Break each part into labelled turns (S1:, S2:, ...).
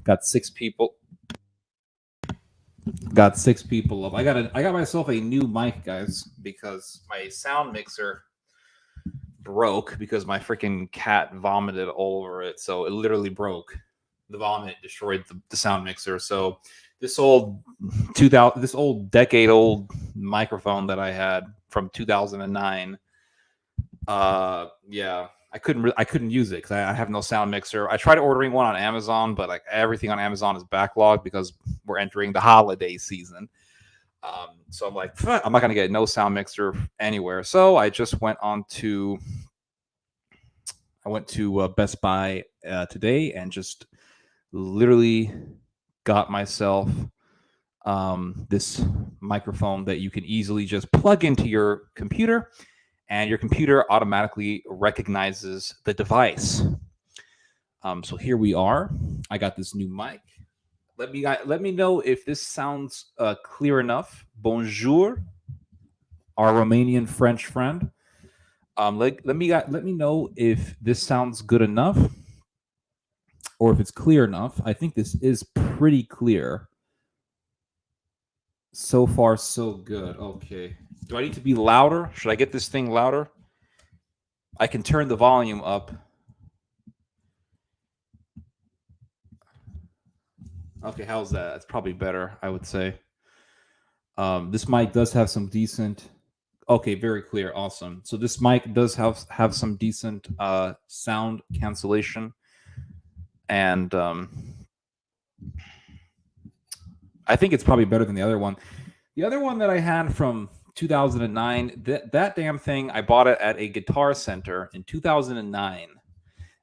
S1: Got 6 people. Got 6 people up. I got myself a new mic, guys, because my sound mixer broke because my freaking cat vomited all over it. So it literally broke. The vomit destroyed the sound mixer. So this old decade-old microphone that I had from 2009, yeah, I couldn't use it because I have no sound mixer. I tried ordering one on Amazon, but like everything on Amazon is backlogged because we're entering the holiday season. So I'm like, I'm not gonna get no sound mixer anywhere. So I just went to Best Buy today and just literally got myself this microphone that you can easily just plug into your computer, and your computer automatically recognizes the device. So here we are. I got this new mic. Let me know if this sounds clear enough. Bonjour, our Romanian French friend. Let me know if this sounds good enough, or if it's clear enough. I think this is pretty clear. So far, so good. Okay. Do I need to be louder? Should I get this thing louder? I can turn the volume up. Okay, how's that? That's probably better, I would say. This mic does have some decent... Okay, very clear. Awesome. So this mic does have some decent sound cancellation. And I think it's probably better than the other one. The other one that I had from 2009, that damn thing, I bought it at a Guitar Center in 2009.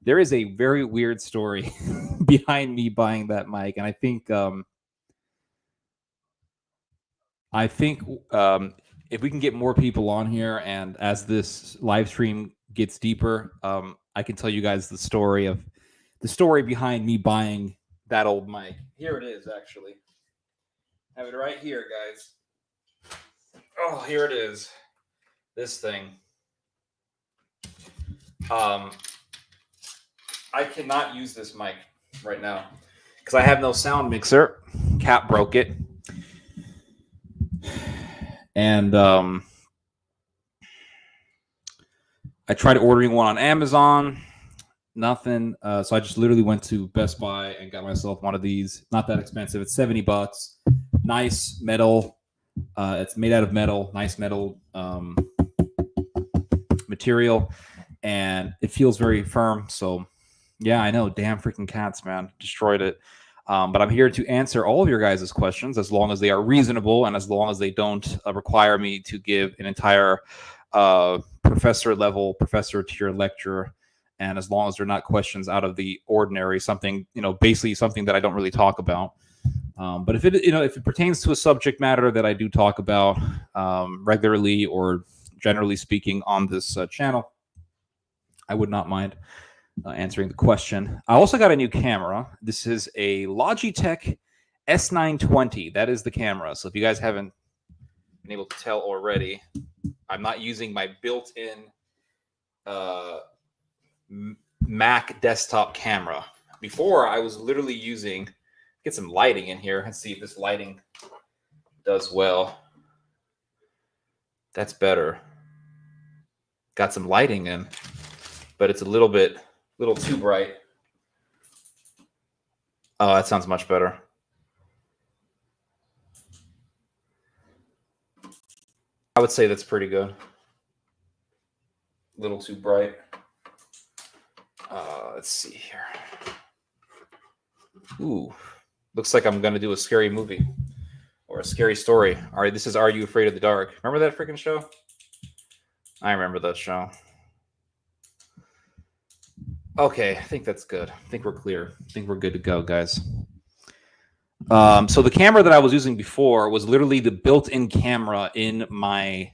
S1: There is a very weird story behind me buying that mic, and I think if we can get more people on here, and as this live stream gets deeper, I can tell you guys the story behind me buying that old mic. Here it is, actually. I have it right here, guys. Oh, here it is. This thing. I cannot use this mic right now because I have no sound mixer. Cat broke it. And I tried ordering one on Amazon. Nothing. So I just literally went to Best Buy and got myself one of these. Not that expensive. It's $70. Nice metal. It's made out of metal. Nice metal material. And it feels very firm. So, yeah, I know. Damn freaking cats, man. Destroyed it. But I'm here to answer all of your guys' questions as long as they are reasonable and as long as they don't require me to give an entire professor tier lecture, and as long as they're not questions out of the ordinary, something, basically something that I don't really talk about. But if it pertains to a subject matter that I do talk about regularly or generally speaking on this channel, I would not mind answering the question. I also got a new camera. This is a Logitech S920. That is the camera. So if you guys haven't been able to tell already, I'm not using my built-in Mac desktop camera. Before, I was literally using... Get some lighting in here. Let's see if this lighting does well. That's better. Got some lighting in, but it's a little too bright. Oh, that sounds much better. I would say that's pretty good. A little too bright. Let's see here. Ooh. Looks like I'm going to do a scary movie or a scary story. All right, this is Are You Afraid of the Dark? Remember that freaking show? I remember that show. Okay, I think that's good. I think we're clear. I think we're good to go, guys. So the camera that I was using before was literally the built-in camera in my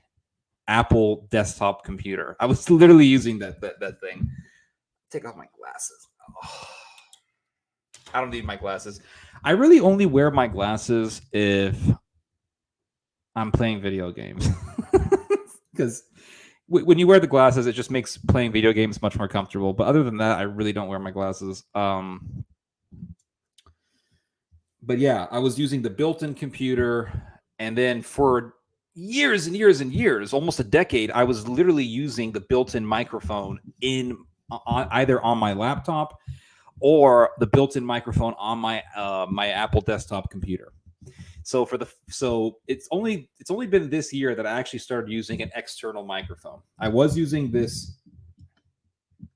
S1: Apple desktop computer. I was literally using that thing. Take off my glasses. Oh. I don't need my glasses. I really only wear my glasses if I'm playing video games. Because when you wear the glasses, it just makes playing video games much more comfortable. But other than that, I really don't wear my glasses. but yeah, I was using the built-in computer, and then for years and years and years, almost a decade, I was literally using the built-in microphone either on my laptop or the built-in microphone on my my Apple desktop computer. So it's only been this year that I actually started using an external microphone. I was using this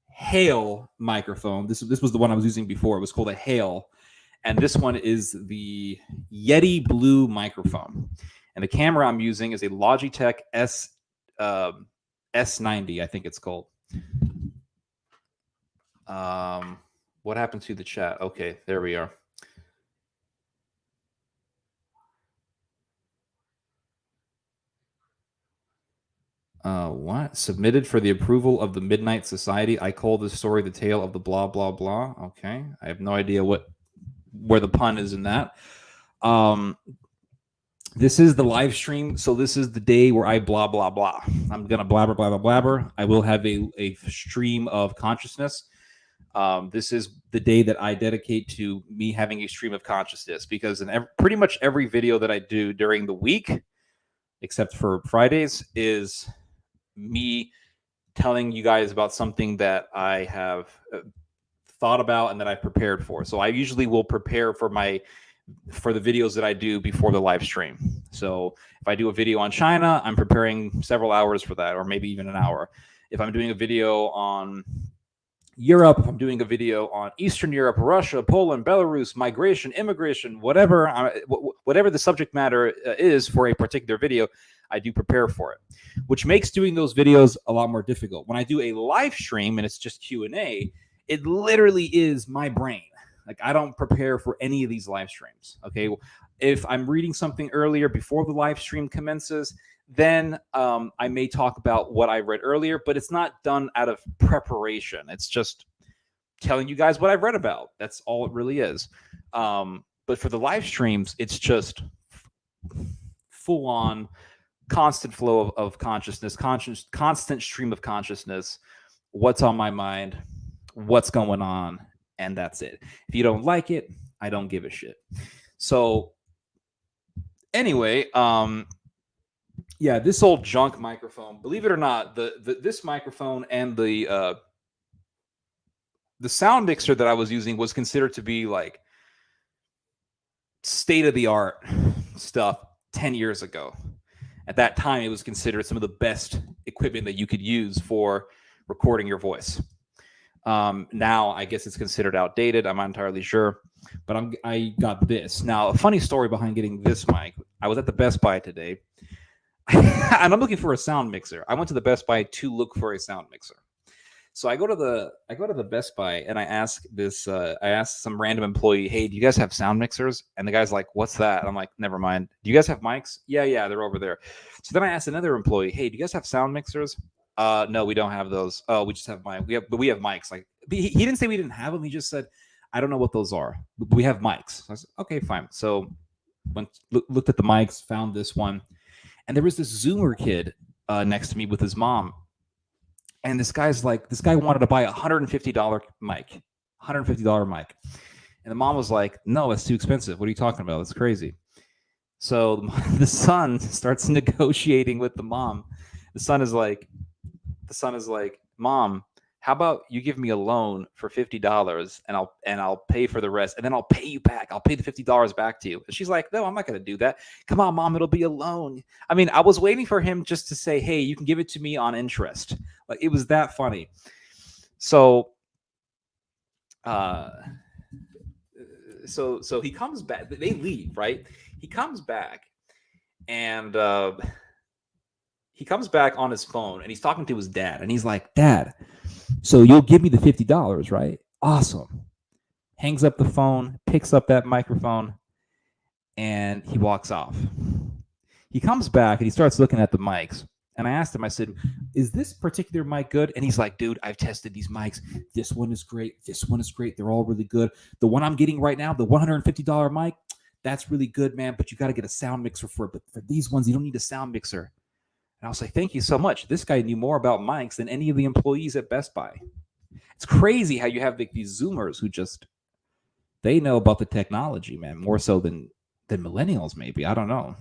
S1: Hail microphone. This was the one I was using before. It was called a Hail, and this one is the Yeti Blue microphone. And the camera I'm using is a Logitech S90, I think it's called. What happened to the chat? Okay, there we are. What? Submitted for the approval of the Midnight Society. I call this story the tale of the blah, blah, blah. Okay. I have no idea where the pun is in that. This is the live stream. So this is the day where I blah, blah, blah. I'm going to blabber, blabber, blabber. I will have a stream of consciousness. This is the day that I dedicate to me having a stream of consciousness, because in pretty much every video that I do during the week, except for Fridays, is me telling you guys about something that I have thought about and that I've prepared for. So I usually will prepare for the videos that I do before the live stream. So if I do a video on China, I'm preparing several hours for that, or maybe even an hour. If I'm doing a video on Europe, if I'm doing a video on Eastern Europe, Russia, Poland, Belarus, migration, immigration, whatever the subject matter is for a particular video, I do prepare for it, which makes doing those videos a lot more difficult. When I do a live stream and it's just Q&A, it literally is my brain. Like, I don't prepare for any of these live streams. Okay, if I'm reading something earlier before the live stream commences, then I may talk about what I read earlier, but it's not done out of preparation. It's just telling you guys what I've read about. That's all it really is. But for the live streams, it's just full on constant flow of consciousness, constant stream of consciousness, what's on my mind, what's going on, and that's it. If you don't like it, I don't give a shit. So anyway, yeah, this old junk microphone, believe it or not, this microphone and the sound mixer that I was using was considered to be like state-of-the-art stuff 10 years ago. At that time, it was considered some of the best equipment that you could use for recording your voice. Now, I guess it's considered outdated. I'm not entirely sure, but I got this. Now, a funny story behind getting this mic. I was at the Best Buy today, and I'm looking for a sound mixer. I went to the Best Buy to look for a sound mixer. So I go to the Best Buy and I ask some random employee, "Hey, do you guys have sound mixers?" And the guy's like, "What's that?" And I'm like, "Never mind. Do you guys have mics?" Yeah, they're over there. So then I asked another employee, "Hey, do you guys have sound mixers?" No, we don't have those. Oh, we just have mics. We have mics. Like, he didn't say we didn't have them. He just said, "I don't know what those are, but we have mics." So I said, "Okay, fine." So looked at the mics, found this one, and there was this Zoomer kid next to me with his mom. And this guy wanted to buy a $150 mic, $150 mic. And the mom was like, "No, it's too expensive. What are you talking about? That's crazy." So the son starts negotiating with the mom. The son is like, "Mom, how about you give me a loan for $50 and I'll pay for the rest, and then I'll pay you back. I'll pay the $50 back to you." And she's like, "No, I'm not going to do that. Come on, Mom, it'll be a loan." I mean, I was waiting for him just to say, "Hey, you can give it to me on interest." Like, it was that funny. So, so he comes back. They leave, right? He comes back, and he comes back on his phone, and he's talking to his dad, and he's like, "Dad, so you'll give me the $50, right? Awesome." Hangs up the phone, picks up that microphone, and he walks off. He comes back and he starts looking at the mics. And I asked him, I said, "Is this particular mic good?" And he's like, "Dude, I've tested these mics. This one is great. This one is great. They're all really good. The one I'm getting right now, the $150 mic, that's really good, man. But you got to get a sound mixer for it. But for these ones, you don't need a sound mixer." And I was like, "Thank you so much." This guy knew more about mics than any of the employees at Best Buy. It's crazy how you have these Zoomers who just They know about the technology, man, more so than millennials, maybe. I don't know.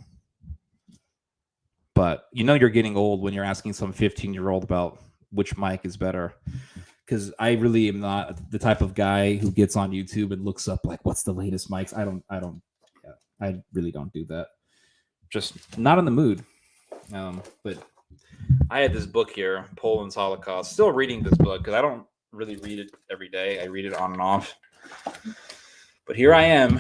S1: But you're getting old when you're asking some 15-year-old about which mic is better. Because I really am not the type of guy who gets on YouTube and looks up like what's the latest mics. I really don't do that. Just not in the mood. But I had this book here, Poland's Holocaust. Still reading this book because I don't really read it every day. I read it on and off. But here I am.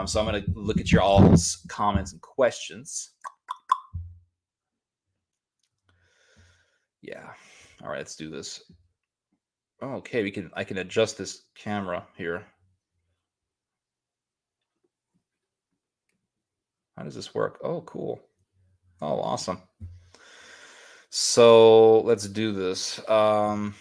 S1: So I'm going to look at your all's comments and questions. Yeah. All right, let's do this. Okay, I can adjust this camera here. How does this work? Oh, cool. Oh, awesome. So let's do this. Hello,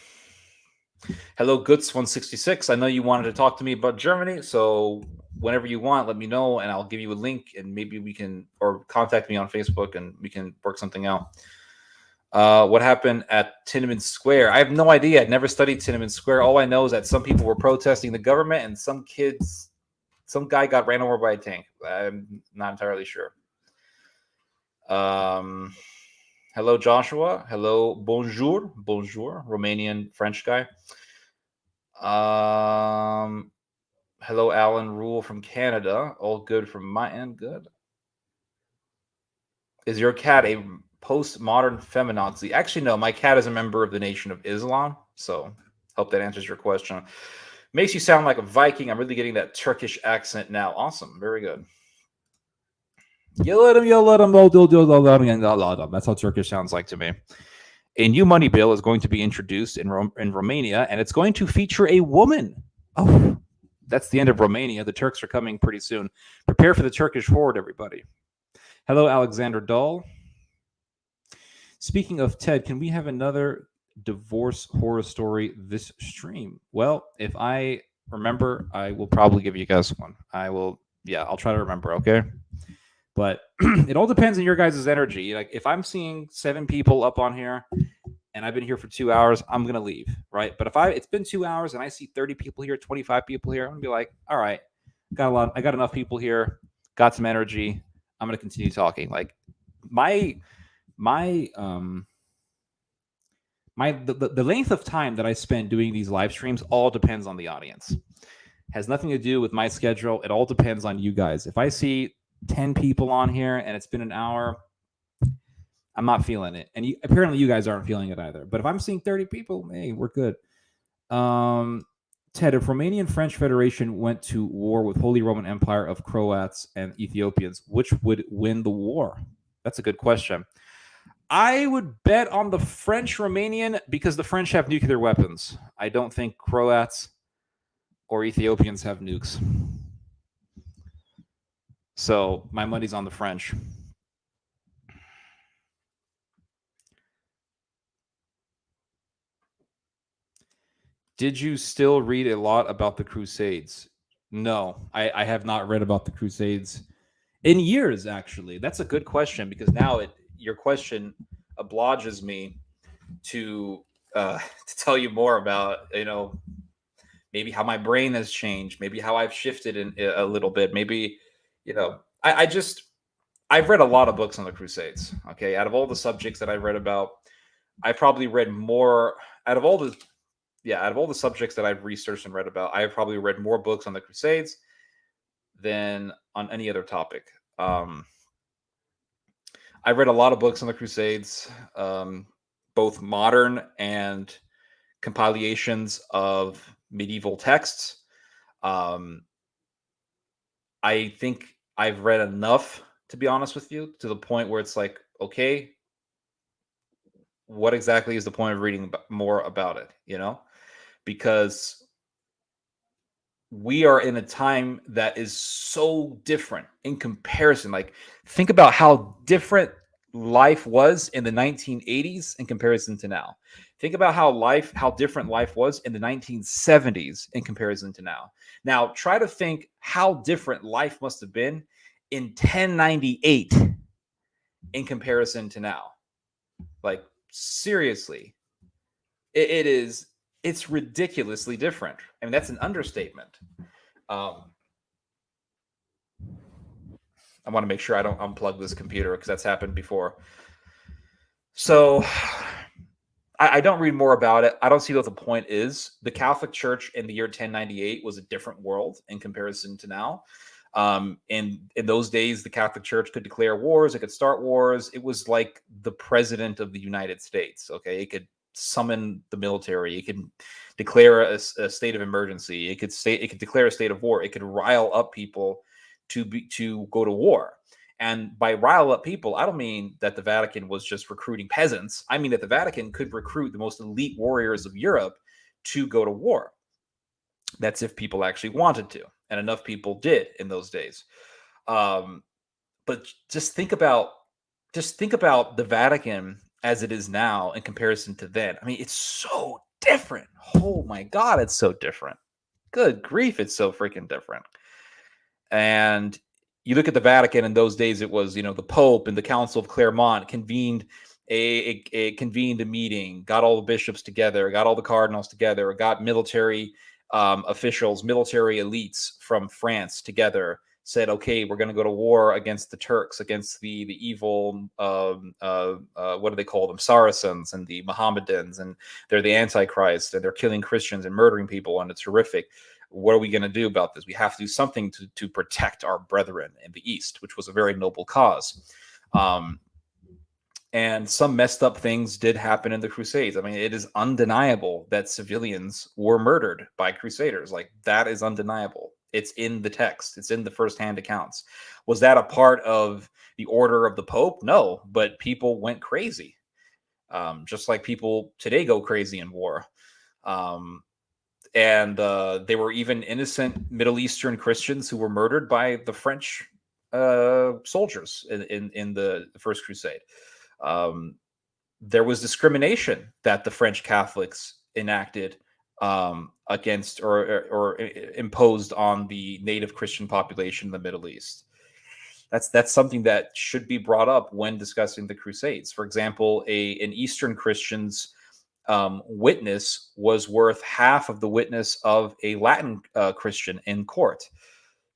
S1: Goods166. I know you wanted to talk to me about Germany, so whenever you want, let me know, and I'll give you a link, and maybe we can, or contact me on Facebook, and we can work something out. What happened at Tiananmen Square? I have no idea. I'd never studied Tiananmen Square. All I know is that some people were protesting the government, and some guy got ran over by a tank. I'm not entirely sure. Hello, Joshua. Hello, bonjour, Romanian French guy. Hello, Alan Rule from Canada. All good from my end. Good. Is your cat a postmodern feminazi? Actually, no. My cat is a member of the Nation of Islam. So, hope that answers your question. Makes you sound like a Viking. I'm really getting that Turkish accent now. Awesome. Very good. Yell at him. That's how Turkish sounds like to me. A new money bill is going to be introduced in Romania, and it's going to feature a woman. Oh, that's the end of Romania. The Turks are coming pretty soon. Prepare for the Turkish horde, everybody. Hello, Alexander Dahl. Speaking of Ted, can we have another divorce horror story this stream? Well, if I remember, I will probably give you guys one. I'll try to remember, okay? But it all depends on your guys' energy. Like, if I'm seeing 7 people up on here and I've been here for 2 hours, I'm going to leave, right? But if it's been 2 hours and I see 30 people here, 25 people here, I'm going to be like, all right, I got enough people here, got some energy. I'm going to continue talking. Like, the length of time that I spend doing these live streams all depends on the audience. Has nothing to do with my schedule. It all depends on you guys. If I see 10 people on here and it's been an hour, I'm not feeling it. And apparently you guys aren't feeling it either. But if I'm seeing 30 people, hey, we're good. Ted, if Romanian French Federation went to war with Holy Roman Empire of Croats and Ethiopians, which would win the war? That's a good question. I would bet on the French Romanian because the French have nuclear weapons. I don't think Croats or Ethiopians have nukes. So my money's on the French. Did you still read a lot about the Crusades? No, I have not read about the Crusades in years, actually. That's a good question because now your question obliges me to tell you more about, maybe how my brain has changed, maybe how I've shifted in a little bit, maybe, I've read a lot of books on the Crusades. Okay, out of all the subjects that I've read about, I probably read more out of all the subjects that I've researched and read about. I've probably read more books on the Crusades than on any other topic. I read a lot of books on the Crusades, both modern and compilations of medieval texts. I think I've read enough, to be honest with you, to the point where it's like, okay, what exactly is the point of reading more about it? Because we are in a time that is so different in comparison. Like, think about how different life was in the 1980s in comparison to now. Think about how different life was in the 1970s in comparison to now. Now, try to think how different life must have been in 1098 in comparison to now. Like, seriously, it's ridiculously different. I mean, that's an understatement. Um, I want to make sure I don't unplug this computer because that's happened before. So I don't read more about it. I don't see what the point is. The Catholic Church in the year 1098 was a different world in comparison to now. In those days, the Catholic Church could declare wars. It could start wars. It was like the president of the United States. Okay, it could summon the military. It could declare a state of emergency. It could declare a state of war. It could rile up people to go to war. And by rile up people, I don't mean that the Vatican was just recruiting peasants. I mean that the Vatican could recruit the most elite warriors of Europe to go to war. That's if people actually wanted to, and enough people did in those days. But just think about the Vatican as it is now in comparison to then. I mean, it's so different. Oh my God, it's so different. Good grief, it's so freaking different. And you look at the Vatican in those days, it was, the Pope and the Council of Clermont convened convened a meeting, got all the bishops together, got all the cardinals together, got military officials, military elites from France together, said, okay, we're going to go to war against the Turks, against the evil, what do they call them? Saracens and the Mohammedans, and they're the Antichrist, and they're killing Christians and murdering people, and it's horrific. What are we going to do about this? We have to do something to protect our brethren in the East, which was a very noble cause. And some messed up things did happen in the Crusades. I mean, it is undeniable that civilians were murdered by Crusaders. Like, that is undeniable. It's in the text. It's in the firsthand accounts. Was that a part of the order of the Pope? No, but people went crazy. Just like people today go crazy in war. And there were even innocent Middle Eastern Christians who were murdered by the French soldiers in the First Crusade. There was discrimination that the French Catholics enacted against or imposed on the native Christian population in the Middle East. That's something that should be brought up when discussing the Crusades. For example, an Eastern Christian's witness was worth half of the witness of a Latin Christian in court.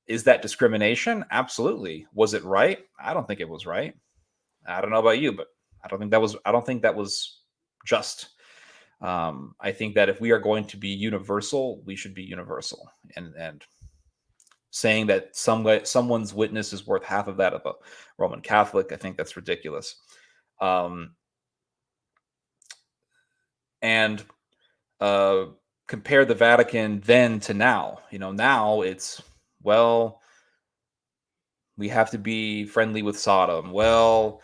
S1: Is that discrimination? Absolutely. Was it right? I don't think it was right. I don't know about you, but I don't think that was just. I think that if we are going to be universal, we should be universal. And saying that someone's witness is worth half of that of a Roman Catholic, I think that's ridiculous. And compare the Vatican then to now. Now it's, well, we have to be friendly with Sodom. Well,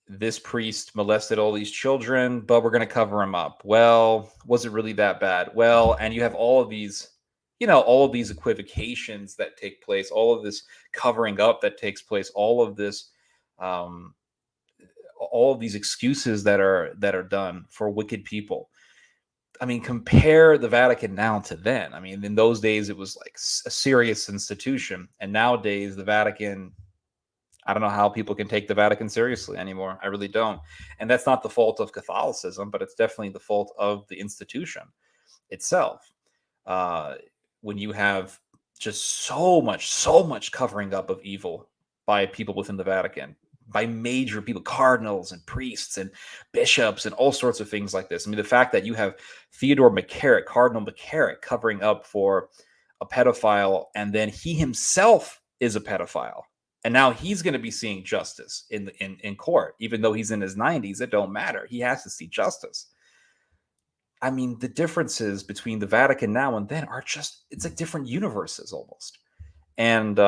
S1: this priest molested all these children, but we're going to cover him up. Well, was it really that bad? Well, and you have all of these, all of these equivocations that take place, all of this covering up that takes place, all of this, all of these excuses that are done for wicked people. I mean, compare the Vatican now to then. I mean, in those days, it was like a serious institution. And nowadays, the Vatican, I don't know how people can take the Vatican seriously anymore. I really don't. And that's not the fault of Catholicism, but it's definitely the fault of the institution itself. When you have just so much covering up of evil by people within the Vatican, by major people, cardinals and priests and bishops and all sorts of things like this. I mean, the fact that you have Theodore McCarrick, Cardinal McCarrick, covering up for a pedophile, and then he himself is a pedophile, and now he's going to be seeing justice in court, even though he's in his 90s. It don't matter. He has to see justice. I mean, the differences between the Vatican now and then are just, it's like different universes almost. And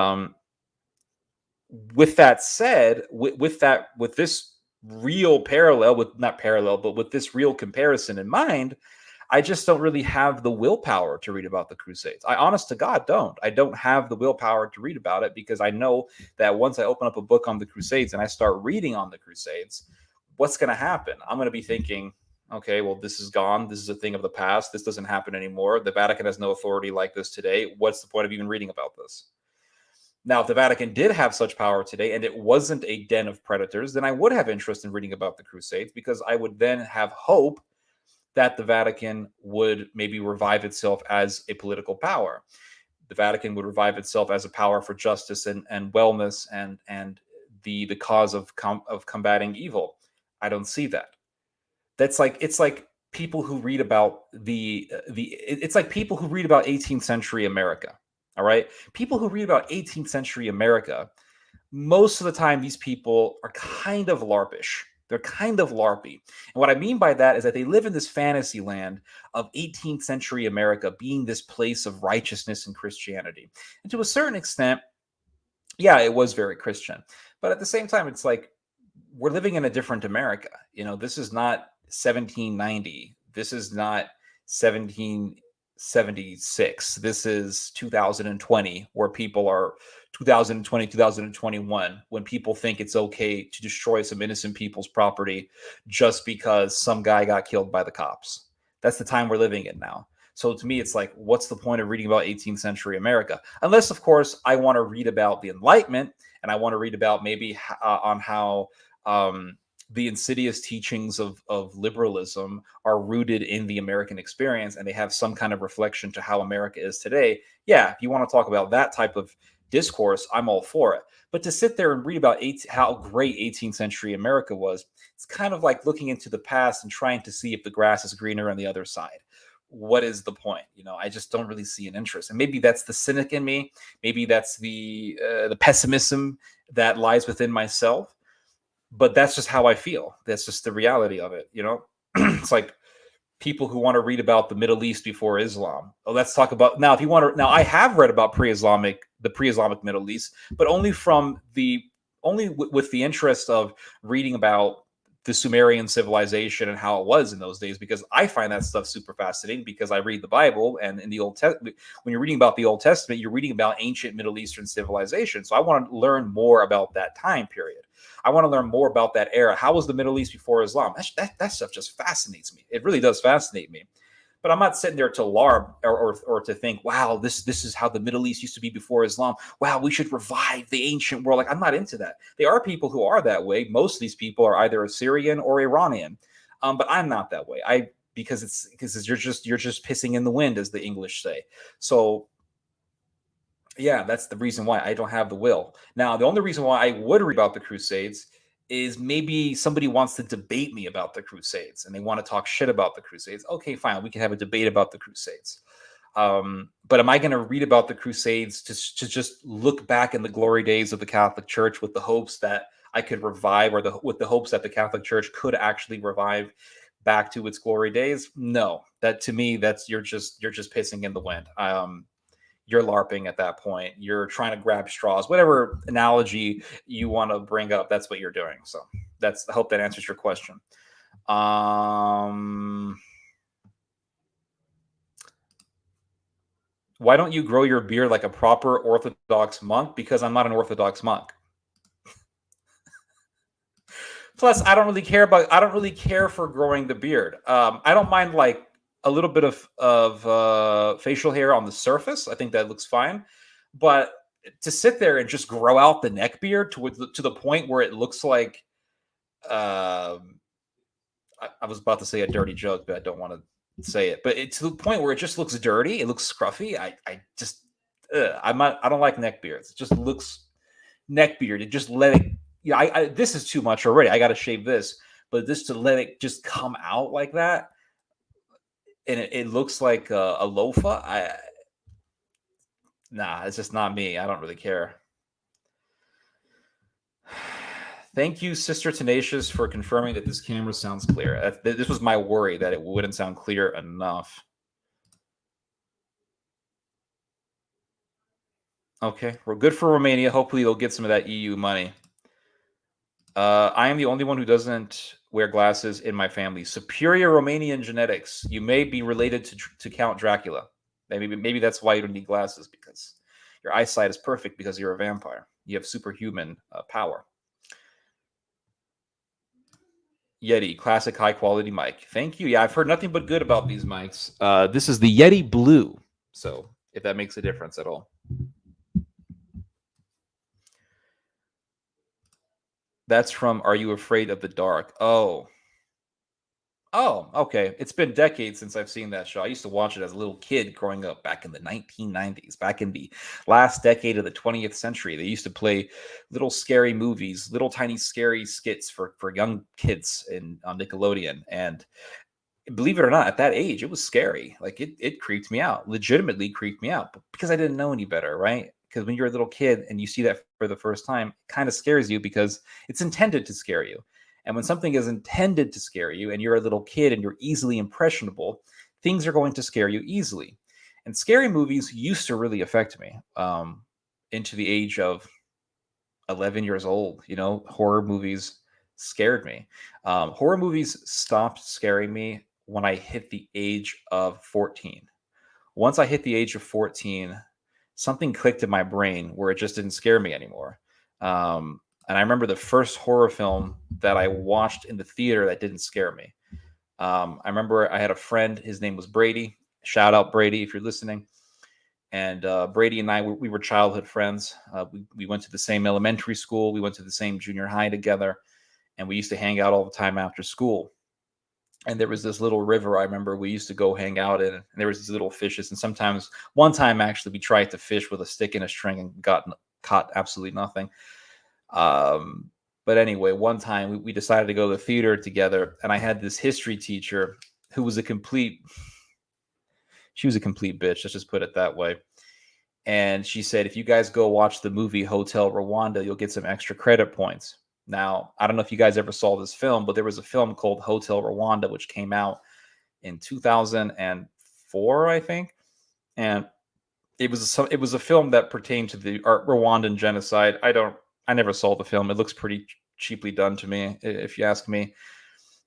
S1: with that said, with this real parallel, with this real comparison in mind, I just don't really have the willpower to read about the Crusades. I, honest to God, don't. I don't have the willpower to read about it, because I know that once I open up a book on the Crusades and I start reading on the Crusades, what's going to happen? I'm going to be thinking, okay, well, this is gone. This is a thing of the past. This doesn't happen anymore. The Vatican has no authority like this today. What's the point of even reading about this? Now, if the Vatican did have such power today and it wasn't a den of predators, then I would have interest in reading about the Crusades, because I would then have hope that the Vatican would maybe revive itself as a political power. The Vatican would revive itself as a power for justice and wellness and the cause of combating evil. I don't see that. That's like it's like people who read about it's like people who read about 18th century America. All right, people who read about 18th century America, most of the time these people are kind of larpish. They're kind of larpy. And what I mean by that is that they live in this fantasy land of 18th century America being this place of righteousness and Christianity. And to a certain extent, yeah, it was very Christian. But at the same time, it's like we're living in a different America. You know, this is not 1790. This is not 1776. This is 2020, where people are 2020, 2021, when people think it's okay to destroy some innocent people's property just because some guy got killed by the cops. That's the time we're living in now. So to me, it's like, what's the point of reading about 18th century America? Unless, of course, I want to read about the Enlightenment and I want to read about maybe on how the insidious teachings of liberalism are rooted in the American experience and they have some kind of reflection to how America is today. Yeah, if you want to talk about that type of discourse, I'm all for it. But to sit there and read about how great 18th century America was, it's kind of like looking into the past and trying to see if the grass is greener on the other side. What is the point? You know, I just don't really see an interest. And maybe that's the cynic in me. Maybe that's the pessimism that lies within myself. But that's just how I feel. That's just the reality of it. You know, it's like people who want to read about the Middle East before Islam. Oh, let's talk about now. If you want to, now I have read about the pre-Islamic Middle East, but only with the interest of reading about the Sumerian civilization and how it was in those days, because I find that stuff super fascinating because I read the Bible, and in the Old Testament, when you're reading about the Old Testament, you're reading about ancient Middle Eastern civilization. So I want to learn more about that time period. I want to learn more about that era. How was the Middle East before Islam? That stuff just fascinates me. It really does fascinate me. But I'm not sitting there to larp or to think, wow, this is how the Middle East used to be before Islam. Wow, we should revive the ancient world. Like, I'm not into that. There are people who are that way. Most of these people are either Assyrian or Iranian, but I'm not that way. Because you're just pissing in the wind, as the English say. So yeah, that's the reason why I don't have the will. Now, the only reason why I would read about the Crusades is maybe somebody wants to debate me about the Crusades and they want to talk shit about the Crusades. Okay, fine. We can have a debate about the Crusades. But am I going to read about the Crusades to just look back in the glory days of the Catholic Church with the hopes that I could revive, or with the hopes that the Catholic Church could actually revive back to its glory days? No, that to me, you're just pissing in the wind. You're LARPing at that point. You're trying to grab straws. Whatever analogy you want to bring up, that's what you're doing. So I hope that answers your question. Why don't you grow your beard like a proper Orthodox monk? Because I'm not an Orthodox monk. Plus, I don't really care for growing the beard. I don't mind like a little bit of facial hair on the surface. I think that looks fine. But to sit there and just grow out the neck beard to the point where it looks like I was about to say a dirty joke, but I don't want to say it. But to the point where it just looks dirty, it looks scruffy. I don't like neck beards. It just looks neck beard. It just let it. Yeah, this is too much already. I got to shave this, but just to let it just come out like that, and it looks like a loafa. Nah, it's just not me. I don't really care. Thank you, Sister Tenacious, for confirming that this camera sounds clear. This was my worry, that it wouldn't sound clear enough. Okay, we're good for Romania. Hopefully, they'll get some of that EU money. I am the only one who doesn't wear glasses in my family. Superior Romanian genetics. You may be related to Count Dracula. Maybe that's why you don't need glasses, because your eyesight is perfect because you're a vampire. You have superhuman power. Yeti, classic high quality mic. Thank you. Yeah, I've heard nothing but good about these mics. This is the Yeti Blue. So if that makes a difference at all. That's from Are You Afraid of the Dark? Oh. Oh, okay. It's been decades since I've seen that show. I used to watch it as a little kid growing up back in the 1990s, back in the last decade of the 20th century. They used to play little scary movies, little tiny scary skits for young kids in on Nickelodeon. And believe it or not, at that age, it was scary. Like it creeped me out, legitimately creeped me out, but because I didn't know any better, right? Because when you're a little kid and you see that for the first time, it kind of scares you because it's intended to scare you. And when something is intended to scare you and you're a little kid and you're easily impressionable, things are going to scare you easily. And scary movies used to really affect me into the age of 11 years old. Horror movies scared me. Horror movies stopped scaring me when I hit the age of 14. Once I hit the age of 14, something clicked in my brain where it just didn't scare me anymore. And I remember the first horror film that I watched in the theater that didn't scare me. I remember I had a friend, his name was Brady. Shout out Brady if you're listening. And Brady and I, we were childhood friends. We went to the same elementary school. We went to the same junior high together. And we used to hang out all the time after school. And there was this little river I remember we used to go hang out in. And there was these little fishes. And sometimes, one time actually, we tried to fish with a stick and a string and caught absolutely nothing. But anyway, one time we decided to go to the theater together. And I had this history teacher who was she was a complete bitch. Let's just put it that way. And she said, if you guys go watch the movie Hotel Rwanda, you'll get some extra credit points. Now, I don't know if you guys ever saw this film, but there was a film called Hotel Rwanda, which came out in 2004, I think. And it was a film that pertained to the Rwandan genocide. I never saw the film. It looks pretty cheaply done to me, if you ask me.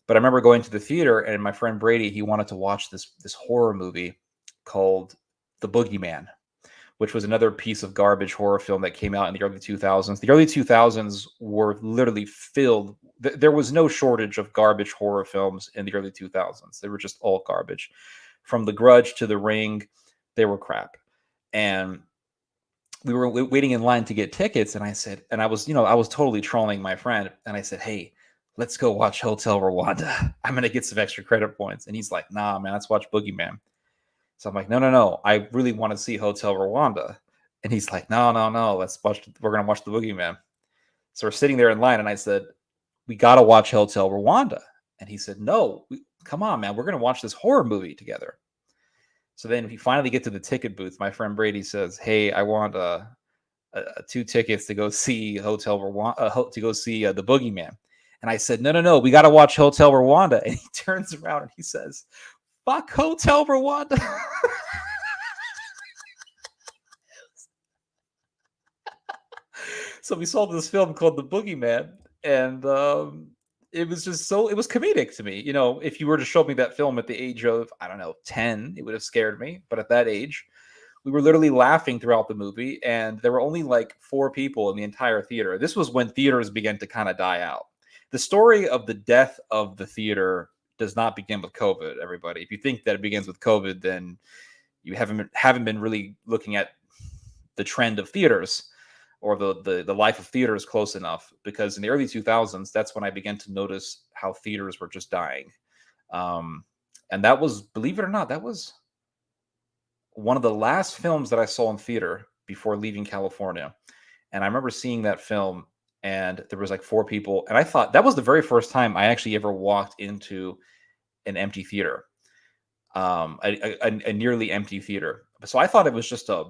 S1: But I remember going to the theater, and my friend Brady, he wanted to watch this horror movie called The Boogeyman, which was another piece of garbage horror film that came out in the early 2000s. The early 2000s were literally filled. There was no shortage of garbage horror films in the early 2000s. They were just all garbage. From The Grudge to The Ring, they were crap. And we were waiting in line to get tickets, and I said, and I was totally trolling my friend, and I said, hey, let's go watch Hotel Rwanda. I'm going to get some extra credit points. And he's like, nah, man, let's watch Boogeyman. So I'm like, no. I really want to see Hotel Rwanda. And he's like, no. We're going to watch the Boogeyman. So we're sitting there in line. And I said, we got to watch Hotel Rwanda. And he said, no, come on, man. We're going to watch this horror movie together. So then we finally get to the ticket booth. My friend Brady says, hey, I want 2 tickets to go see Hotel Rwanda, to go see the Boogeyman. And I said, no. We got to watch Hotel Rwanda. And he turns around and he says, fuck Hotel Rwanda. So we saw this film called The Boogeyman, and it was comedic to me. If you were to show me that film at the age of, I don't know, 10, it would have scared me. But at that age, we were literally laughing throughout the movie, and there were only like 4 people in the entire theater. This was when theaters began to kind of die out. The story of the death of the theater does not begin with COVID, everybody. If you think that it begins with COVID, then you haven't been really looking at the trend of theaters or the life of theaters close enough, because in the early 2000s, that's when I began to notice how theaters were just dying. And that was, believe it or not, that was one of the last films that I saw in theater before leaving California. And I remember seeing that film, and there was like 4 people, and I thought that was the very first time I actually ever walked into an empty theater, a nearly empty theater. So I thought it was just a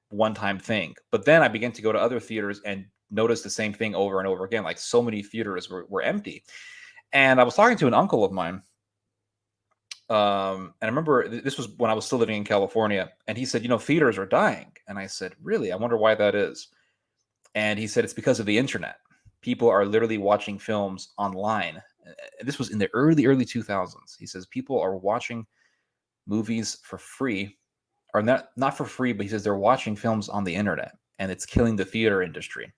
S1: one-time thing. But then I began to go to other theaters and notice the same thing over and over again. Like, so many theaters were empty. And I was talking to an uncle of mine. And I remember this was when I was still living in California, and he said, theaters are dying. And I said, really? I wonder why that is. And he said, it's because of the internet. People are literally watching films online. This was in the early 2000s. He says people are watching movies for free, or not for free, but he says they're watching films on the internet, and it's killing the theater industry.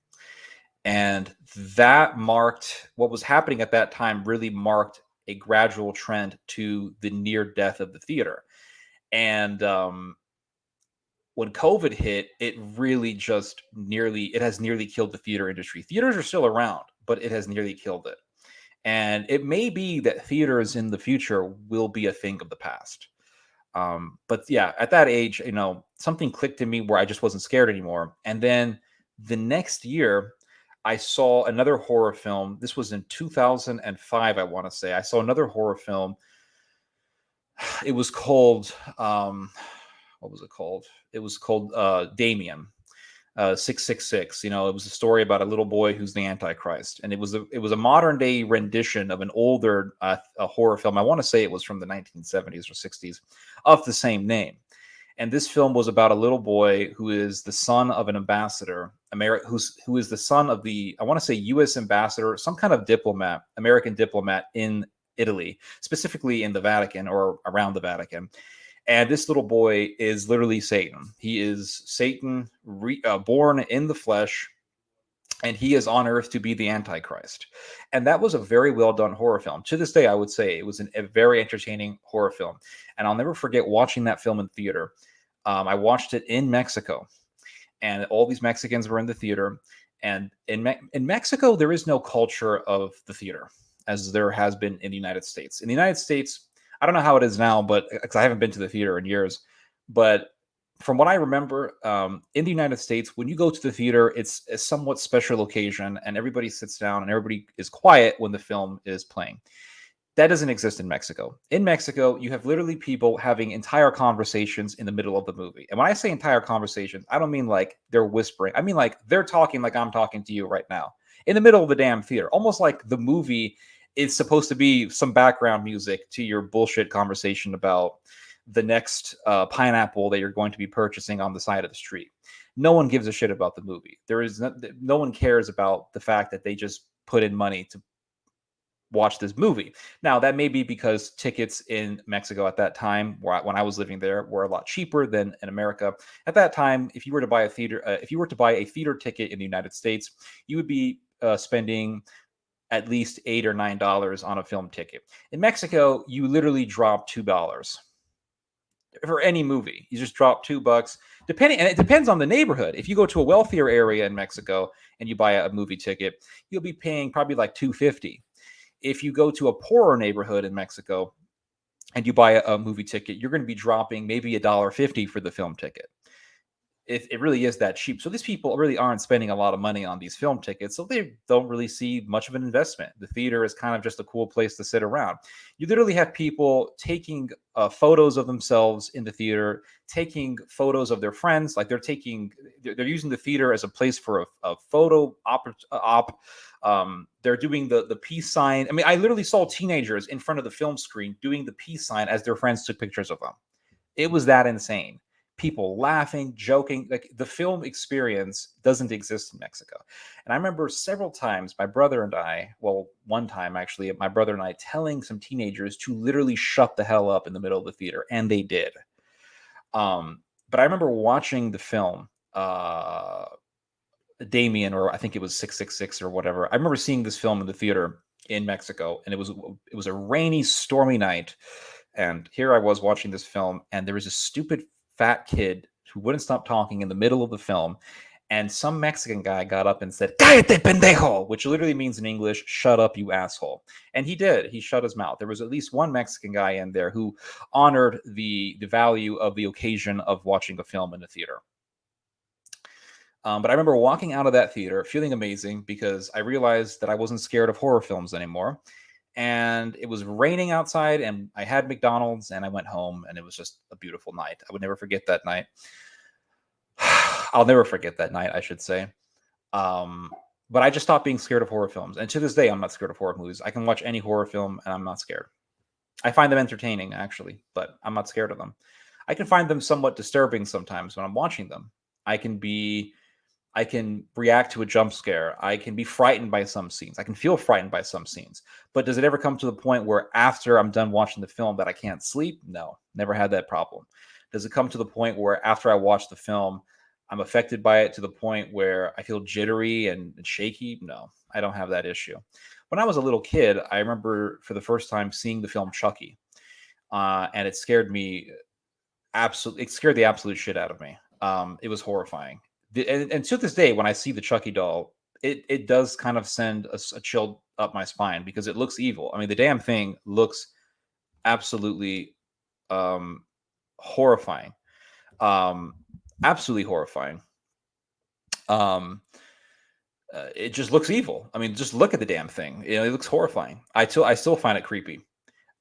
S1: And that marked what was happening at that time, really marked a gradual trend to the near death of the theater. And when COVID hit, it really it has nearly killed the theater industry. Theaters are still around, but it has nearly killed it. And it may be that theaters in the future will be a thing of the past. But yeah, at that age, something clicked in me where I just wasn't scared anymore. And then the next year, I saw another horror film. This was in 2005, I want to say. I saw another horror film. It was called, what was it called? It was called Damien. 666. It was a story about a little boy who's the Antichrist, and it was a modern day rendition of an older a horror film. I want to say it was from the 1970s or 60s of the same name. And this film was about a little boy who is the son of an ambassador, who is the son of the, I want to say, U.S. ambassador, some kind of diplomat, American diplomat in Italy, specifically in the Vatican or around the Vatican. And this little boy is literally Satan. He is Satan, born in the flesh, and he is on earth to be the Antichrist. And that was a very well done horror film. To this day, I would say it was a very entertaining horror film. And I'll never forget watching that film in theater. I watched it in Mexico, and all these Mexicans were in the theater. And in Mexico, there is no culture of the theater as there has been in the United States. In the United States, I don't know how it is now, but because I haven't been to the theater in years, but from what I remember, in the United States, when you go to the theater, it's a somewhat special occasion, and everybody sits down and everybody is quiet when the film is playing. That doesn't exist in Mexico. In Mexico, you have literally people having entire conversations in the middle of the movie. And when I say entire conversations, I don't mean like they're whispering. I mean like they're talking like I'm talking to you right now in the middle of the damn theater, almost like the movie is supposed to be some background music to your bullshit conversation about the next pineapple that you're going to be purchasing on the side of the street. No one gives a shit about the movie. No one cares about the fact that they just put in money to watch this movie. Now, that may be because tickets in Mexico at that time, when I was living there, were a lot cheaper than in America. At that time, if you were to buy a theater ticket in the United States, you would be spending at least $8 or $9 on a film ticket. In Mexico, you literally drop $2 for any movie. You just drop $2, and it depends on the neighborhood. If you go to a wealthier area in Mexico and you buy a movie ticket, you'll be paying probably like $2.50. If you go to a poorer neighborhood in Mexico and you buy a movie ticket, you're going to be dropping maybe $1.50 for the film ticket. It really is that cheap. So these people really aren't spending a lot of money on these film tickets, so they don't really see much of an investment. The theater is kind of just a cool place to sit around. You literally have people taking photos of themselves in the theater, taking photos of their friends. Like they're using the theater as a place for a photo op. They're doing the peace sign. I mean, I literally saw teenagers in front of the film screen doing the peace sign as their friends took pictures of them. It was that insane. People laughing, joking. Like the film experience doesn't exist in Mexico. And I remember several times my brother and I, well, one time actually, my brother and I telling some teenagers to literally shut the hell up in the middle of the theater, and they did. But I remember watching the film, Damien, or I think it was 666 or whatever. I remember seeing this film in the theater in Mexico, and it was a rainy, stormy night. And here I was watching this film, and there was a stupid fat kid who wouldn't stop talking in the middle of the film. And some Mexican guy got up and said, "Cállate, pendejo," which literally means in English, "Shut up, you asshole." And he did. He shut his mouth. There was at least one Mexican guy in there who honored the value of the occasion of watching a film in the theater. But I remember walking out of that theater feeling amazing because I realized that I wasn't scared of horror films anymore. And it was raining outside, and I had McDonald's, and I went home, and it was just a beautiful night. I would never forget that night. I'll never forget that night, I should say. But I just stopped being scared of horror films. And to this day, I'm not scared of horror movies. I can watch any horror film, and I'm not scared. I find them entertaining, actually, but I'm not scared of them. I can find them somewhat disturbing sometimes when I'm watching them. I can react to a jump scare. I can be frightened by some scenes. I can feel frightened by some scenes. But does it ever come to the point where after I'm done watching the film that I can't sleep? No, never had that problem. Does it come to the point where after I watch the film, I'm affected by it to the point where I feel jittery and shaky? No, I don't have that issue. When I was a little kid, I remember for the first time seeing the film Chucky. And it scared me it scared the absolute shit out of me. It was horrifying. And to this day, when I see the Chucky doll, it does kind of send a chill up my spine because it looks evil. I mean, the damn thing looks absolutely horrifying. Absolutely horrifying. It just looks evil. I mean, just look at the damn thing. You know, it looks horrifying. I still find it creepy.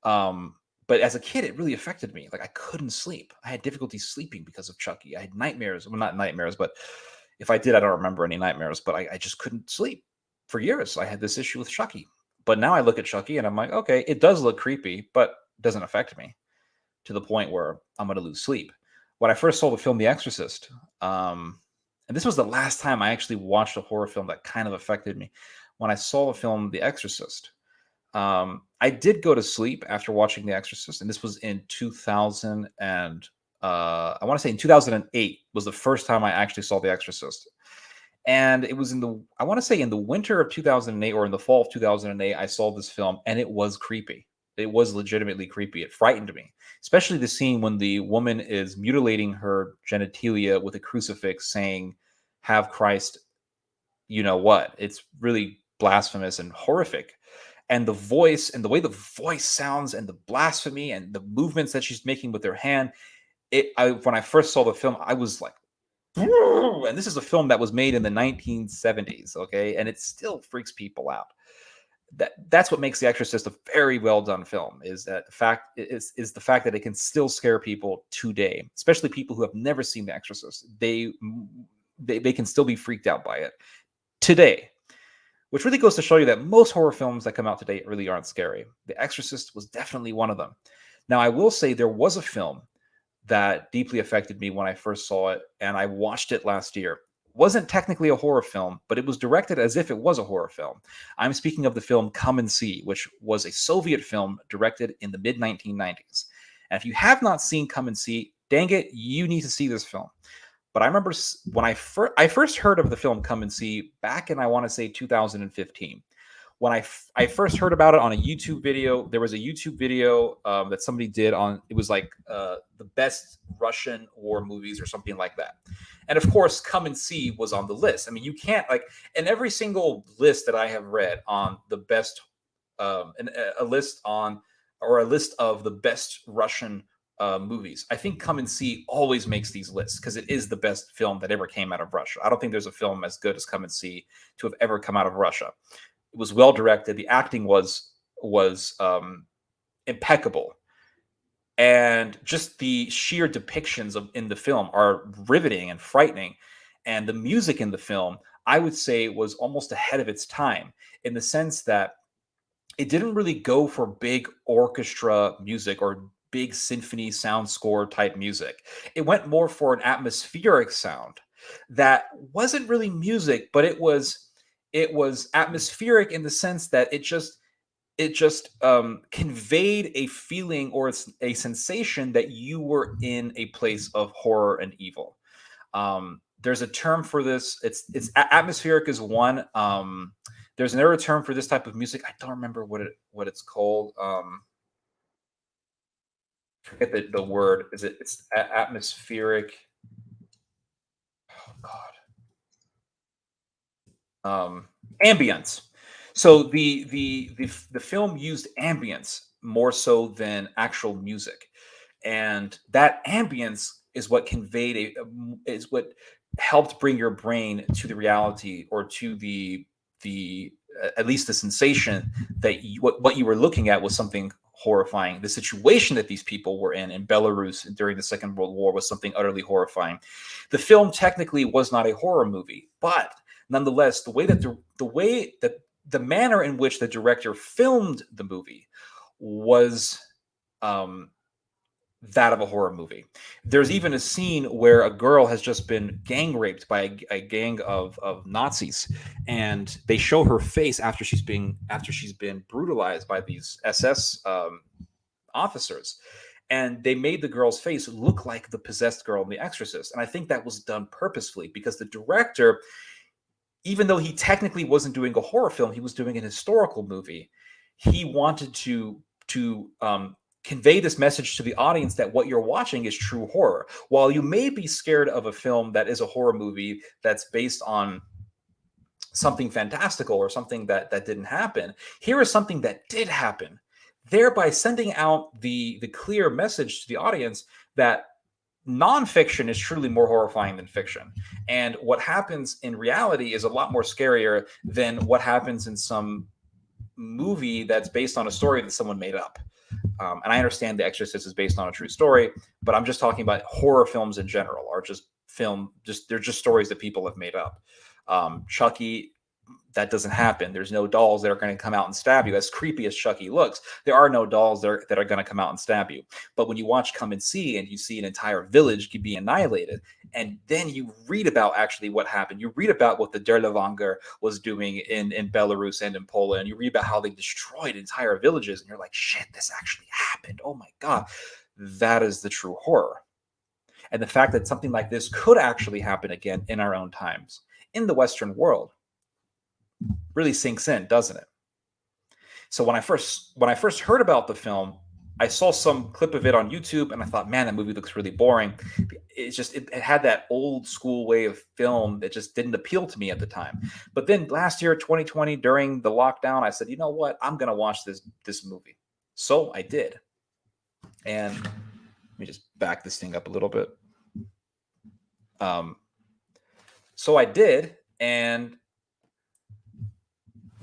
S1: But as a kid, it really affected me. Like I couldn't sleep. I had difficulty sleeping because of Chucky. I had nightmares. Well, not nightmares, but if I did, I don't remember any nightmares. But I just couldn't sleep for years. I had this issue with Chucky. But now I look at Chucky and I'm like, okay, it does look creepy, but it doesn't affect me to the point where I'm going to lose sleep. When I first saw the film The Exorcist, and this was the last time I actually watched a horror film that kind of affected me. When I saw the film The Exorcist, I did go to sleep after watching The Exorcist, and this was in 2000 and I want to say in 2008 was the first time I actually saw The Exorcist. And it was I want to say in the winter of 2008 or in the fall of 2008, I saw this film and it was creepy. It was legitimately creepy. It frightened me, especially the scene when the woman is mutilating her genitalia with a crucifix saying, "Have Christ, you know what?" It's really blasphemous and horrific. And the voice and the way the voice sounds and the blasphemy and the movements that she's making with her hand, when I first saw the film, I was like, and this is a film that was made in the 1970s, okay? And it still freaks people out. That's what makes The Exorcist a very well done film, is that the fact that it can still scare people today, especially people who have never seen The Exorcist. They can still be freaked out by it today, which really goes to show you that most horror films that come out today really aren't scary. The Exorcist was definitely one of them. Now, I will say there was a film that deeply affected me when I first saw it, and I watched it last year. Wasn't technically a horror film, but it was directed as if it was a horror film. I'm speaking of the film Come and See, which was a Soviet film directed in the mid-1990s. And if you have not seen Come and See, dang it, you need to see this film. But I remember when I first heard of the film Come and See back in, I want to say, 2015. When I first heard about it on a YouTube video, there was a YouTube video that somebody did on, it was like the best Russian war movies or something like that. And of course, Come and See was on the list. I mean, you can't, like, in every single list that I have read on the best, a list of the best Russian movies, I think Come and See always makes these lists because it is the best film that ever came out of Russia. I don't think there's a film as good as Come and See to have ever come out of Russia. It was well directed. The acting was impeccable, and just the sheer depictions in the film are riveting and frightening. And the music in the film, I would say, was almost ahead of its time in the sense that it didn't really go for big orchestra music or big symphony sound score type music. It went more for an atmospheric sound that wasn't really music, but it was atmospheric in the sense that it just conveyed a feeling or a sensation that you were in a place of horror and evil. There's a term for this. It's atmospheric is one. There's another term for this type of music. I don't remember what it's called. Forget the word. It's atmospheric. Oh God. Ambience. So the film used ambience more so than actual music, and that ambience is what is what helped bring your brain to the reality, or to the at least the sensation that what you were looking at was something horrifying. The situation that these people were in Belarus during the Second World War was something utterly horrifying. The film technically was not a horror movie, but nonetheless, the manner in which the director filmed the movie was that of a horror movie. There's even a scene where a girl has just been gang raped by a gang of Nazis, and they show her face after she's been brutalized by these SS officers, and they made the girl's face look like the possessed girl in The Exorcist. And I think that was done purposefully because the director, even though he technically wasn't doing a horror film, he was doing an historical movie. He wanted to convey this message to the audience that what you're watching is true horror. While you may be scared of a film that is a horror movie that's based on something fantastical or something that didn't happen. Here is something that did happen, thereby sending out the clear message to the audience that nonfiction is truly more horrifying than fiction. And what happens in reality is a lot more scarier than what happens in some movie that's based on a story that someone made up. And I understand The Exorcist is based on a true story, but I'm just talking about horror films in general, or just they're just stories that people have made up. Chucky, that doesn't happen. There's no dolls that are going to come out and stab you. As creepy as Chucky looks, there are no dolls that are going to come out and stab you. But when you watch Come and See, and you see an entire village be annihilated, and then you read about actually what happened. You read about what the Derlevanger was doing in Belarus and in Poland. You read about how they destroyed entire villages, and you're like, shit, this actually happened. Oh my God. That is the true horror. And the fact that something like this could actually happen again in our own times, in the Western world, really sinks in, doesn't it? So when I first heard about the film, I saw some clip of it on YouTube, and I thought, man, that movie looks really boring. It had that old school way of film that just didn't appeal to me at the time. But then last year, 2020, during the lockdown, I said, you know what? I'm gonna watch this movie. So I did. And let me just back this thing up a little bit. So I did, and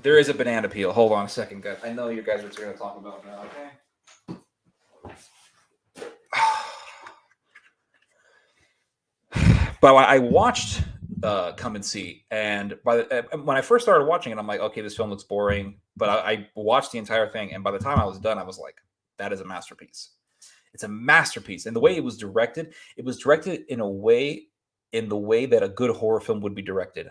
S1: there is a banana peel. Hold on a second, guys. I know you guys are going to talk about now, okay? But I watched Come and See, and when I first started watching it, I'm like, okay, this film looks boring. But I watched the entire thing, and by the time I was done, I was like, that is a masterpiece. It's a masterpiece. And the way it was directed in the way that a good horror film would be directed.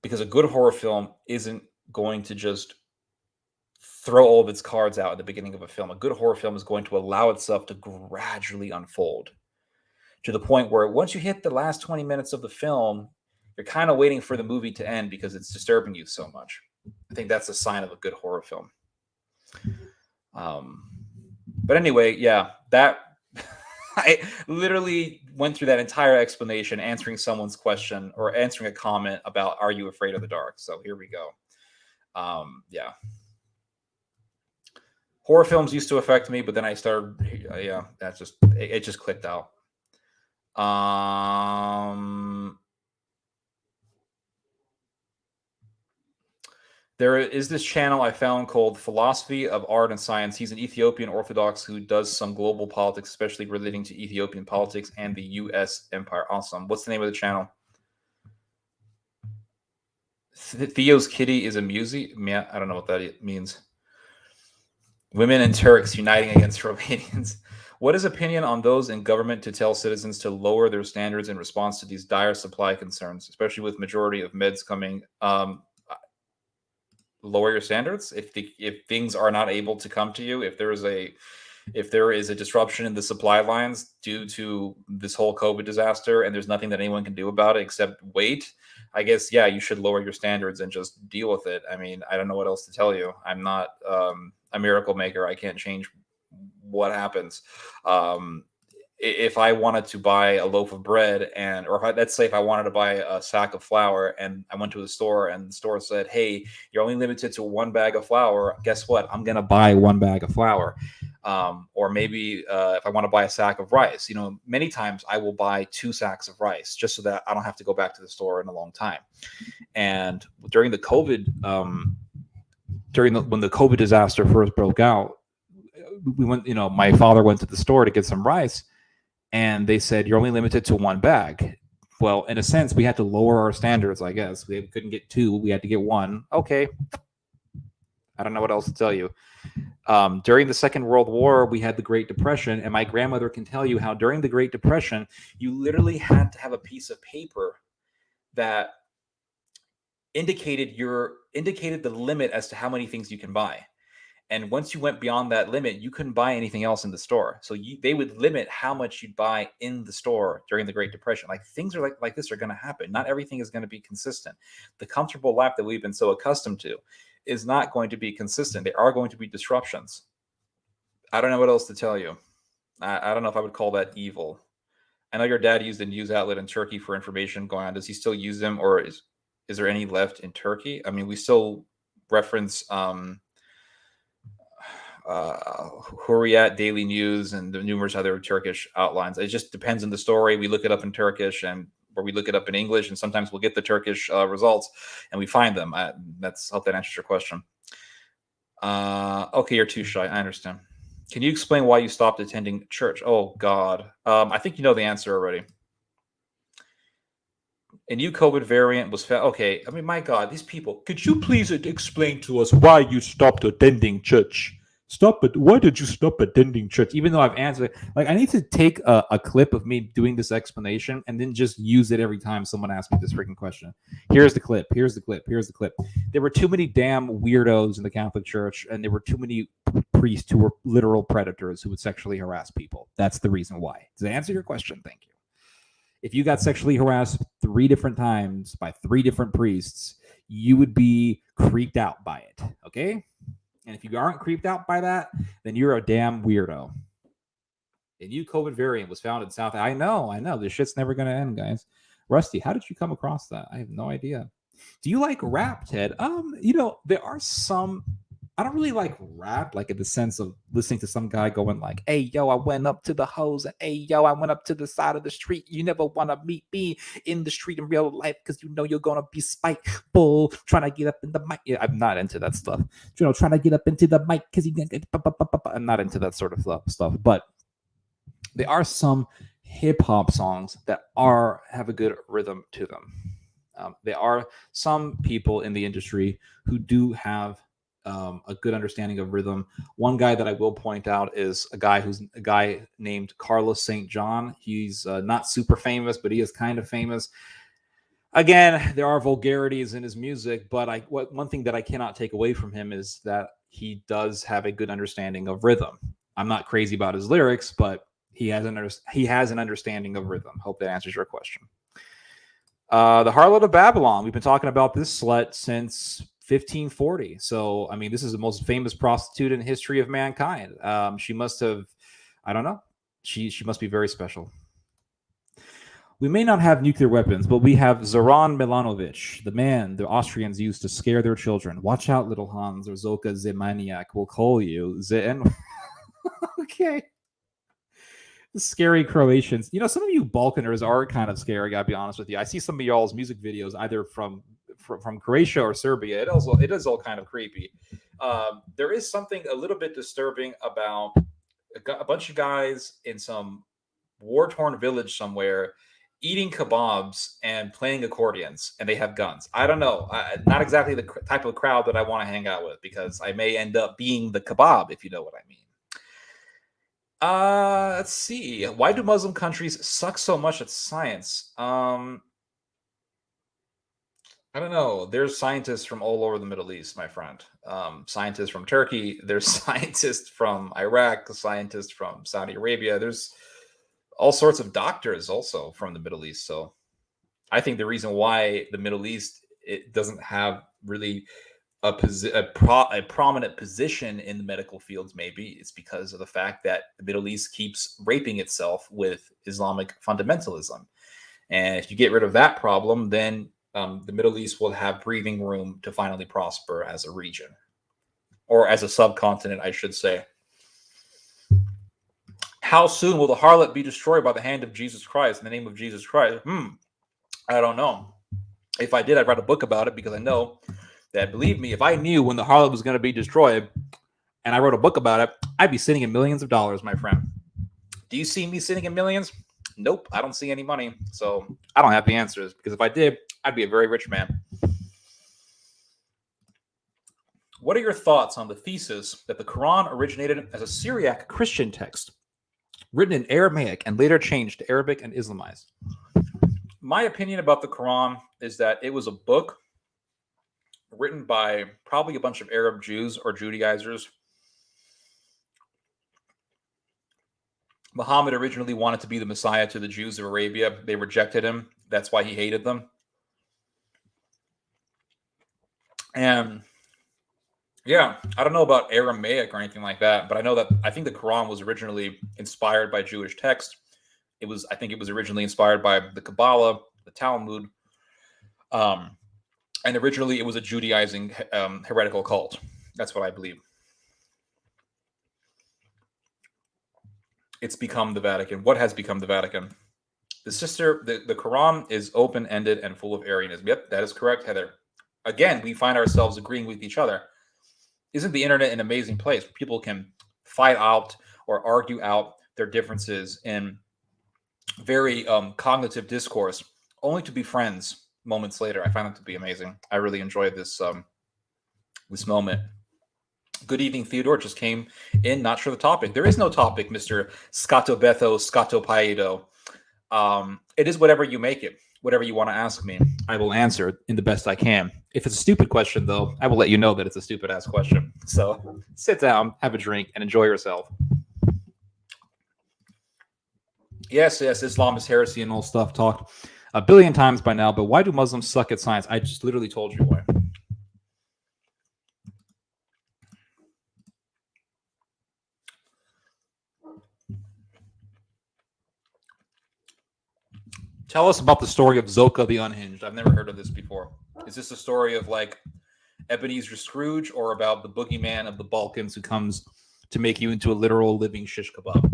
S1: Because a good horror film isn't going to just throw all of its cards out at the beginning of a film. A good horror film is going to allow itself to gradually unfold to the point where once you hit the last 20 minutes of the film, you're kind of waiting for the movie to end because it's disturbing you so much. I think that's a sign of a good horror film. But anyway, yeah, that I literally went through that entire explanation, answering someone's question or answering a comment about, are you afraid of the dark? So here we go. Yeah. Horror films used to affect me, but then I started, it just clicked out. There is this channel I found called Philosophy of Art and Science. He's an Ethiopian Orthodox who does some global politics, especially relating to Ethiopian politics and the U.S. empire. Awesome. What's the name of the channel? Theo's Kitty is a musi. Yeah, I don't know what that means. Women and Turks uniting against Romanians. What is opinion on those in government to tell citizens to lower their standards in response to these dire supply concerns, especially with majority of meds coming? Lower your standards if things are not able to come to you, if there is a disruption in the supply lines due to this whole COVID disaster, and there's nothing that anyone can do about it except wait, I guess, yeah, you should lower your standards and just deal with it. I mean, I don't know what else to tell you. I'm not a miracle maker. I can't change what happens. If I wanted to buy a loaf of bread let's say if I wanted to buy a sack of flour and I went to the store and the store said, hey, you're only limited to one bag of flour. Guess what? I'm going to buy one bag of flour. Or maybe if I want to buy a sack of rice, many times I will buy 2 sacks of rice just so that I don't have to go back to the store in a long time. And during the COVID, when the COVID disaster first broke out, we went, my father went to the store to get some rice. And they said, you're only limited to 1 bag. Well, in a sense, we had to lower our standards, I guess. We couldn't get 2. We had to get 1. Okay. I don't know what else to tell you. During the Second World War, we had the Great Depression. And my grandmother can tell you how during the Great Depression, you literally had to have a piece of paper that indicated the limit as to how many things you can buy. And once you went beyond that limit, you couldn't buy anything else in the store. So they would limit how much you'd buy in the store during the Great Depression. Like things are like this are going to happen. Not everything is going to be consistent. The comfortable life that we've been so accustomed to is not going to be consistent. There are going to be disruptions. I don't know what else to tell you. I don't know if I would call that evil. I know your dad used a news outlet in Turkey for information going on. Does he still use them, or is Is there any left in Turkey? I mean, we still reference Hurriyet Daily News and the numerous other Turkish outlines. It just depends on the story. We look it up in Turkish or we look it up in English, and sometimes we'll get the Turkish results and we find them. I hope that answers your question. Okay, you're too shy. I understand. Can you explain why you stopped attending church? Oh, God. I think you know the answer already. A new COVID variant was found. Okay, I mean, my God, these people. Could you please explain to us why you stopped attending church? Stop it. Why did you stop attending church? Even though I've answered, like, I need to take a clip of me doing this explanation and then just use it every time someone asks me this freaking question. Here's the clip. Here's the clip. Here's the clip. There were too many damn weirdos in the Catholic Church, and there were too many priests who were literal predators who would sexually harass people. That's the reason why. Does that answer your question? Thank you. If you got sexually harassed 3 different times by 3 different priests, you would be creeped out by it. Okay? And if you aren't creeped out by that, then you're a damn weirdo. A new COVID variant was found in South. I know. This shit's never going to end, guys. Rusty, how did you come across that? I have no idea. Do you like rap, Ted? There are some. I don't really like rap, like in the sense of listening to some guy going like, hey, yo, I went up to the hose, and hey, yo, I went up to the side of the street. You never want to meet me in the street in real life because you know you're going to be spiteful, trying to get up in the mic. Yeah, I'm not into that stuff. Trying to get up into the mic because I'm not into that sort of stuff. But there are some hip-hop songs that have a good rhythm to them. There are some people in the industry who do have a good understanding of rhythm. One guy that I will point out is a guy named Carlos St. John. He's not super famous, but he is kind of famous. Again, there are vulgarities in his music, but one thing that I cannot take away from him is that he does have a good understanding of rhythm. I'm not crazy about his lyrics, but he has an understanding of rhythm. Hope that answers your question. The Harlot of Babylon. We've been talking about this slut since 1540. So, I mean, this is the most famous prostitute in the history of mankind. She must have, I don't know. She must be very special. We may not have nuclear weapons, but we have Zoran Milanovic, the man the Austrians used to scare their children. Watch out, little Hans, or Zoka Zemaniak will call you. Okay. The scary Croatians. Some of you Balkaners are kind of scary, I gotta be honest with you. I see some of y'all's music videos either from Croatia or Serbia. It is all kind of creepy. There is something a little bit disturbing about a bunch of guys in some war-torn village somewhere eating kebabs and playing accordions, and they have guns. I don't know. Not exactly the type of crowd that I want to hang out with, because I may end up being the kebab, if you know what I mean. Let's see. Why do Muslim countries suck so much at science? I don't know. There's scientists from all over the Middle East, my friend. Scientists from Turkey. There's scientists from Iraq. Scientists from Saudi Arabia. There's all sorts of doctors also from the Middle East. So I think the reason why the Middle East it doesn't have really a prominent position in the medical fields, maybe it's because of the fact that the Middle East keeps raping itself with Islamic fundamentalism. And if you get rid of that problem, then the Middle East will have breathing room to finally prosper as a region, or as a subcontinent, I should say. How soon will the harlot be destroyed by the hand of Jesus Christ, in the name of Jesus Christ? I don't know. If I did, I'd write a book about it, because I know that, believe me, if I knew when the harlot was going to be destroyed and I wrote a book about it, I'd be sitting in millions of dollars, my friend. Do you see me sitting in millions? Nope, I don't see any money. So I don't have the answers, because if I did, I'd be a very rich man. What are your thoughts on the thesis that the Quran originated as a Syriac Christian text, written in Aramaic and later changed to Arabic and Islamized? My opinion about the Quran is that it was a book written by probably a bunch of Arab Jews or Judaizers. Muhammad originally wanted to be the Messiah to the Jews of Arabia. They rejected him. That's why he hated them. And yeah, I don't know about Aramaic or anything like that, but I think the Quran was originally inspired by Jewish text. I think it was originally inspired by the Kabbalah, the Talmud. And originally it was a Judaizing heretical cult. That's what I believe. It's become the Vatican. What has become the Vatican? The Quran is open-ended and full of Arianism. Yep, that is correct, Heather. Again, we find ourselves agreeing with each other. Isn't the internet an amazing place where people can fight out or argue out their differences in very cognitive discourse, only to be friends moments later? I find it to be amazing. I really enjoy this moment. Good evening, Theodore. Just came in, not sure the topic. There is no topic, Mr. Scatobetho Scatopaedo. It is whatever you make it. Whatever you want to ask me, I will answer in the best I can. If it's a stupid question, though, I will let you know that it's a stupid-ass question. So sit down, have a drink, and enjoy yourself. Yes, Islam is heresy and all stuff talked a billion times by now, but why do Muslims suck at science? I just literally told you why. Tell us about the story of Zoka the Unhinged. I've never heard of this before. Is this a story of like Ebenezer Scrooge or about the Boogeyman of the Balkans who comes to make you into a literal living shish kebab?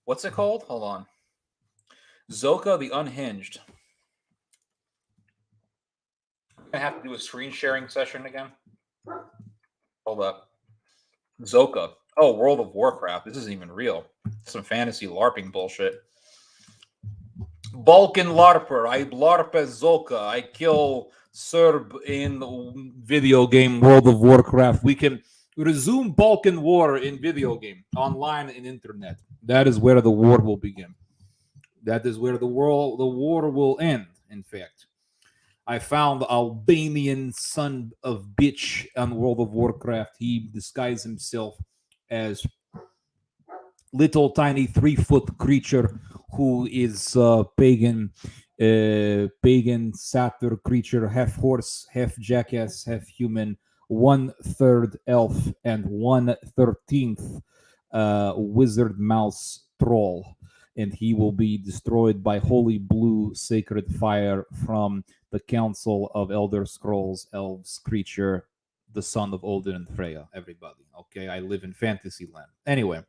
S1: What's it called? Hold on. Zoka the Unhinged. I'm going to have to do a screen sharing session again. Hold up. Zoka. Oh, World of Warcraft. This isn't even real. Some fantasy LARPing bullshit. Balkan LARPer. I LARP as Zoka. I kill Serb in video game World of Warcraft. We can resume Balkan War in video game, online and internet. That is where the war will begin. That is where the war will end, in fact. I found the Albanian son of bitch on World of Warcraft. He disguised himself as little tiny 3-foot creature who is pagan satyr creature, half horse, half jackass, half human, 1/3 elf, and 1/13 wizard mouse troll. And he will be destroyed by holy blue sacred fire from the Council of Elder Scrolls Elves creature, the son of Odin and Freya. Everybody, okay? I live in fantasy land. Anyway.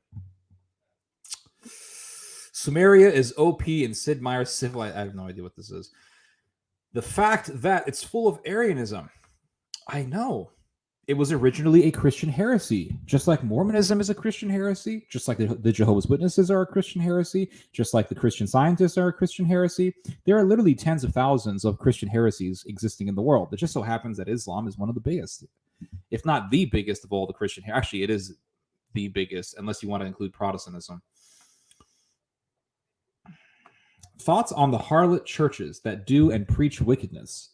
S1: Sumeria is OP and Sid Meier's civilized. I have no idea what this is. The fact that it's full of Arianism. I know. It was originally a Christian heresy, just like Mormonism is a Christian heresy, just like the Jehovah's Witnesses are a Christian heresy, just like the Christian Scientists are a Christian heresy. There are literally tens of thousands of Christian heresies existing in the world. It just so happens that Islam is one of the biggest, if not the biggest of all the Christian. Actually, it is the biggest, unless you want to include Protestantism. Thoughts on the harlot churches that do and preach wickedness,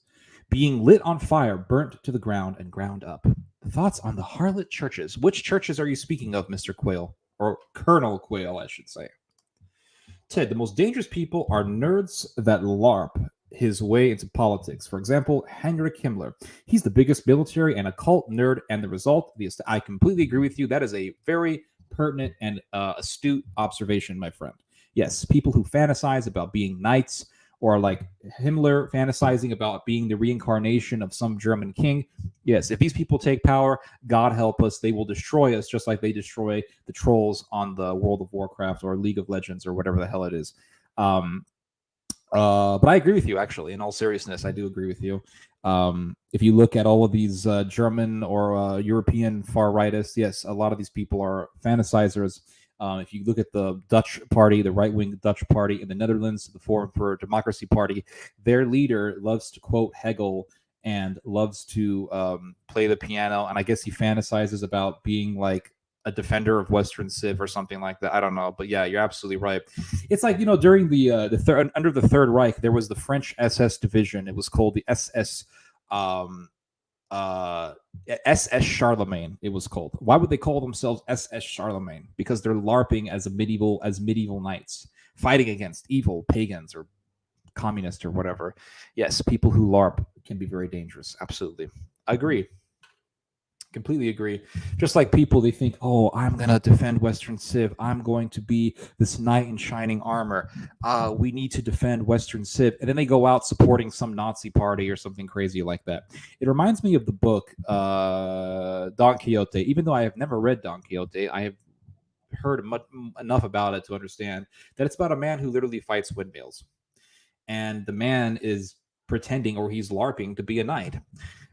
S1: being lit on fire, burnt to the ground, and ground up. Thoughts on the harlot churches. Which churches are you speaking of, Mr. Quayle? Or Colonel Quayle, I should say. Ted, the most dangerous people are nerds that LARP his way into politics. For example, Heinrich Himmler. He's the biggest military and occult nerd, and the result, I completely agree with you. That is a very pertinent and astute observation, my friend. Yes, people who fantasize about being knights, or like Himmler fantasizing about being the reincarnation of some German king. Yes, if these people take power, God help us, they will destroy us just like they destroy the trolls on the World of Warcraft or League of Legends or whatever the hell it is. But I agree with you, actually. In all seriousness, I do agree with you. If you look at all of these German or European far-rightists, yes, a lot of these people are fantasizers. If you look at the Dutch party, the right-wing Dutch party in the Netherlands, the Forum for Democracy party, their leader loves to quote Hegel and loves to play the piano. And I guess he fantasizes about being like a defender of Western Civ or something like that. I don't know. But yeah, you're absolutely right. It's like, during under the Third Reich, there was the French SS division. It was called the SS SS Charlemagne, it was called. Why would they call themselves SS Charlemagne? Because they're LARPing as medieval knights, fighting against evil pagans or communists or whatever. Yes, people who LARP can be very dangerous. Absolutely. Agree. Completely agree. Just like people, they think, "Oh, I'm gonna defend Western Civ. I'm going to be this knight in shining armor. We need to defend Western Civ," and then they go out supporting some Nazi party or something crazy like that. It reminds me of the book Don Quixote. Even though I have never read Don Quixote, I have heard enough about it to understand that it's about a man who literally fights windmills, and the man is pretending or he's LARPing to be a knight.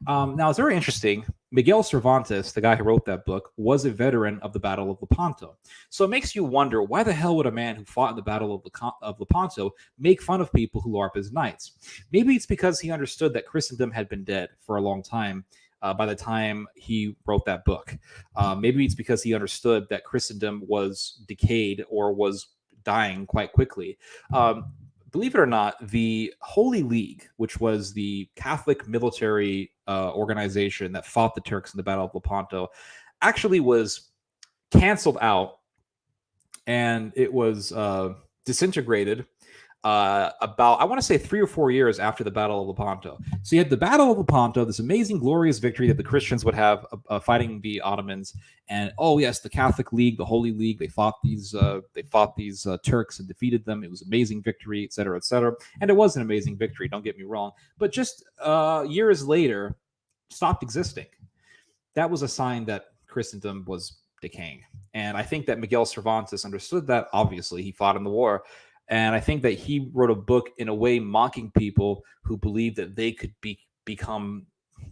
S1: Now, it's very interesting. Miguel Cervantes, the guy who wrote that book, was a veteran of the Battle of Lepanto. So it makes you wonder, why the hell would a man who fought in the Battle of Lepanto make fun of people who LARP as knights? Maybe it's because he understood that Christendom had been dead for a long time by the time he wrote that book. Maybe it's because he understood that Christendom was decayed or was dying quite quickly. Believe it or not, the Holy League, which was the Catholic military organization that fought the Turks in the Battle of Lepanto, actually was canceled out, and it was disintegrated about, I want to say, 3 or 4 years after the Battle of Lepanto. So you had the Battle of Lepanto, this amazing, glorious victory that the Christians would have fighting the Ottomans, and oh yes, the Catholic League, the Holy League, they fought these Turks and defeated them. It was an amazing victory, etc., etc. And it was an amazing victory. Don't get me wrong, but just years later, stopped existing. That was a sign that Christendom was decaying, and I think that Miguel Cervantes understood that. Obviously, he fought in the war. And I think that he wrote a book in a way mocking people who believe that they could become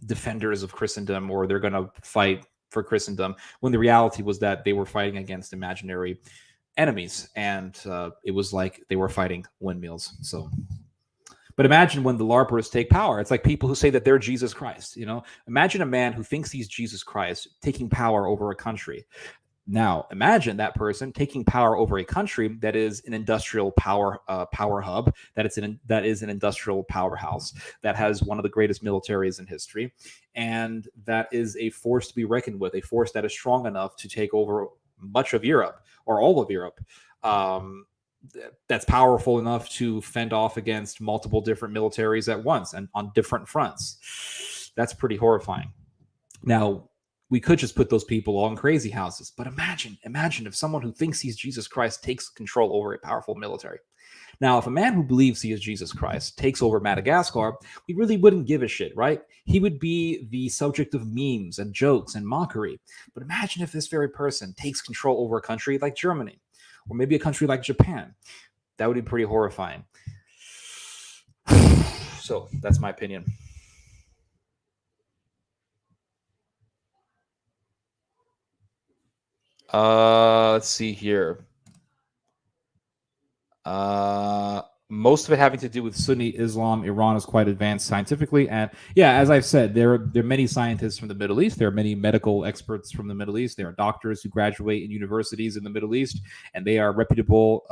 S1: defenders of Christendom, or they're going to fight for Christendom, when the reality was that they were fighting against imaginary enemies. And it was like they were fighting windmills. So, but imagine when the LARPers take power. It's like people who say that they're Jesus Christ. Imagine a man who thinks he's Jesus Christ taking power over a country. Now, imagine that person taking power over a country that is an industrial power hub, that is an industrial powerhouse, that has one of the greatest militaries in history, and that is a force to be reckoned with, a force that is strong enough to take over much of Europe or all of Europe. That's powerful enough to fend off against multiple different militaries at once and on different fronts. That's pretty horrifying. Now, we could just put those people all in crazy houses, but imagine if someone who thinks he's Jesus Christ takes control over a powerful military. Now, if a man who believes he is Jesus Christ takes over Madagascar, we really wouldn't give a shit, right? He would be the subject of memes and jokes and mockery. But imagine if this very person takes control over a country like Germany, or maybe a country like Japan. That would be pretty horrifying. So that's my opinion. Let's see here. Most of it having to do with Sunni Islam. Iran is quite advanced scientifically, and yeah, as I've said, there are many scientists from the Middle East. There are many medical experts from the Middle East. There are doctors who graduate in universities in the Middle East, and they are reputable,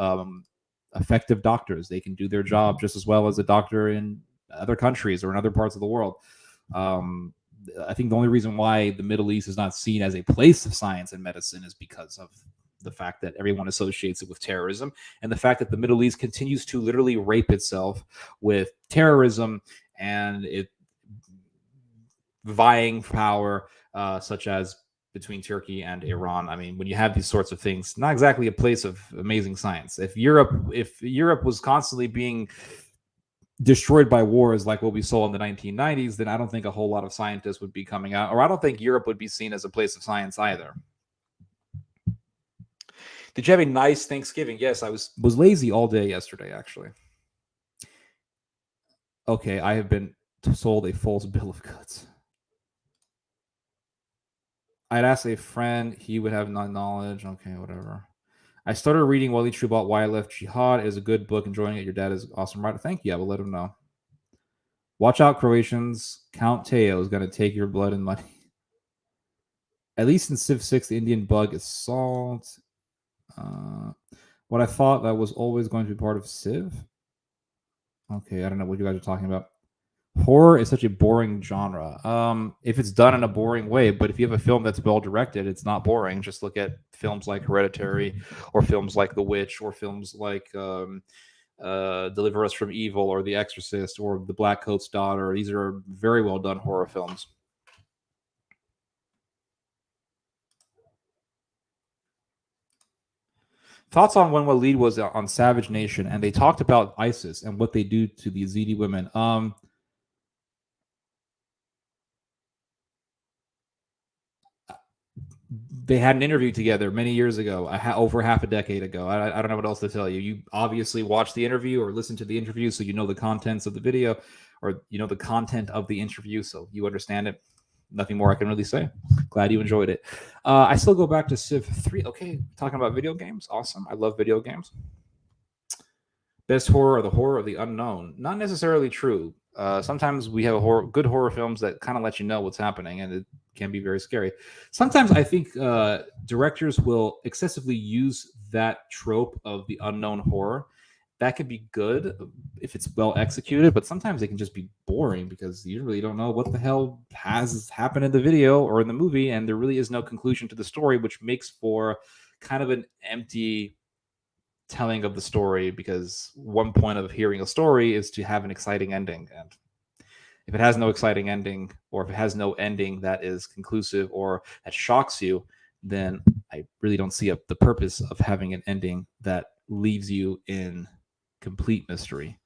S1: effective doctors. They can do their job just as well as a doctor in other countries or in other parts of the world. I think the only reason why the Middle East is not seen as a place of science and medicine is because of the fact that everyone associates it with terrorism, and the fact that the Middle East continues to literally rape itself with terrorism and it vying for power, such as between Turkey and Iran. I mean, when you have these sorts of things, not exactly a place of amazing science. If Europe was constantly being destroyed by wars like what we saw in the 1990s, then I don't think a whole lot of scientists would be coming out, or I don't think Europe would be seen as a place of science either. Did you have a nice Thanksgiving? Yes, I was lazy all day yesterday, actually. Okay, I have been sold a false bill of goods. I'd ask a friend, he would have no knowledge. Okay, whatever. I started reading Wally True about Why I Left Jihad. It is a good book. Enjoying it. Your dad is an awesome writer. Thank you. I will let him know. Watch out, Croatians. Count Teo is going to take your blood and money. At least in Civ 6, the Indian bug is salt. What I thought that was always going to be part of Civ. Okay, I don't know what you guys are talking about. Horror is such a boring genre. If it's done in a boring way, but if you have a film that's well directed, it's not boring. Just look at films like Hereditary, or films like The Witch, or films like Deliver Us from Evil, or The Exorcist, or The Black Coat's Daughter. These are very well done horror films. Thoughts on when Waleed was on Savage Nation and they talked about ISIS and what they do to the Yazidi women. They had an interview together many years ago, over half a decade ago. I don't know what else to tell you. You obviously watched the interview or listened to the interview, so you know the contents of the video, or you know the content of the interview, so you understand it. Nothing more I can really say. Glad you enjoyed it. I still go back to Civ 3. Okay, talking about video games. Awesome. I love video games. Best horror or the horror of the unknown? Not necessarily true. Sometimes we have good horror films that kind of let you know what's happening, and it can be very scary. Sometimes I think directors will excessively use that trope of the unknown horror. That could be good if it's well executed, but sometimes it can just be boring because you really don't know what the hell has happened in the video or in the movie, and there really is no conclusion to the story, which makes for kind of an empty telling of the story, because one point of hearing a story is to have an exciting ending, and if it has no exciting ending, or if it has no ending that is conclusive or that shocks you, then I really don't see the purpose of having an ending that leaves you in complete mystery.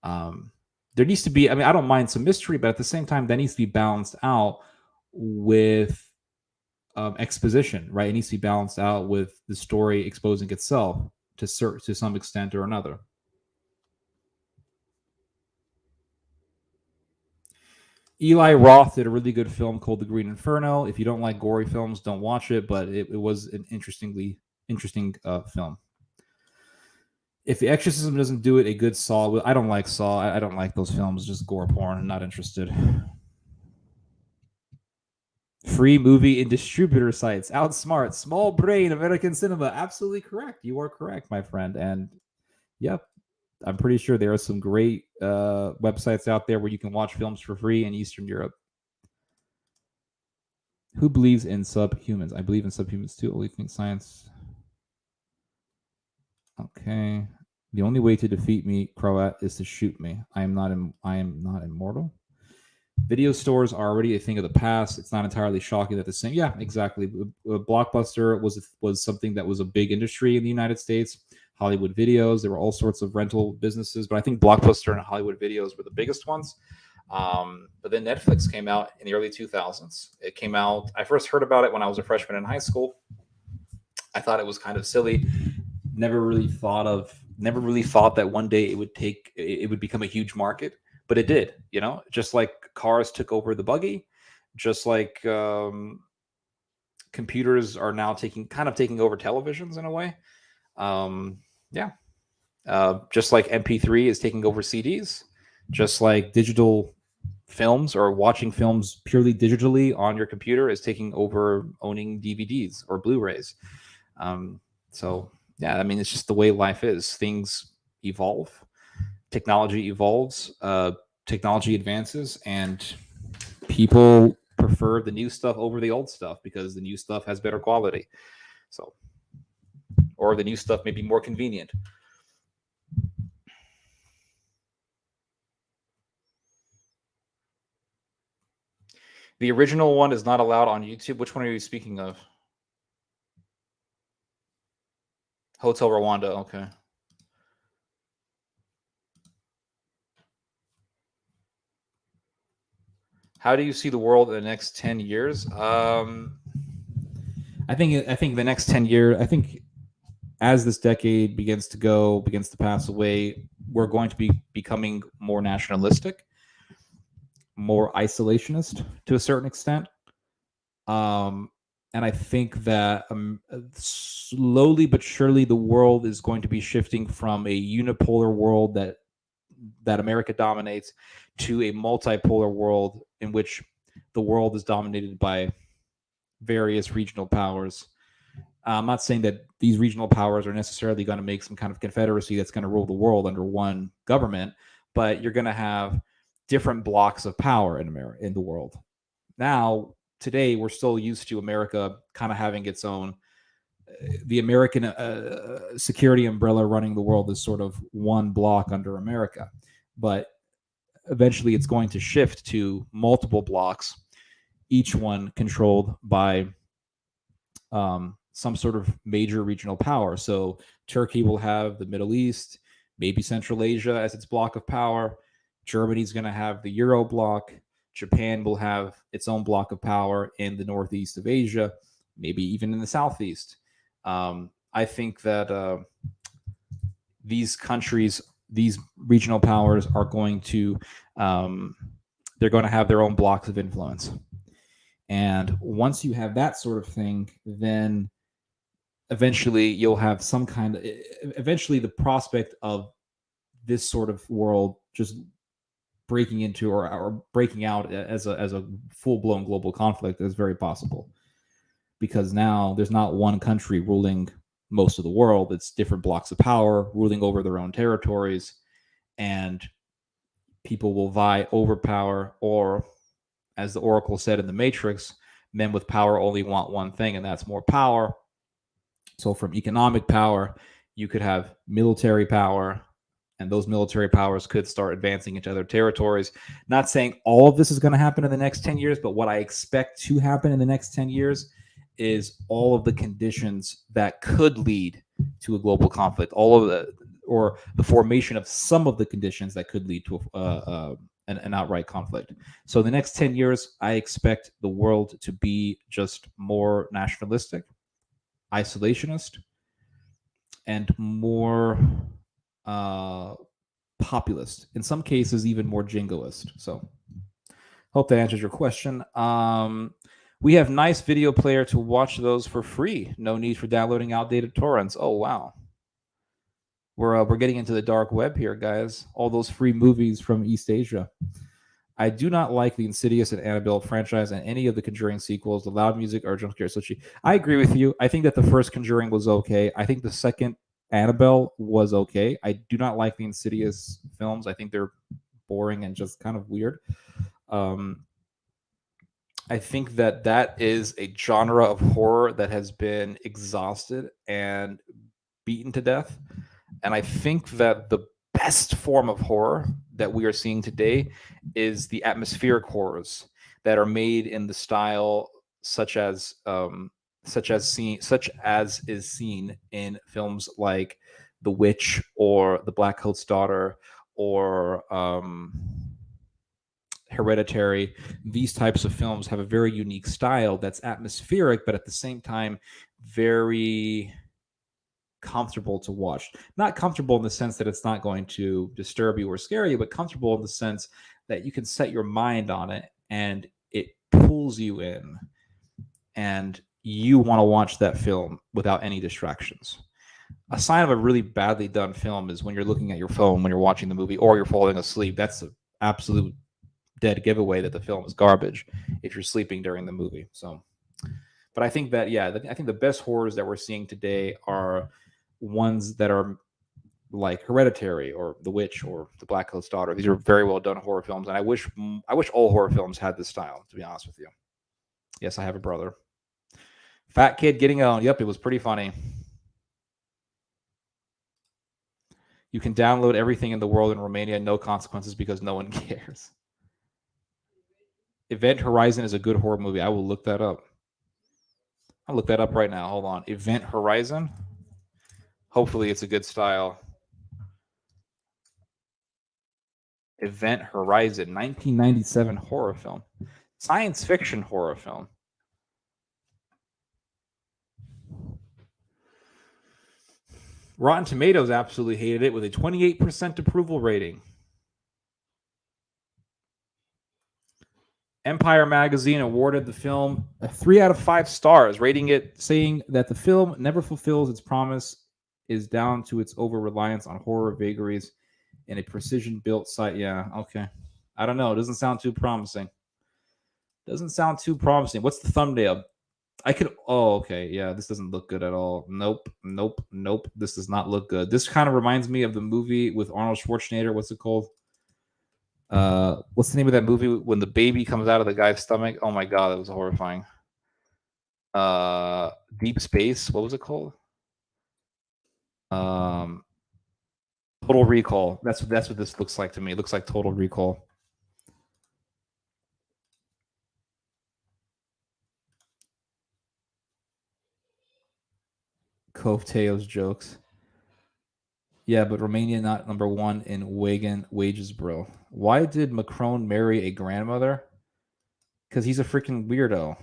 S1: There needs to be, I mean, I don't mind some mystery, but at the same time that needs to be balanced out with exposition, right? It needs to be balanced out with the story exposing itself to some extent or another. Eli Roth did a really good film called The Green Inferno. If you don't like gory films, don't watch it, but it was an interesting film. If the Exorcism doesn't do it a good Saw, I don't like Saw. I don't like those films, just gore porn. I'm not interested. Free movie in distributor sites. Outsmart, small brain, American cinema. Absolutely correct. You are correct, my friend. And yep, I'm pretty sure there are some great websites out there where you can watch films for free in Eastern Europe. Who believes in subhumans? I believe in subhumans too. Only think science. Okay. The only way to defeat me, Croat, is to shoot me. I am not immortal. Video stores are already a thing of the past. It's not entirely shocking that the same. Yeah, exactly. Blockbuster was something that was a big industry in the United States. Hollywood Videos, there were all sorts of rental businesses, but I think Blockbuster and Hollywood Videos were the biggest ones. But then Netflix came out in the early 2000s. It came out, I first heard about it when I was a freshman in high school. I thought it was kind of silly. Never really thought that one day it would become a huge market. But it did, you know, just like cars took over the buggy, just like computers are now taking over televisions in a way. Just like MP3 is taking over CDs, just like digital films or watching films purely digitally on your computer is taking over owning DVDs or Blu-rays. So yeah, I mean, it's just the way life is. Things evolve. Technology evolves, technology advances, and people prefer the new stuff over the old stuff because the new stuff has better quality. So, or the new stuff may be more convenient. The original one is not allowed on YouTube. Which one are you speaking of? Hotel Rwanda. Okay. How do you see the world in the next 10 years? I think the next 10 years, I think as this decade begins to pass away, we're going to be becoming more nationalistic, more isolationist to a certain extent. And I think that slowly but surely the world is going to be shifting from a unipolar world that America dominates to a multipolar world in which the world is dominated by various regional powers. I'm not saying that these regional powers are necessarily going to make some kind of confederacy that's going to rule the world under one government, but you're going to have different blocks of power in the world. Now, today, we're still used to America kind of having its own, the American security umbrella running the world is sort of one block under America. But eventually it's going to shift to multiple blocks, each one controlled by some sort of major regional power. So Turkey will have the Middle East, maybe Central Asia as its block of power. Germany's going to have the Euro bloc. Japan will have its own block of power in the northeast of Asia, maybe even in the southeast. I think that these countries, these regional powers, are going to they're going to have their own blocks of influence. And once you have that sort of thing, then eventually you'll have some kind of, eventually the prospect of this sort of world just breaking into or breaking out as a full-blown global conflict is very possible, because now there's not one country ruling most of the world. It's different blocks of power ruling over their own territories, and people will vie over power, or as the Oracle said in the Matrix, men with power only want one thing, and that's more power. So from economic power, you could have military power, and those military powers could start advancing into other territories. Not saying all of this is going to happen in the next 10 years, but what I expect to happen in the next 10 years is all of the conditions that could lead to a global conflict, all of the, or the formation of some of the conditions that could lead to an outright conflict. So the next 10 years, I expect the world to be just more nationalistic, isolationist, and more populist. In some cases, even more jingoist. So hope that answers your question. We have nice video player to watch those for free. No need for downloading outdated torrents. Oh, wow. We're getting into the dark web here, guys. All those free movies from East Asia. I do not like the Insidious and Annabelle franchise and any of the Conjuring sequels. The loud music or jump scares so cheap. I agree with you. I think that the first Conjuring was okay. I think the second Annabelle was okay. I do not like the Insidious films. I think they're boring and just kind of weird. I think that is a genre of horror that has been exhausted and beaten to death. And I think that the best form of horror that we are seeing today is the atmospheric horrors that are made in the style such as is seen in films like The Witch or The Black Coat's Daughter or Hereditary. These types of films have a very unique style that's atmospheric, but at the same time very comfortable to watch. Not comfortable in the sense that it's not going to disturb you or scare you, but comfortable in the sense that you can set your mind on it and it pulls you in and you want to watch that film without any distractions. A sign of a really badly done film is when you're looking at your phone when you're watching the movie or you're falling asleep. That's an absolute dead giveaway that the film is garbage if you're sleeping during the movie. So, but I think that, yeah, I think the best horrors that we're seeing today are ones that are like Hereditary or The Witch or The Black Coat's Daughter. These are very well done horror films, and I wish all horror films had this style, to be honest with you. Yes, I have a brother. Fat Kid Getting Owned. Yep, it was pretty funny. You can download everything in the world in Romania, no consequences because no one cares. Event Horizon is a good horror movie. I will look that up. I'll look that up right now. Hold on. Event Horizon. Hopefully it's a good style. Event Horizon, 1997 horror film. Science fiction horror film. Rotten Tomatoes absolutely hated it with a 28% approval rating. Empire Magazine awarded the film a 3 out of 5 stars, rating it, saying that the film never fulfills its promise, is down to its over-reliance on horror vagaries and a precision-built site. Yeah, okay. I don't know. It doesn't sound too promising. What's the thumbnail? I could. Oh, okay. Yeah, this doesn't look good at all. Nope. This does not look good. This kind of reminds me of the movie with Arnold Schwarzenegger. What's it called? What's the name of that movie when the baby comes out of the guy's stomach? Oh my god, that was horrifying. Deep Space. What was it called? Total Recall. That's what this looks like to me. It looks like Total Recall. Cove Teo's jokes. Yeah, but Romania not number one in wages, bro. Why did Macron marry a grandmother? Because he's a freaking weirdo.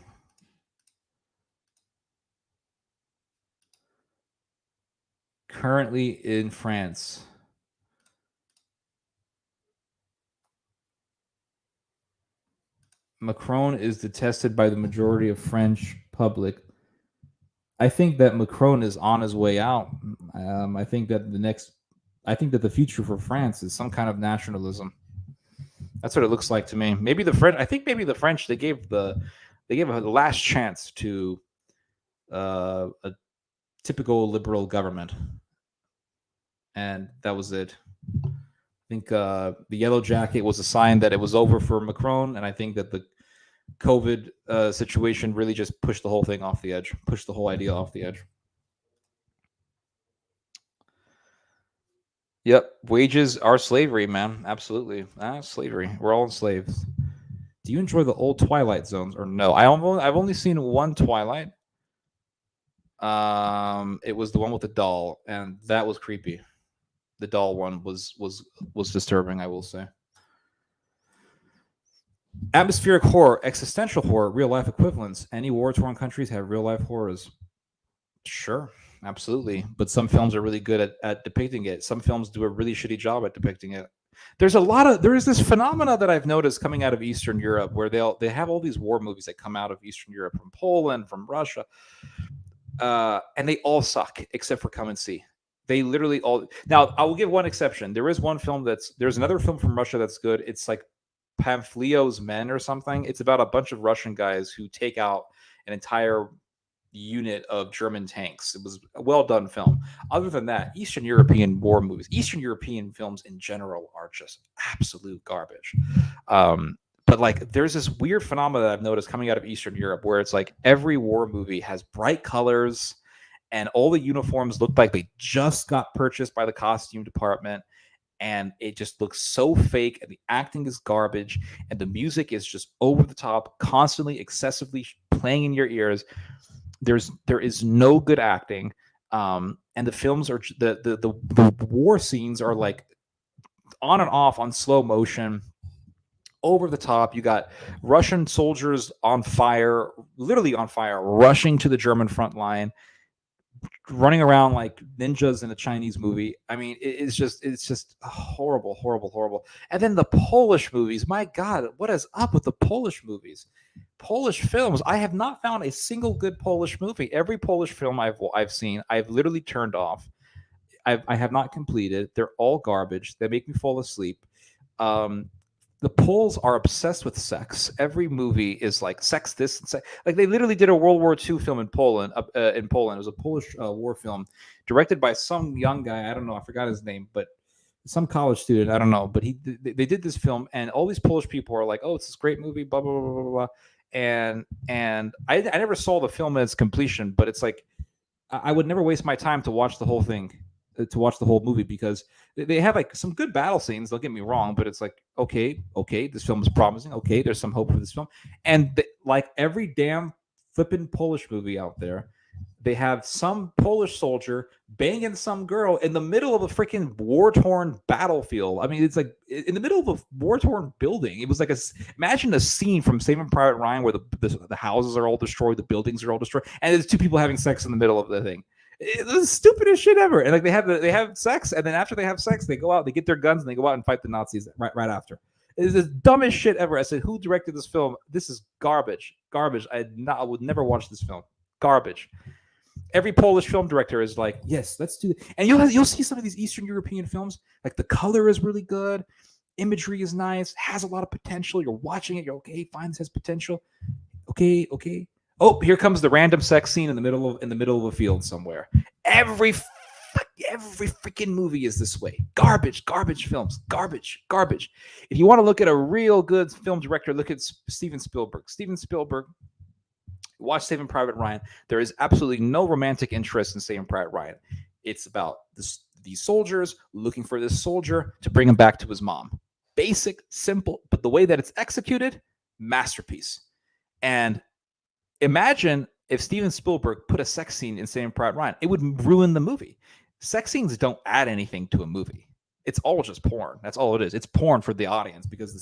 S1: Currently in France. Macron is detested by the majority of French public. I think that Macron is on his way out. I think that the future for France is some kind of nationalism. That's what it looks like to me. Maybe the French. I think maybe the French they gave a last chance to a typical liberal government, and that was it. I think the yellow jacket was a sign that it was over for Macron, and I think that the COVID situation really just pushed the whole thing off the edge, pushed the whole idea off the edge. Yep, wages are slavery, man. Absolutely, slavery. We're all enslaved. Do you enjoy the old Twilight Zones or no? I've only seen one Twilight. It was the one with the doll, and that was creepy. The doll one was disturbing, I will say. Atmospheric horror, existential horror, real life equivalents. Any war-torn countries have real life horrors. Sure, absolutely. But some films are really good at depicting it. Some films do a really shitty job at depicting it. There is this phenomena that I've noticed coming out of Eastern Europe where they have all these war movies that come out of Eastern Europe, from Poland, from Russia, and they all suck except for Come and See. They literally all. Now I will give one exception. There's another film from Russia that's good. It's like Pamphilio's Men or something. It's about a bunch of Russian guys who take out an entire unit of German tanks. It was a well done film. Other than that, Eastern European war movies, Eastern European films in general are just absolute garbage. But like, there's this weird phenomenon that I've noticed coming out of Eastern Europe where it's like every war movie has bright colors and all the uniforms look like they just got purchased by the costume department. And it just looks so fake, and the acting is garbage, and the music is just over the top, constantly, excessively playing in your ears. There is no good acting, and the films are the war scenes are like on and off on slow motion, over the top. You got Russian soldiers on fire, literally on fire, rushing to the German front line, running around like ninjas in a Chinese movie. I mean, it's just horrible, horrible, horrible. And then the Polish movies, my God, what is up with the Polish movies? Polish films, I have not found a single good Polish movie. Every Polish film I've seen, I've literally turned off. I have not completed. They're all garbage. They make me fall asleep. The Poles are obsessed with sex. Every movie is like sex this and sex. Like, they literally did a World War II film in Poland. It was a Polish war film directed by some young guy. I don't know. I forgot his name, but some college student. I don't know. But they did this film, and all these Polish people are like, "Oh, it's this great movie." Blah blah blah blah blah. And I never saw the film in its completion, but it's like I would never waste my time to watch the whole thing, to watch the whole movie, because they have like some good battle scenes. Don't get me wrong, but it's like, okay, this film is promising. Okay, there's some hope for this film. And like every damn flippin' Polish movie out there, they have some Polish soldier banging some girl in the middle of a freaking war-torn battlefield. I mean, it's like in the middle of a war-torn building. It was like imagine a scene from Saving Private Ryan where the houses are all destroyed, the buildings are all destroyed, and there's two people having sex in the middle of the thing. It's the stupidest shit ever. And like they have sex, and then after they have sex, they go out, they get their guns, and they go out and fight the Nazis right after. It's the dumbest shit ever. I said, who directed this film? This is garbage. Garbage. I would never watch this film. Garbage. Every Polish film director is like, yes, let's do it. And you'll see some of these Eastern European films, like the color is really good, imagery is nice, has a lot of potential. You're watching it, you're okay, fine, this has potential. Okay. Oh, here comes the random sex scene in the middle of a field somewhere. Every freaking movie is this way. Garbage films. Garbage. If you want to look at a real good film director, look at Steven Spielberg. Watch Saving Private Ryan. There is absolutely no romantic interest in Saving Private Ryan. It's about these soldiers looking for this soldier to bring him back to his mom. Basic, simple, but the way that it's executed, masterpiece. And imagine if Steven Spielberg put a sex scene in Saving Private Ryan, it would ruin the movie. Sex scenes don't add anything to a movie. It's all just porn. That's all it is. It's porn for the audience because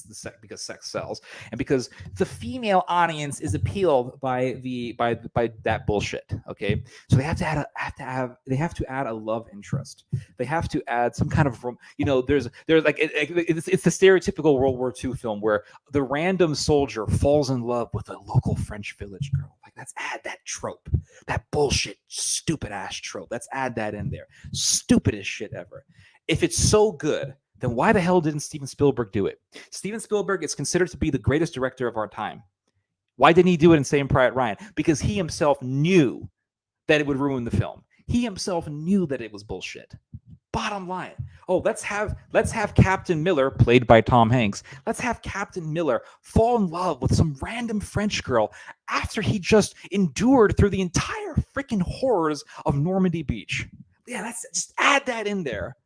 S1: because sex sells, and because the female audience is appealed by that bullshit. Okay, so they have to add a love interest. They have to add some kind of there's like it's the stereotypical World War II film where the random soldier falls in love with a local French village girl. Like, let's add that trope, that bullshit, stupid ass trope. Let's add that in there. Stupidest shit ever. If it's so good, then why the hell didn't Steven Spielberg do it? Steven Spielberg is considered to be the greatest director of our time. Why didn't he do it in Saving Private Ryan? Because he himself knew that it would ruin the film. He himself knew that it was bullshit. Bottom line. Oh, let's have Captain Miller, played by Tom Hanks. Let's have Captain Miller fall in love with some random French girl after he just endured through the entire freaking horrors of Normandy Beach. Yeah, let's just add that in there.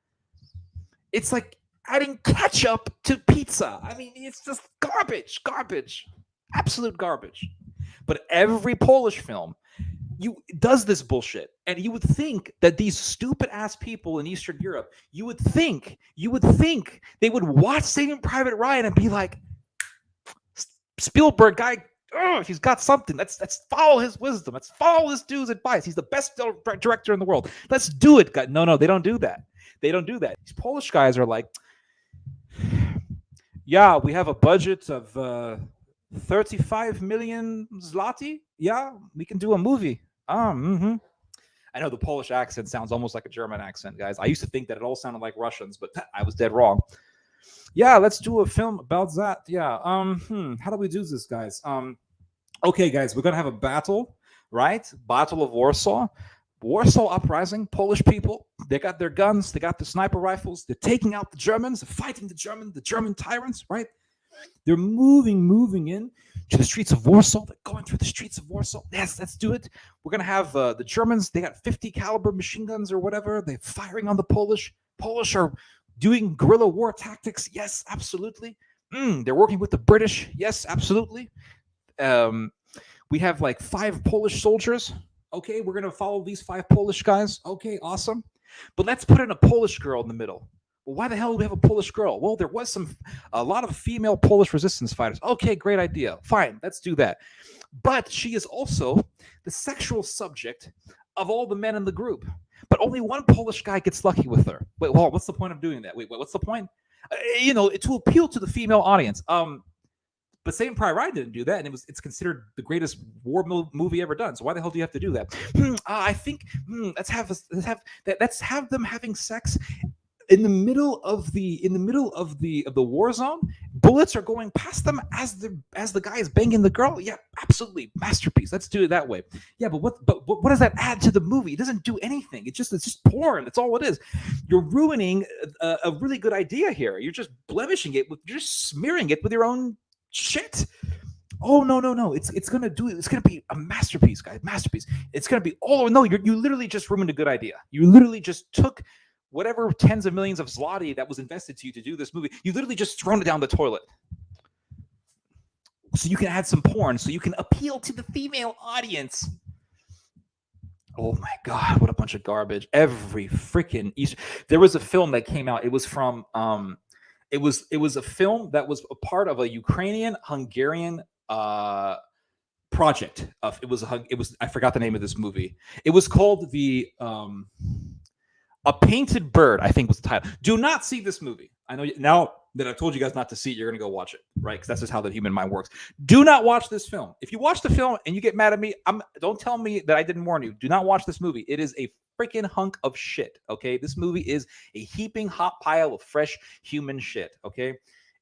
S1: It's like adding ketchup to pizza. I mean, it's just garbage, absolute garbage. But every Polish film does this bullshit, and you would think that these stupid ass people in Eastern Europe, you would think they would watch Saving Private Ryan and be like, Spielberg guy, he's got something. Let's follow his wisdom. Let's follow this dude's advice. He's the best director in the world. Let's do it. No, they don't do that. They don't do that. These Polish guys are like, yeah, we have a budget of 35 million zloty. Yeah, we can do a movie. I know the Polish accent sounds almost like a German accent, guys. I used to think that it all sounded like Russians, but I was dead wrong. Yeah, let's do a film about that. Yeah. How do we do this, guys? Okay, guys, we're gonna have a battle, right? Battle of Warsaw. Warsaw Uprising, Polish people, they got their guns, they got the sniper rifles, they're taking out the Germans, they're fighting the German tyrants, right? They're moving in to the streets of Warsaw. They're going through the streets of Warsaw. Yes, let's do it. We're going to have the Germans, they got 50 caliber machine guns or whatever. They're firing on the Polish. Polish are doing guerrilla war tactics. Yes, absolutely. They're working with the British. Yes, absolutely. We have like 5 Polish soldiers. Okay, we're going to follow these 5 Polish guys. Okay, awesome. But let's put in a Polish girl in the middle. Well, why the hell do we have a Polish girl? Well, there was a lot of female Polish resistance fighters. Okay, great idea. Fine, let's do that. But she is also the sexual subject of all the men in the group. But only one Polish guy gets lucky with her. Wait, well, what's the point of doing that? Wait, what's the point? To appeal to the female audience. But Saving Private Ryan didn't do that, and it's considered the greatest war movie ever done. So why the hell do you have to do that? I think let's have them having sex in the middle of the war zone. Bullets are going past them as the guy is banging the girl. Yeah, absolutely, masterpiece. Let's do it that way. Yeah, but what does that add to the movie? It doesn't do anything. It's just porn. That's all it is. You're ruining a really good idea here. You're just blemishing it. You're just smearing it with your own shit. Oh no. It's gonna be a masterpiece, guys. Masterpiece. It's gonna be you literally just ruined a good idea. You literally just took whatever tens of millions of zloty that was invested to you to do this movie. You literally just thrown it down the toilet. So you can add some porn, so you can appeal to the female audience. Oh my God, what a bunch of garbage. Every freaking Easter. There was a film that came out. It was from it was a film that was a part of a Ukrainian-Hungarian project. I forgot the name of this movie. It was called A Painted Bird, I think was the title. Do not see this movie. I know now that I've told you guys not to see it, you're going to go watch it, right? Because that's just how the human mind works. Do not watch this film. If you watch the film and you get mad at me, don't tell me that I didn't warn you. Do not watch this movie. It is a freaking hunk of shit, okay? This movie is a heaping hot pile of fresh human shit, okay?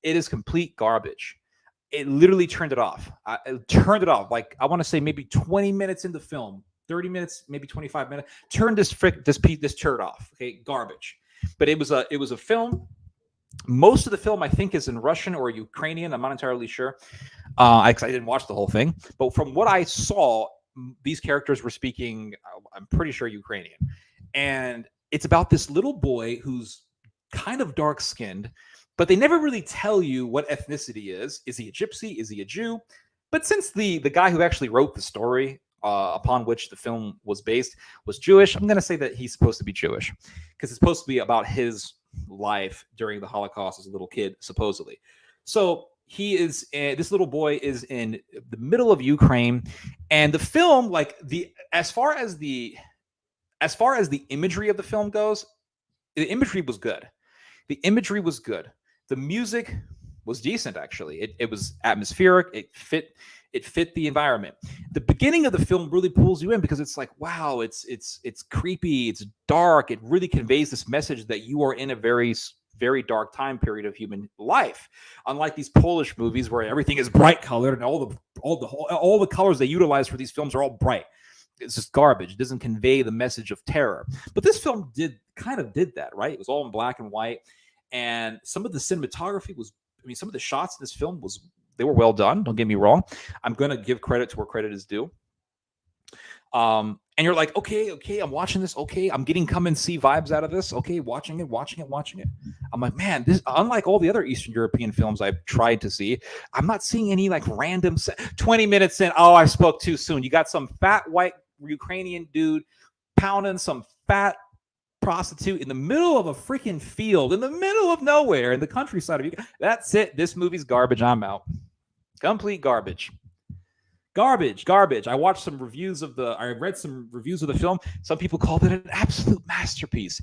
S1: It is complete garbage. It literally turned it off. It turned it off. Like, I want to say maybe 20 minutes into film, 30 minutes, maybe 25 minutes. Turn this turd off. Okay, garbage. But it was a film. Most of the film, I think, is in Russian or Ukrainian. I'm not entirely sure. I didn't watch the whole thing. But from what I saw, these characters were speaking, I'm pretty sure, Ukrainian. And it's about this little boy who's kind of dark-skinned, but they never really tell you what ethnicity is. Is he a gypsy? Is he a Jew? But since the guy who actually wrote the story upon which the film was based was Jewish. I'm going to say that he's supposed to be Jewish because it's supposed to be about his life during the Holocaust as a little kid, supposedly. So he is this little boy is in the middle of Ukraine, and the film, like as far as the imagery of the film goes, the imagery was good. The imagery was good. The music was decent, actually. It was atmospheric. It fit the environment. The beginning of the film really pulls you in because it's like, wow, it's creepy, it's dark. It really conveys this message that you are in a very, very dark time period of human life. Unlike these Polish movies where everything is bright colored and all the colors they utilize for these films are all bright. It's just garbage. It doesn't convey the message of terror. But this film did that, right? It was all in black and white, and some of the cinematography was. I mean, some of the shots in this film they were well done. Don't get me wrong. I'm going to give credit to where credit is due. And you're like, okay, I'm watching this. Okay, I'm getting come and see vibes out of this. Okay, watching it. I'm like, man, this, unlike all the other Eastern European films I've tried to see, I'm not seeing any like random 20 minutes in. Oh, I spoke too soon. You got some fat white Ukrainian dude pounding some fat prostitute in the middle of a freaking field, in the middle of nowhere, in the countryside of Ukraine. That's it. This movie's garbage. I'm out. Complete garbage. Garbage. I read some reviews of the film. Some people called it an absolute masterpiece.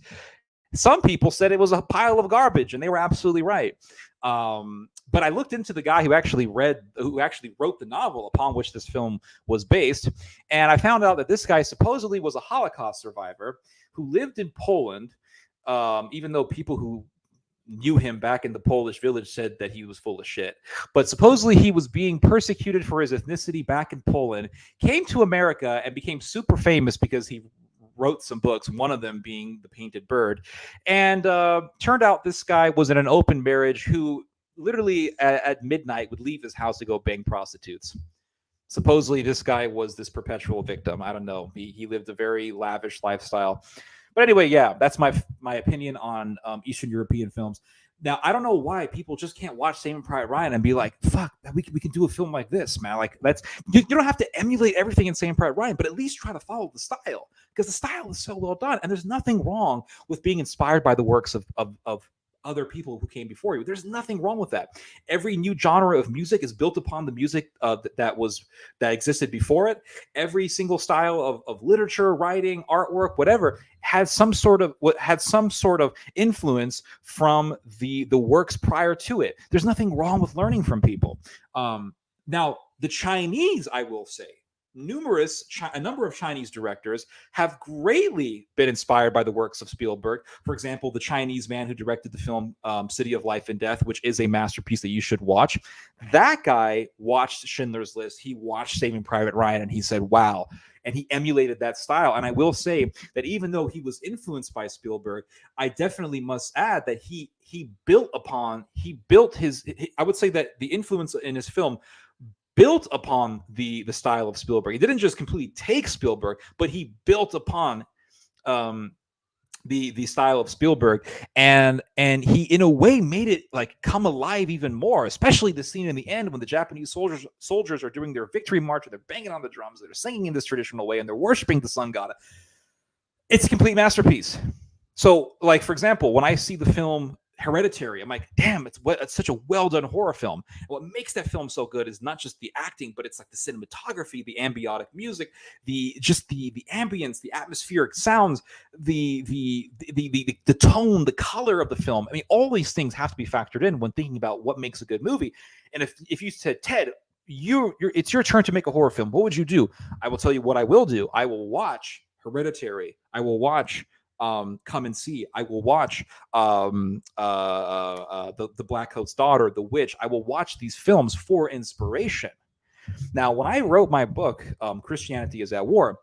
S1: Some people said it was a pile of garbage, and they were absolutely right. But I looked into the guy who actually wrote the novel upon which this film was based, and I found out that this guy supposedly was a Holocaust survivor who lived in Poland, even though people who knew him back in the Polish village said that he was full of shit. But supposedly he was being persecuted for his ethnicity back in Poland, came to America, and became super famous because he wrote some books, one of them being The Painted Bird. And turned out this guy was in an open marriage who literally at midnight would leave his house to go bang prostitutes. Supposedly this guy was this perpetual victim. I don't know. He lived a very lavish lifestyle. But anyway, yeah, that's my opinion on Eastern European films. Now, I don't know why people just can't watch Saving Private Ryan and be like, fuck, we can do a film like this, man. Like, you don't have to emulate everything in Saving Private Ryan, but at least try to follow the style, because the style is so well done. And there's nothing wrong with being inspired by the works of other people who came before you. There's nothing wrong with that. Every new genre of music is built upon the music that existed before it. Every single style of literature, writing, artwork, whatever, had some sort of influence from the works prior to it. There's nothing wrong with learning from people. Now, the Chinese, I will say, a number of Chinese directors have greatly been inspired by the works of Spielberg. For example, the Chinese man who directed the film City of Life and Death, which is a masterpiece that you should watch. That guy watched Schindler's List. He watched Saving Private Ryan, and he said, wow. And he emulated that style. And I will say that even though he was influenced by Spielberg, I definitely must add that I would say that the influence in his film built upon the style of Spielberg. He didn't just completely take Spielberg, but he built upon the style of Spielberg, and he in a way made it like come alive even more. Especially the scene in the end when the Japanese soldiers are doing their victory march, and they're banging on the drums, they're singing in this traditional way, and they're worshiping the sun god. It's a complete masterpiece. So, like for example, when I see the film Hereditary, I'm like, damn, it's such a well-done horror film. And what makes that film so good is not just the acting, but it's like the cinematography, the ambient music, the ambience, the atmospheric sounds, the tone, the color of the film. I mean, all these things have to be factored in when thinking about what makes a good movie. And if you said, Ted, it's your turn to make a horror film, what would you do? I will tell you what I will do. I will watch Hereditary. I will watch Come and See. I will watch the Black Coat's Daughter, The Witch. I will watch these films for inspiration. Now, when I wrote my book, Christianity is at War,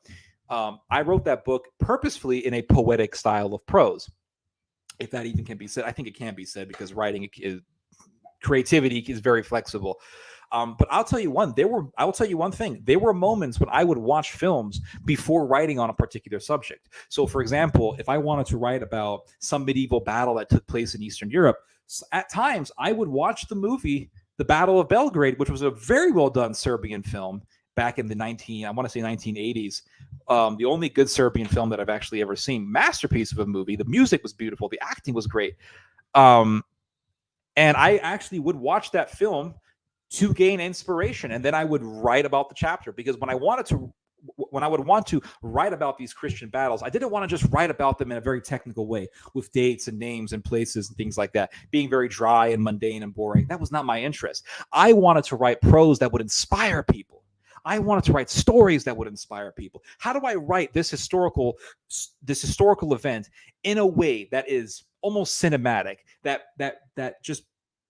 S1: I wrote that book purposefully in a poetic style of prose. If that even can be said, I think it can be said because creativity is very flexible. But I'll tell you one thing. There were moments when I would watch films before writing on a particular subject. So, for example, if I wanted to write about some medieval battle that took place in Eastern Europe, at times I would watch the movie The Battle of Belgrade, which was a very well done Serbian film, back in the 1980s. The only good Serbian film that I've actually ever seen. Masterpiece of a movie. The music was beautiful. The acting was great. And I actually would watch that film to gain inspiration, and then I would write about the chapter, because when I would want to write about these Christian battles, I didn't want to just write about them in a very technical way with dates and names and places and things like that, being very dry and mundane and boring. That was not my interest. I wanted to write prose that would inspire people. I wanted to write stories that would inspire people. How do I write this historical event in a way that is almost cinematic, that just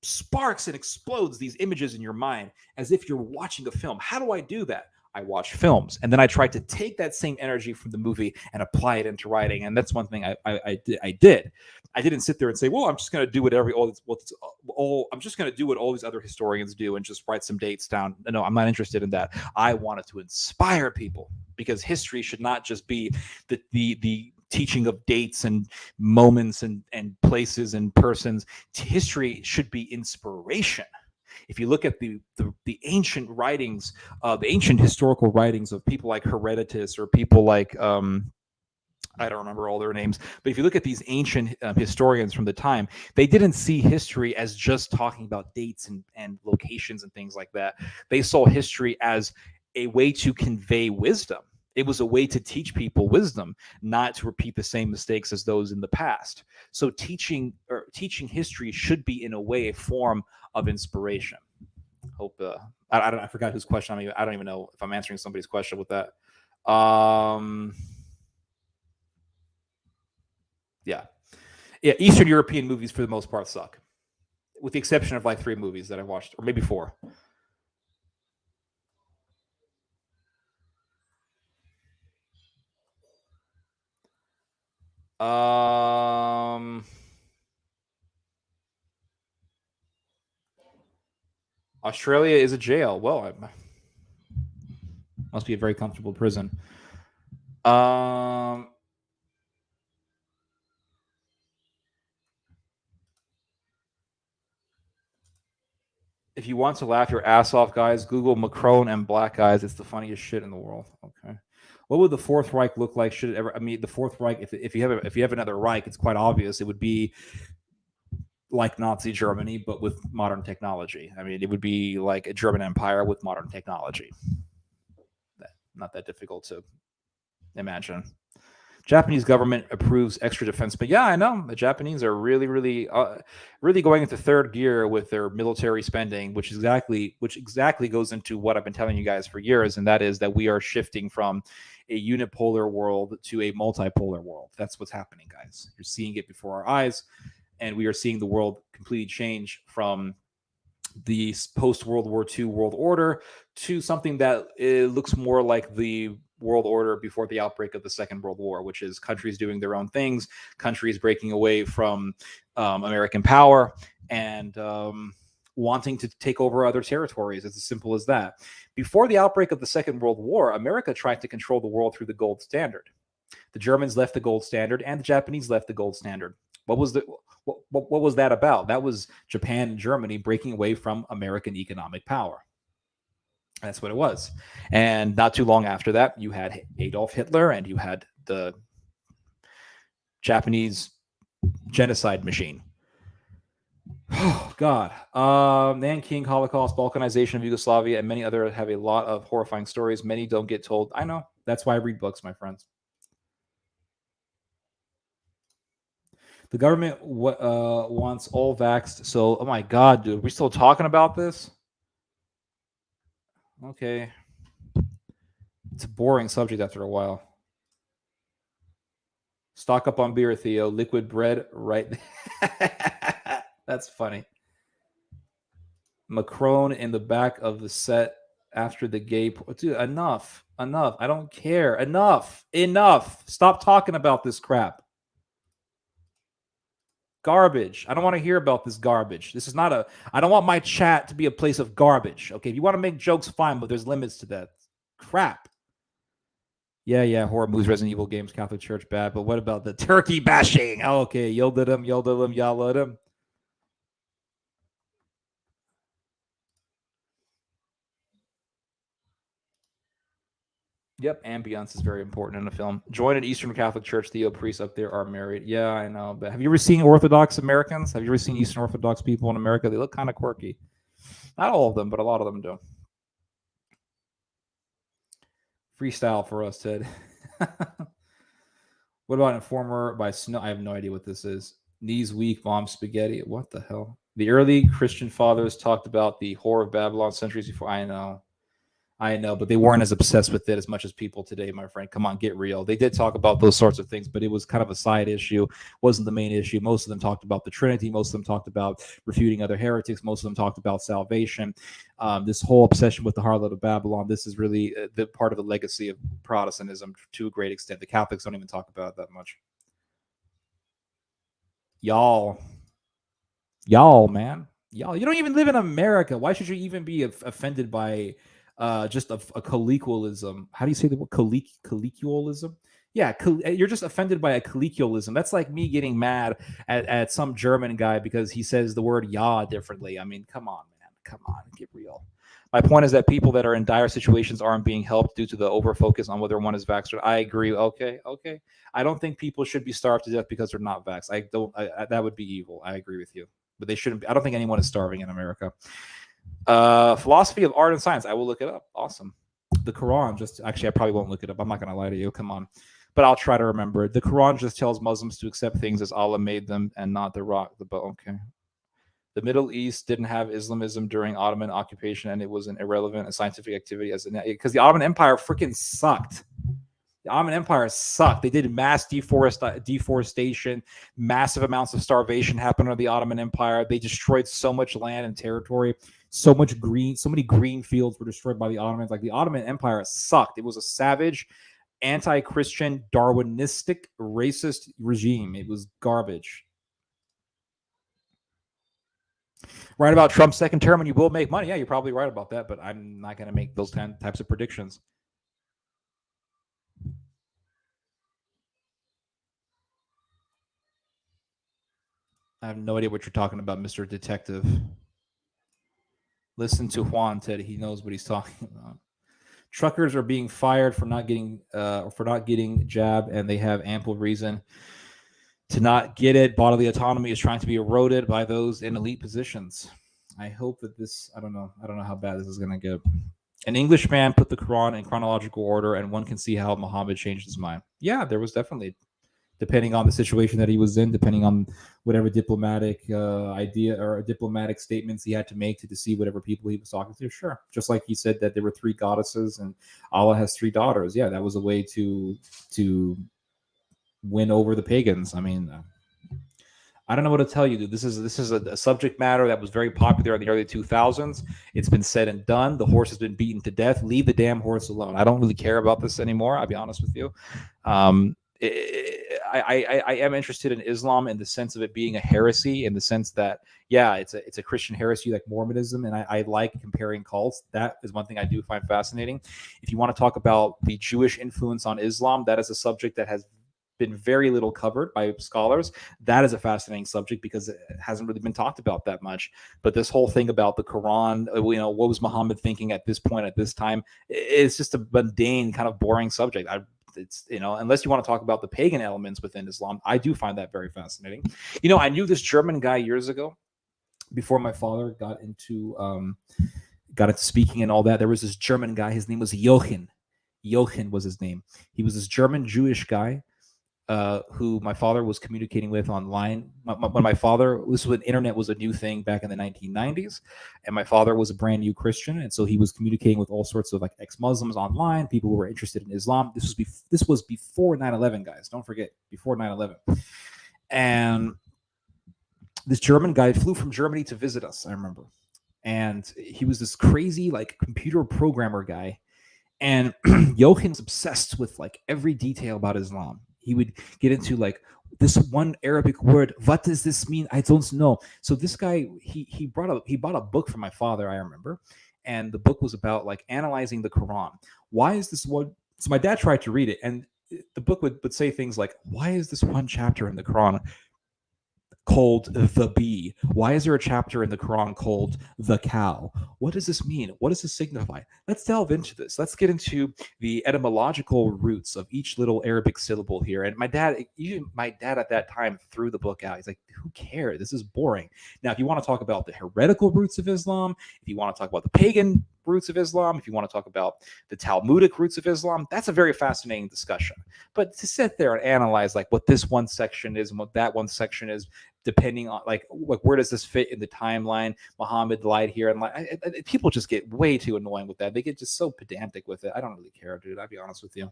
S1: sparks and explodes these images in your mind as if you're watching a film? How do I do that? I watch films, and then I try to take that same energy from the movie and apply it into writing. And that's one thing I did. I didn't sit there and say, well, I'm just going to do what I'm just going to do what all these other historians do and just write some dates down. No, I'm not interested in that. I wanted to inspire people, because history should not just be the teaching of dates and moments and places and persons. History should be inspiration. If you look at the ancient writings, the ancient historical writings of people like Herodotus or people like, I don't remember all their names, but if you look at these ancient historians from the time, they didn't see history as just talking about dates and locations and things like that. They saw history as a way to convey wisdom. It was a way to teach people wisdom, not to repeat the same mistakes as those in the past. So teaching history should be, in a way, a form of inspiration. Hope I forgot whose question. I don't even know if I'm answering somebody's question with that. Yeah. Eastern European movies for the most part suck, with the exception of like 3 movies that I watched, or maybe 4. Australia is a jail. Well, must be a very comfortable prison. If you want to laugh your ass off, guys, Google Macron and black guys. It's the funniest shit in the world. Okay. What would the Fourth Reich look like? Should it ever? I mean, the Fourth Reich. If you have another Reich, it's quite obvious. It would be like Nazi Germany, but with modern technology. I mean, it would be like a German Empire with modern technology. Not that difficult to imagine. Japanese government approves extra defense, but yeah, I know the Japanese are really going into third gear with their military spending, which exactly goes into what I've been telling you guys for years, and that is that we are shifting from a unipolar world to a multipolar world. That's what's happening, guys. You're seeing it before our eyes, and we are seeing the world completely change from the post-World War II world order to something that looks more like the world order before the outbreak of the Second World War, which is countries doing their own things, countries breaking away from American power and wanting to take over other territories. It's as simple as that. Before the outbreak of the Second World War, America tried to control the world through the gold standard. The Germans left the gold standard and the Japanese left the gold standard. What was that about? That was Japan and Germany breaking away from American economic power. That's what it was. And not too long after that, you had Adolf Hitler and you had the Japanese genocide machine. Oh, God. Nanking, Holocaust, Balkanization of Yugoslavia, and many others have a lot of horrifying stories. Many don't get told. I know. That's why I read books, my friends. The government wants all vaxxed. So, oh my God, dude. Are we still talking about this? Okay. It's a boring subject after a while. Stock up on beer, Theo. Liquid bread, right? That's funny. Macron in the back of the set after the gay... Dude, enough. I don't care. Enough. Stop talking about this crap. Garbage. I don't want to hear about this garbage. This is not a... I don't want my chat to be a place of garbage. Okay, if you want to make jokes, fine, but there's limits to that. Crap. Yeah, horror movies, Resident Evil games, Catholic Church, bad. But what about the turkey bashing? Oh, okay, yelled at him, y'all at him. Yep, ambience is very important in a film. Join an Eastern Catholic Church. Theo priests up there are married. Yeah, I know. But have you ever seen Orthodox Americans? Have you ever seen Eastern Orthodox people in America? They look kind of quirky. Not all of them, but a lot of them do. Freestyle for us, Ted. What about Informer by Snow? I have no idea what this is. Knees weak, mom spaghetti. What the hell? The early Christian fathers talked about the whore of Babylon centuries before. I know, but they weren't as obsessed with it as much as people today, my friend. Come on, get real. They did talk about those sorts of things, but it was kind of a side issue. Wasn't the main issue. Most of them talked about the Trinity. Most of them talked about refuting other heretics. Most of them talked about salvation. This whole obsession with the Harlot of Babylon. This is really the part of the legacy of Protestantism to a great extent. The Catholics don't even talk about it that much. Y'all, man, y'all. You don't even live in America. Why should you even be offended by just a colloquialism? How do you say the word colloquialism? Yeah, you're just offended by a colloquialism. That's like me getting mad at some German guy because he says the word "ja" differently. I mean, come on, man. Come on, get real. My point is that people that are in dire situations aren't being helped due to the over focus on whether one is vaxxed or. I agree. Okay. I don't think people should be starved to death because they're not vaxxed. I don't. That would be evil. I agree with you. But they shouldn't be. I don't think anyone is starving in America. Philosophy of art and science. I will look it up. Awesome. The Quran. Just actually, I probably won't look it up. I'm not going to lie to you. Come on. But I'll try to remember it. The Quran just tells Muslims to accept things as Allah made them and not the rock. Okay. The Middle East didn't have Islamism during Ottoman occupation, and it was an irrelevant scientific activity as because the Ottoman Empire freaking sucked. The Ottoman Empire sucked. They did mass deforestation, massive amounts of starvation happened under the Ottoman Empire. They destroyed so much land and territory, so many green fields were destroyed by the Ottomans. Like the Ottoman Empire sucked. It was a savage, anti-Christian, Darwinistic, racist regime. It was garbage. Right about Trump's second term, and you will make money. Yeah, you're probably right about that, but I'm not going to make those types of predictions. I have no idea what you're talking about, Mr. Detective. Listen to Juan, Ted. He knows what he's talking about. Truckers are being fired for not getting jab, and they have ample reason to not get it. Bodily autonomy is trying to be eroded by those in elite positions. I hope that this. I don't know how bad this is going to get. An Englishman put the Quran in chronological order, and one can see how Muhammad changed his mind. Yeah, there was definitely, depending on the situation that he was in, depending on whatever diplomatic idea or diplomatic statements he had to make to deceive whatever people he was talking to. Sure. Just like he said that there were 3 goddesses and Allah has 3 daughters. Yeah, that was a way to win over the pagans. I mean, I don't know what to tell you, dude. This is a subject matter that was very popular in the early 2000s. It's been said and done. The horse has been beaten to death. Leave the damn horse alone. I don't really care about this anymore. I'll be honest with you. I am interested in Islam in the sense of it being a heresy, in the sense that, yeah, it's a Christian heresy like Mormonism, and I like comparing cults. That is one thing I do find fascinating. If you want to talk about the Jewish influence on Islam, that is a subject that has been very little covered by scholars. That is a fascinating subject because it hasn't really been talked about that much. But this whole thing about the Quran, what was Muhammad thinking at this point, at this time, it's just a mundane, kind of boring subject. It's, unless you want to talk about the pagan elements within Islam, I do find that very fascinating. I knew this German guy years ago, before my father got into speaking and all that. There was this German guy. His name was Jochen. Jochen was his name. He was this German Jewish guy who my father was communicating with online. When my father, this was when internet was a new thing back in the 1990s, and my father was a brand new Christian, and so he was communicating with all sorts of like ex-Muslims online, people who were interested in Islam. This was before 9/11, guys. Don't forget, before 9/11. And this German guy flew from Germany to visit us, I remember. And he was this crazy like computer programmer guy. And Jochen was obsessed with like every detail about Islam. He would get into like this one Arabic word. What does this mean? I don't know. So this guy, he bought a book from my father, I remember, and the book was about like analyzing the Quran. Why is this one? So my dad tried to read it, and the book would say things like, "Why is this one chapter in the Quran called the bee? Why is there a chapter in the Quran called the cow? What does this mean? What does this signify? Let's delve into this. Let's get into the etymological roots of each little Arabic syllable here. And even my dad at that time threw the book out. He's like, who cares? This is boring. Now, if you want to talk about the heretical roots of Islam, if you want to talk about the pagan roots of Islam, if you want to talk about the Talmudic roots of Islam, that's a very fascinating discussion. But to sit there and analyze like what this one section is and what that one section is, depending on like where does this fit in the timeline? Muhammad lied here, and people just get way too annoying with that. They get just so pedantic with it. I don't really care, dude. I'll be honest with you.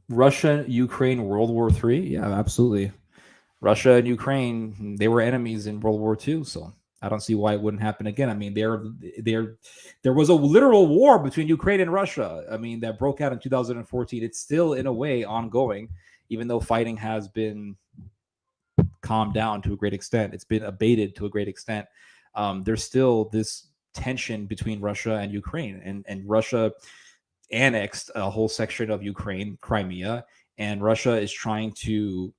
S1: Russia, Ukraine, World War III. Yeah, absolutely. Russia and Ukraine, they were enemies in World War II, so I don't see why it wouldn't happen again. I mean, there was a literal war between Ukraine and Russia. I mean, that broke out in 2014. It's still, in a way, ongoing, even though fighting has been calmed down to a great extent. It's been abated to a great extent. There's still this tension between Russia and Ukraine, and Russia annexed a whole section of Ukraine, Crimea, and Russia is trying to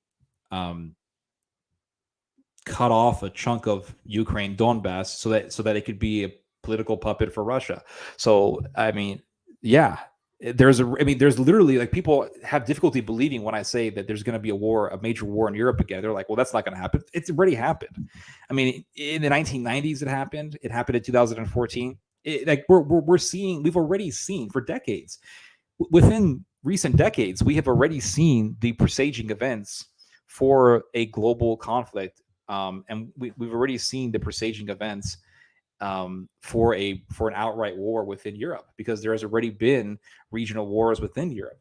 S1: cut off a chunk of Ukraine, Donbass, so that it could be a political puppet for Russia. So I mean, yeah, there's literally like people have difficulty believing when I say that there's going to be a major war in Europe again. They're like, well, that's not going to happen. It's already happened. I mean, in the 1990s, it happened. It happened in 2014. We've already seen for decades, within recent decades, we have already seen the presaging events for a global conflict. And we've already seen the presaging events for an outright war within Europe, because there has already been regional wars within Europe.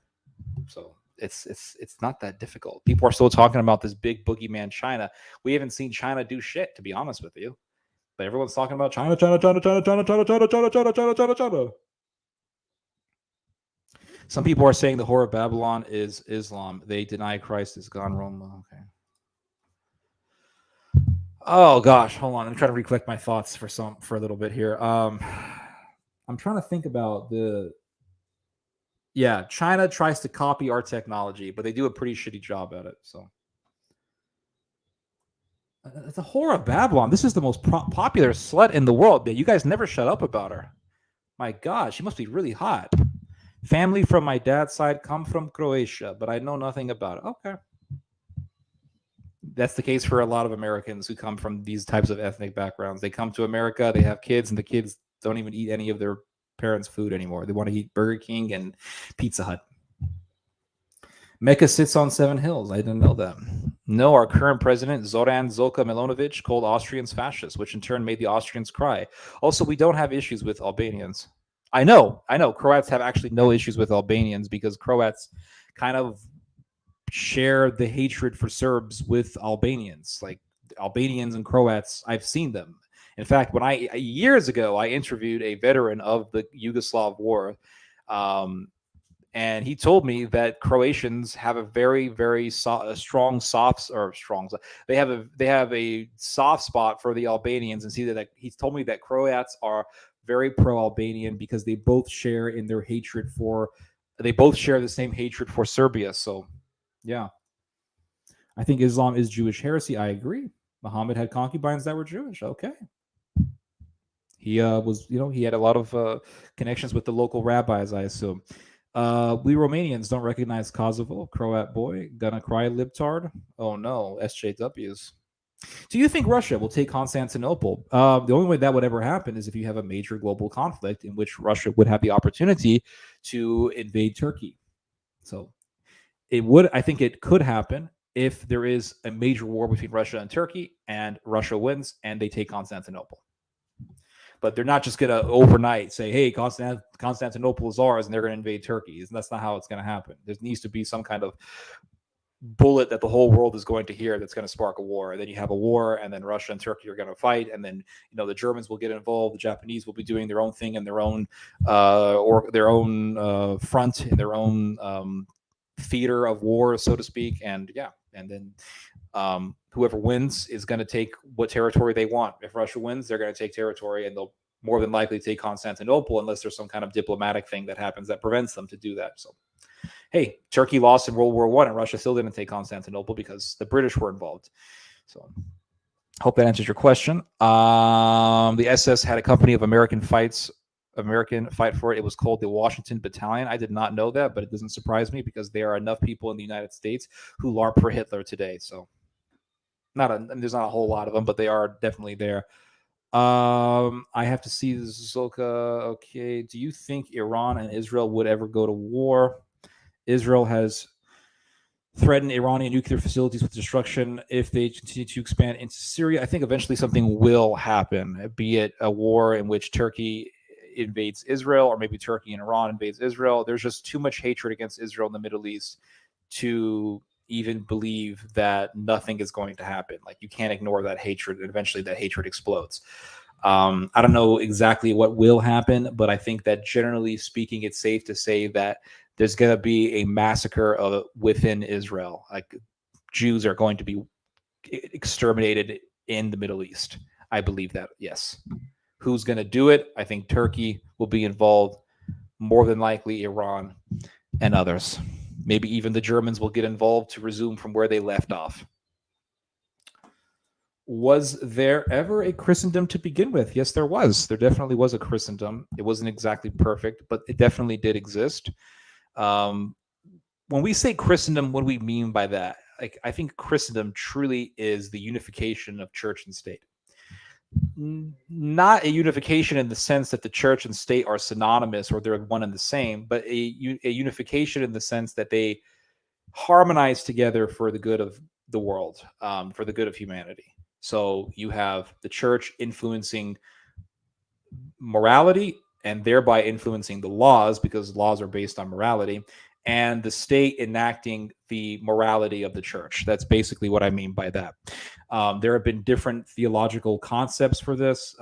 S1: So it's not that difficult. People are still talking about this big boogeyman China. We haven't seen China do shit, to be honest with you. But everyone's talking about China, China, China, China, China, China, China, China, China, China, China, China. Some people are saying the Whore of Babylon is Islam. They deny Christ is gone Rome. Okay. Oh gosh, hold on. I'm trying to recollect my thoughts for a little bit here. I'm trying to think about China tries to copy our technology, but they do a pretty shitty job at it. So it's a Whore of Babylon. This is the most popular slut in the world. You guys never shut up about her. My God, she must be really hot. Family from my dad's side come from Croatia, but I know nothing about it. Okay. That's the case for a lot of Americans who come from these types of ethnic backgrounds. They come to America, they have kids, and the kids don't even eat any of their parents' food anymore. They want to eat Burger King and Pizza Hut. Mecca sits on 7 hills. I didn't know that. No, our current president, Zoran Zoka Milanovic, called Austrians fascists, which in turn made the Austrians cry. Also, we don't have issues with Albanians. I know. Croats have actually no issues with Albanians because Croats kind of share the hatred for Serbs with Albanians. Like Albanians and Croats, I've seen them. In fact, years ago, I interviewed a veteran of the Yugoslav war, and he told me that Croatians have a very, very strong soft spot for the Albanians, and he's told me that Croats are very pro-Albanian because they both share the same hatred for Serbia. So, yeah, I think Islam is Jewish heresy. I agree. Muhammad had concubines that were Jewish. Okay. He he had a lot of connections with the local rabbis, I assume. We Romanians don't recognize Kosovo. Croat boy, gonna cry libtard. Oh no, SJWs. Do you think Russia will take Constantinople? The only way that would ever happen is if you have a major global conflict in which Russia would have the opportunity to invade Turkey. So I think it could happen if there is a major war between Russia and Turkey and Russia wins and they take Constantinople. But they're not just going to overnight say, hey, Constantinople is ours and they're going to invade Turkey. That's not how it's going to happen. There needs to be some kind of bullet that the whole world is going to hear that's going to spark a war. And then you have a war, and then Russia and Turkey are going to fight, and then the Germans will get involved, the Japanese will be doing their own thing in their own front, in their own theater of war, so to speak, and then whoever wins is going to take what territory they want. If Russia wins, they're going to take territory, and they'll more than likely take Constantinople unless there's some kind of diplomatic thing that happens that prevents them to do that. So hey, Turkey lost in World War I, and Russia still didn't take Constantinople because the British were involved. So, hope that answers your question. The SS had a company of American fight for it. It was called the Washington Battalion. I did not know that, but it doesn't surprise me because there are enough people in the United States who LARP for Hitler today. So, there's not a whole lot of them, but they are definitely there. I have to see this, Zolka. Okay, do you think Iran and Israel would ever go to war? Israel has threaten Iranian nuclear facilities with destruction if they continue to expand into Syria. I think eventually something will happen, be it a war in which Turkey invades Israel, or maybe Turkey and Iran invades Israel. There's just too much hatred against Israel in the Middle East to even believe that nothing is going to happen. Like, you can't ignore that hatred, and eventually that hatred explodes. I don't know exactly what will happen, but I think that generally speaking, it's safe to say that there's going to be a massacre within Israel. Like, Jews are going to be exterminated in the Middle East. I believe that, yes. Who's going to do it? I think Turkey will be involved, more than likely Iran and others. Maybe even the Germans will get involved to resume from where they left off. Was there ever a Christendom to begin with? Yes, there was. There definitely was a Christendom. It wasn't exactly perfect, but it definitely did exist. When we say Christendom, what do we mean by that? Like, I think Christendom truly is the unification of church and state. Not a unification in the sense that the church and state are synonymous or they're one and the same, but a unification in the sense that they harmonize together for the good of the world, for the good of humanity. So you have the church influencing morality and thereby influencing the laws, because laws are based on morality, and the state enacting the morality of the church. That's basically what I mean by that. There have been different theological concepts for this.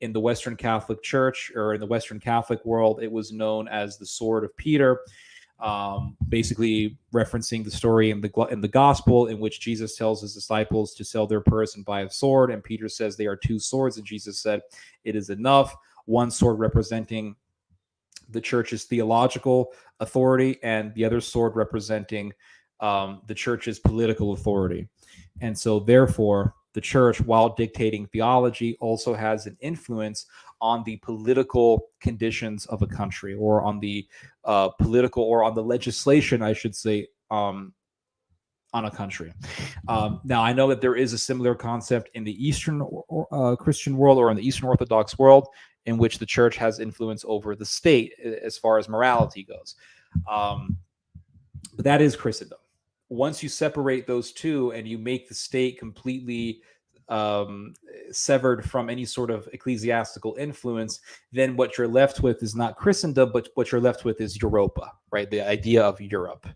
S1: In the Western Catholic Church, or in the Western Catholic world, it was known as the Sword of Peter. Basically referencing the story in the gospel in which Jesus tells his disciples to sell their purse and buy a sword, and Peter says they are two swords, and Jesus said it is enough. One sword representing the church's theological authority, and the other sword representing the church's political authority. And so therefore the church, while dictating theology, also has an influence on the political conditions of a country, or on the political, or on the legislation, I should say, on a country. Now, I know that there is a similar concept in the Eastern Christian world, or in the Eastern Orthodox world, in which the church has influence over the state as far as morality goes. But that is Christendom. Once you separate those two and you make the state completely severed from any sort of ecclesiastical influence, then what you're left with is not Christendom, but what you're left with is Europa, right? The idea of Europe.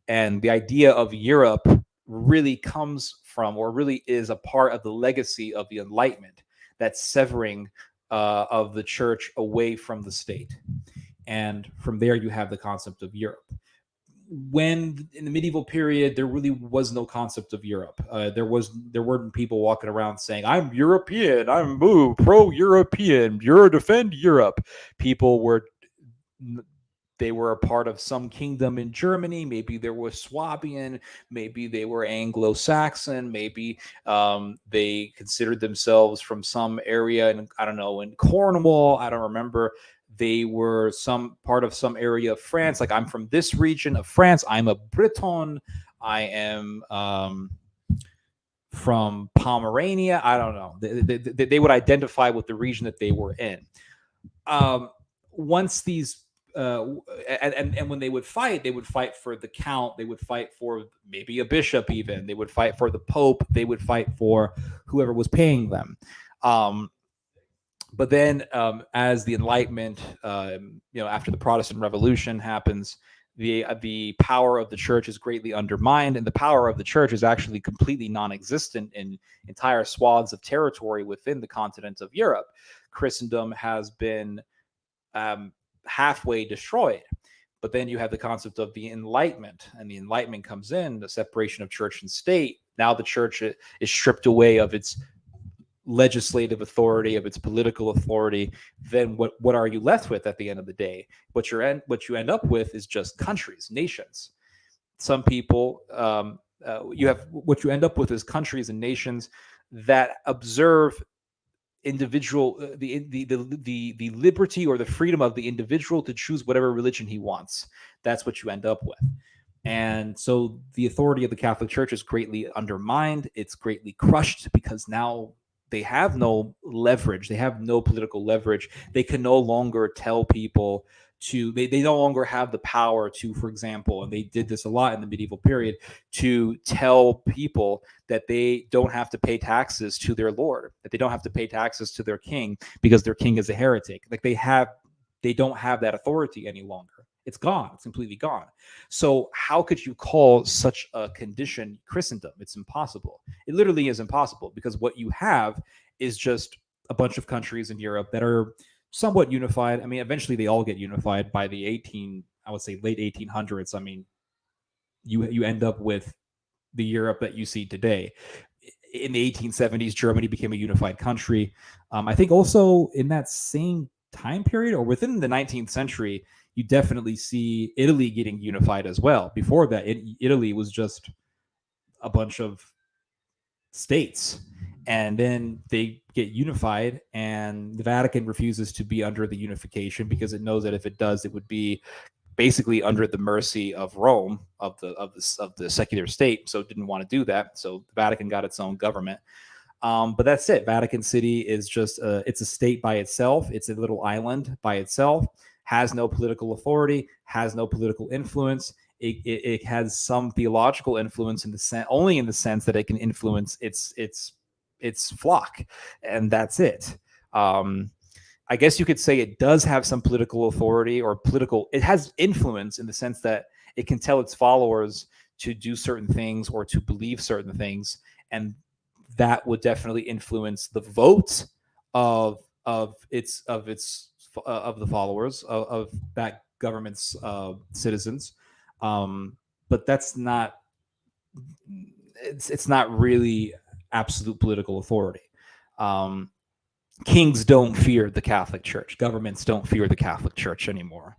S1: And the idea of Europe really comes from, or really is a part of the legacy of the Enlightenment, that severing of the church away from the state. And from there, you have the concept of Europe. When in the medieval period, there really was no concept of Europe. There weren't people walking around saying, "I'm European, I'm pro-European, defend Europe." People were a part of some kingdom in Germany. Maybe there was Swabian, maybe they were Anglo-Saxon, maybe they considered themselves from some area in, I don't know, in Cornwall. I don't remember. They were some part of some area of France. Like, I'm from this region of France. I'm a Breton. I am from Pomerania. I don't know. They would identify with the region that they were in. Once these and when they would fight for the count. They would fight for maybe a bishop. Even they would fight for the pope. They would fight for whoever was paying them. But then, as the Enlightenment, after the Protestant Revolution happens, the power of the church is greatly undermined, and the power of the church is actually completely non-existent in entire swaths of territory within the continent of Europe. Christendom has been halfway destroyed. But then you have the concept of the Enlightenment, and the Enlightenment comes in, the separation of church and state. Now the church is stripped away of its legislative authority, of its political authority, then what are you left with at the end of the day? What you end up with is just countries, nations. Some people, you have what you end up with is countries and nations that observe individual the liberty or the freedom of the individual to choose whatever religion he wants. That's what you end up with. And so the authority of the Catholic Church is greatly undermined. It's greatly crushed because now they have no leverage. They have no political leverage. They can no longer tell people they no longer have the power to, for example, and they did this a lot in the medieval period, to tell people that they don't have to pay taxes to their lord, that they don't have to pay taxes to their king because their king is a heretic. Like they don't have that authority any longer. It's gone. It's completely gone. So how could you call such a condition Christendom? It's impossible. It literally is impossible, because what you have is just a bunch of countries in Europe that are somewhat unified. I mean, eventually they all get unified by the I would say late 1800s. I mean, you end up with the Europe that you see today. In the 1870s, Germany became a unified country. I think also in that same time period, or within the 19th century, you definitely see Italy getting unified as well. Before that, Italy was just a bunch of states, and then they get unified, and the Vatican refuses to be under the unification because it knows that if it does, it would be basically under the mercy of Rome, of the secular state. So it didn't want to do that. So the Vatican got its own government. But that's it. Vatican City is just it's a state by itself. It's a little island by itself. Has no political authority. Has no political influence. It has some theological influence only in the sense that it can influence its flock, and that's it. I guess you could say it does have some political authority, or it has influence in the sense that it can tell its followers to do certain things or to believe certain things, and that would definitely influence the vote of the followers of that government's citizens. But that's not it's not really absolute political authority. Kings don't fear the Catholic Church. Governments don't fear the Catholic Church anymore.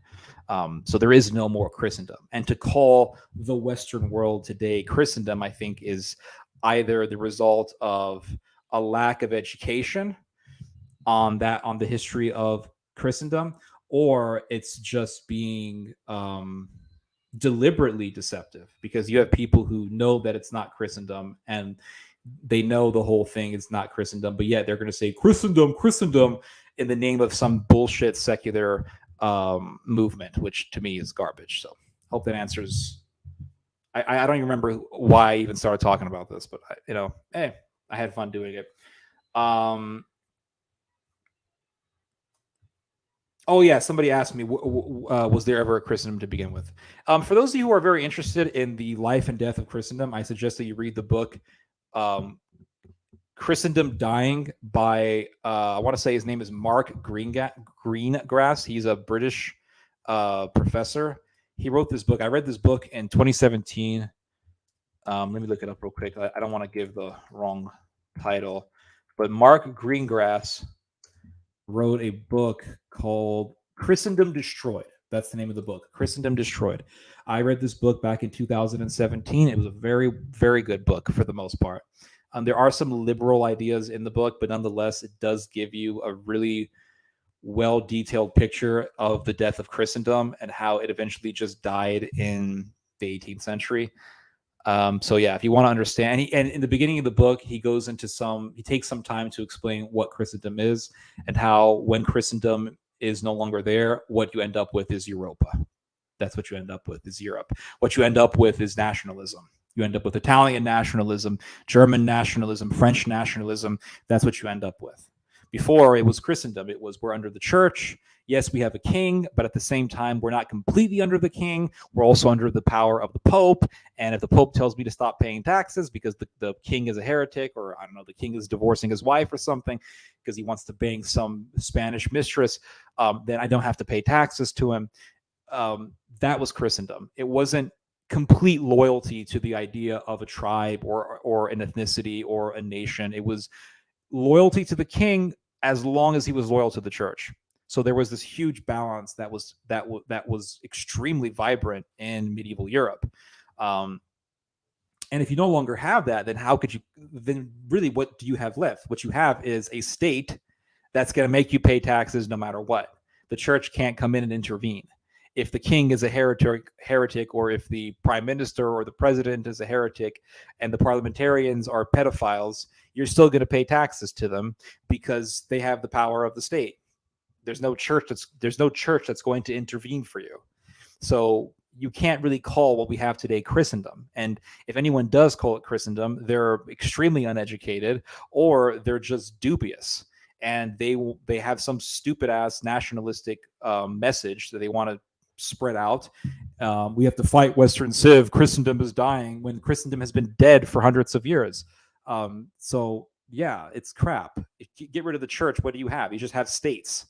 S1: So there is no more Christendom. And to call the Western world today Christendom, I think, is either the result of a lack of education on the history of Christendom, or it's just being deliberately deceptive, because you have people who know that it's not Christendom, and they know the whole thing is not Christendom, but yet they're going to say Christendom in the name of some bullshit secular movement, which to me is garbage. So hope that answers. I don't even remember why I even started talking about this, but hey, I had fun doing it. Oh yeah, somebody asked me, was there ever a Christendom to begin with? For those of you who are very interested in the life and death of Christendom, I suggest that you read the book Christendom Dying by I want to say his name is Mark Greengrass. He's a British professor. He wrote this book. I read this book in 2017. Let me look it up real quick. I don't want to give the wrong title, but Mark Greengrass wrote a book called Christendom Destroyed. That's the name of the book, Christendom Destroyed. I read this book back in 2017. It was a very, very good book for the most part. There are some liberal ideas in the book, but nonetheless, it does give you a really well-detailed picture of the death of Christendom and how it eventually just died in the 18th century. So yeah, if you want to understand, and in the beginning of the book, he takes some time to explain what Christendom is and how when Christendom is no longer there, what you end up with is Europa. That's what you end up with is Europe. What you end up with is nationalism. You end up with Italian nationalism, German nationalism, French nationalism. That's what you end up with. Before, it was Christendom. It was, we're under the church. Yes, we have a king, but at the same time, we're not completely under the king. We're also under the power of the Pope. And if the Pope tells me to stop paying taxes because the king is a heretic, or I don't know, the king is divorcing his wife or something because he wants to bang some Spanish mistress, then I don't have to pay taxes to him. That was Christendom. It wasn't complete loyalty to the idea of a tribe or an ethnicity or a nation. It was loyalty to the king as long as he was loyal to the church. So there was this huge balance that was extremely vibrant in medieval Europe. And if you no longer have that, then how could you? Then really, what do you have left? What you have is a state that's going to make you pay taxes no matter what. The church can't come in and intervene. If the king is a heretic, or if the prime minister or the president is a heretic, and the parliamentarians are pedophiles, you're still going to pay taxes to them because they have the power of the state. There's no church that's going to intervene for you. So you can't really call what we have today Christendom. And if anyone does call it Christendom, they're extremely uneducated, or they're just dubious. And they have some stupid ass nationalistic message that they want to spread out. We have to fight Western Civ. Christendom is dying, when Christendom has been dead for hundreds of years. So yeah, it's crap. If you get rid of the church, what do you have? You just have states.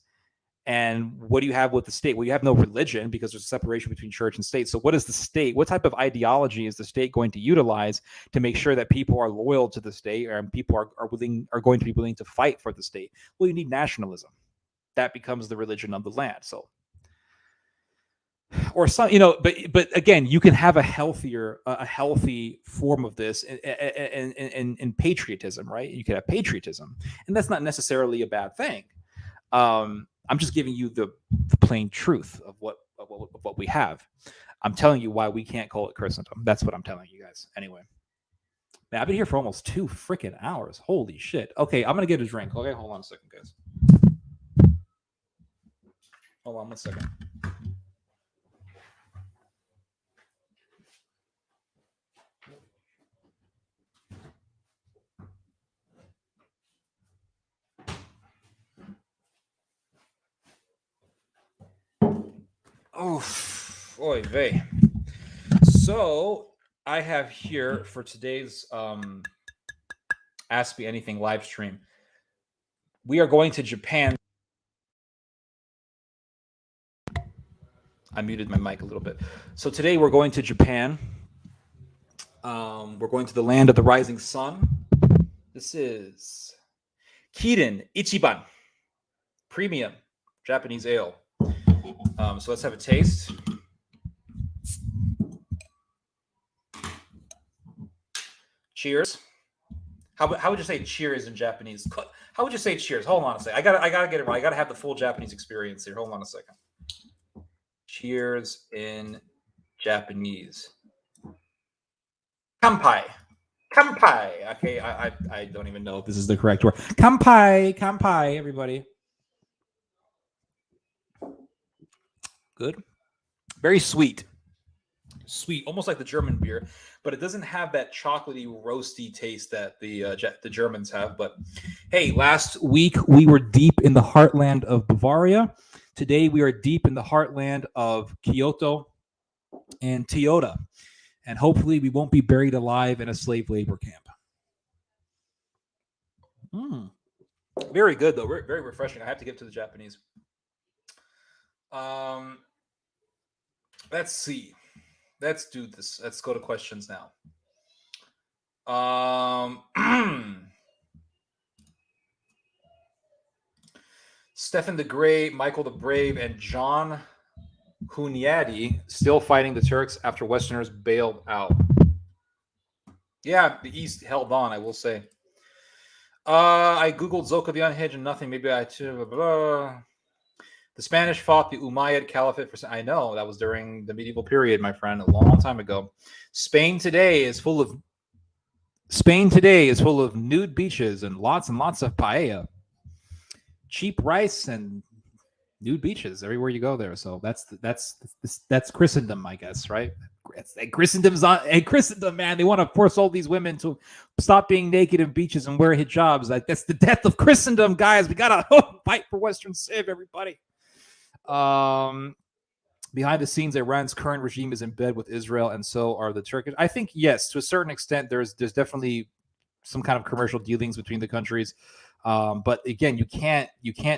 S1: And what do you have with the state? Well, you have no religion, because there's a separation between church and state. So what is the state? What type of ideology is the state going to utilize to make sure that people are loyal to the state, and people are going to be willing to fight for the state? Well, you need nationalism. That becomes the religion of the land. So, or some, but again, you can have a healthy form of this in patriotism, right? You can have patriotism, and that's not necessarily a bad thing. I'm just giving you the plain truth of what we have. I'm telling you why we can't call it Christendom. That's what I'm telling you guys. Anyway, man, I've been here for almost 2 freaking hours. Holy shit. Okay, I'm gonna get a drink. Okay, hold on a second, guys. Hold on 1 second. Oh, oy vey. So I have here for today's Ask Me Anything live stream, we are going to Japan. I muted my mic a little bit. So today we're going to Japan. We're going to the land of the rising sun. This is Kirin Ichiban Premium Japanese Ale. So let's have a taste. Cheers. How would you say cheers in Japanese? How would you say cheers? Hold on a second. I gotta get it right. I gotta have the full Japanese experience here. Hold on a second. Cheers in Japanese. Kampai. Kampai. Okay, I don't even know if this is the correct word. Kampai. Kampai, everybody. Good. Very sweet. Sweet, almost like the German beer, but it doesn't have that chocolatey, roasty taste that the Germans have. But hey, last week we were deep in the heartland of Bavaria. Today we are deep in the heartland of Kyoto and Toyota. And hopefully we won't be buried alive in a slave labor camp. Very good, though. Very refreshing. I have to give it to the Japanese. Let's see. Let's do this. Let's go to questions now. Stefan the Great, Michael the Brave, and John Hunyadi still fighting the Turks after Westerners bailed out. Yeah, the East held on, I will say. I Googled Zoka the Unhinged and nothing. Maybe I too. Blah, blah. The Spanish fought the Umayyad Caliphate for. I know that was during the medieval period, my friend, a long time ago. Spain today is full of nude beaches and lots of paella, cheap rice and nude beaches everywhere you go there. So that's Christendom, I guess, right? Christendom's on Christendom, man. They want to force all these women to stop being naked in beaches and wear hijabs. Like, that's the death of Christendom, guys. We gotta fight for Western Civ, everybody. Behind the scenes, Iran's current regime is in bed with Israel, and so are the Turkish. I think, yes, to a certain extent, there's definitely some kind of commercial dealings between the countries. But again, you can't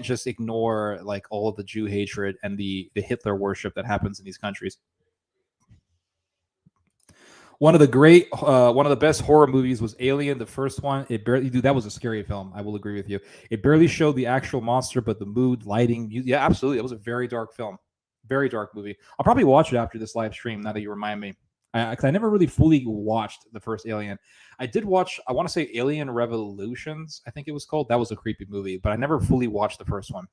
S1: just ignore like all of the Jew hatred and the Hitler worship that happens in these countries. one of the best horror movies was Alien, the first one. It barely, dude, that was a scary film. I will agree with you. It barely showed the actual monster, but the mood, lighting, yeah, absolutely. It was a very dark film, very dark movie. I'll probably watch it after this live stream. Now that you remind me, because I never really fully watched the first Alien. I did watch. I want to say Alien Revolutions. I think it was called. That was a creepy movie, but I never fully watched the first one.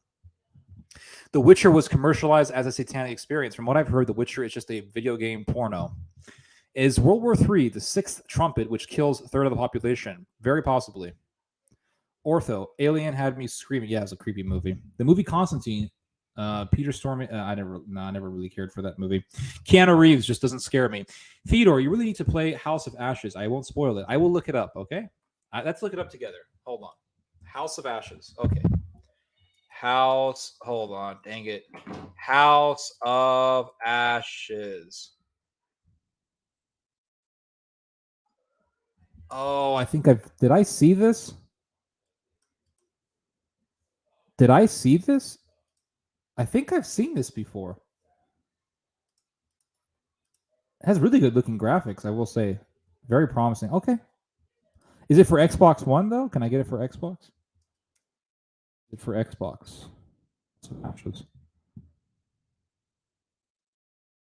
S1: The Witcher was commercialized as a satanic experience. From what I've heard, The Witcher is just a video game porno. Is World War III the sixth trumpet, which kills a third of the population? Very possibly. Ortho, Alien had me screaming. Yeah, it's a creepy movie. The movie Constantine, Peter Stormare. I never really cared for that movie. Keanu Reeves just doesn't scare me. Theodore, you really need to play House of Ashes. I won't spoil it. I will look it up. Okay, let's look it up together. Hold on. House of Ashes. Okay. House. Hold on. Dang it. House of Ashes. Oh, I think did I see this? Did I see this? I think I've seen this before. It has really good looking graphics, I will say. Very promising. Okay. Is it for Xbox One though? Can I get it for Xbox? Is it for Xbox? Ashes.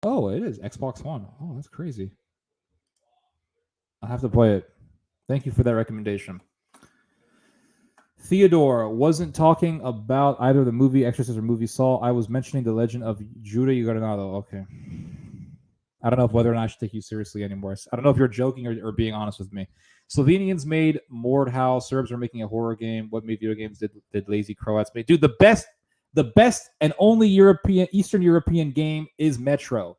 S1: Oh, it is Xbox One. Oh, that's crazy. I'll have to play it. Thank you for that recommendation. Theodore wasn't talking about either the movie Exorcist or movie Saw. I was mentioning the legend of Judah Ugarnado. Okay. I don't know whether or not I should take you seriously anymore. I don't know if you're joking or being honest with me. Slovenians made Mordhau. Serbs are making a horror game. What made video games did lazy Croats make? Dude, the best and only Eastern European game is Metro.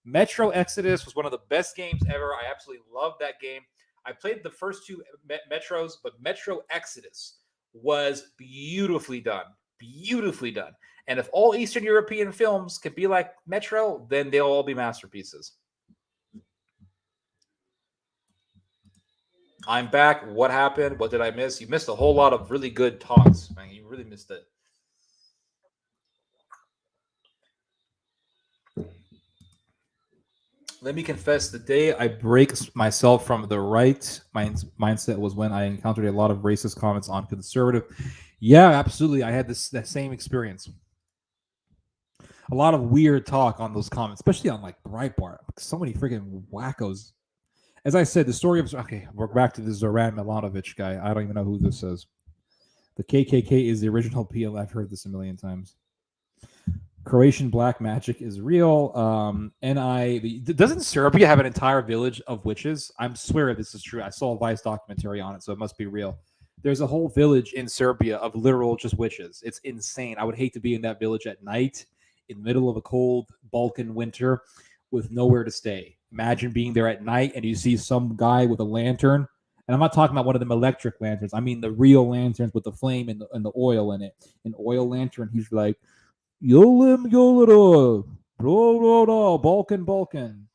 S1: Metro Exodus was one of the best games ever. I absolutely loved that game. I played the first two Metros, but Metro Exodus was beautifully done. Beautifully done. And if all Eastern European films could be like Metro, then they'll all be masterpieces. I'm back. What happened? What did I miss? You missed a whole lot of really good talks, man. You really missed it. Let me confess, the day I break myself from the right mindset was when I encountered a lot of racist comments on conservative. Yeah, absolutely. I had that same experience. A lot of weird talk on those comments, especially on like Breitbart. So many freaking wackos. As I said, the story of we're back to the Zoran Milanovic guy. I don't even know who this is. The KKK is the original PL. I've heard this a million times. Croatian black magic is real. Doesn't Serbia have an entire village of witches? I swear this is true. I saw a Vice documentary on it, so it must be real. There's a whole village in Serbia of literal just witches. It's insane. I would hate to be in that village at night in the middle of a cold Balkan winter with nowhere to stay. Imagine being there at night and you see some guy with a lantern. And I'm not talking about one of them electric lanterns. I mean the real lanterns with the flame and the oil in it. An oil lantern. He's like, Yolim Yolero, Balkan.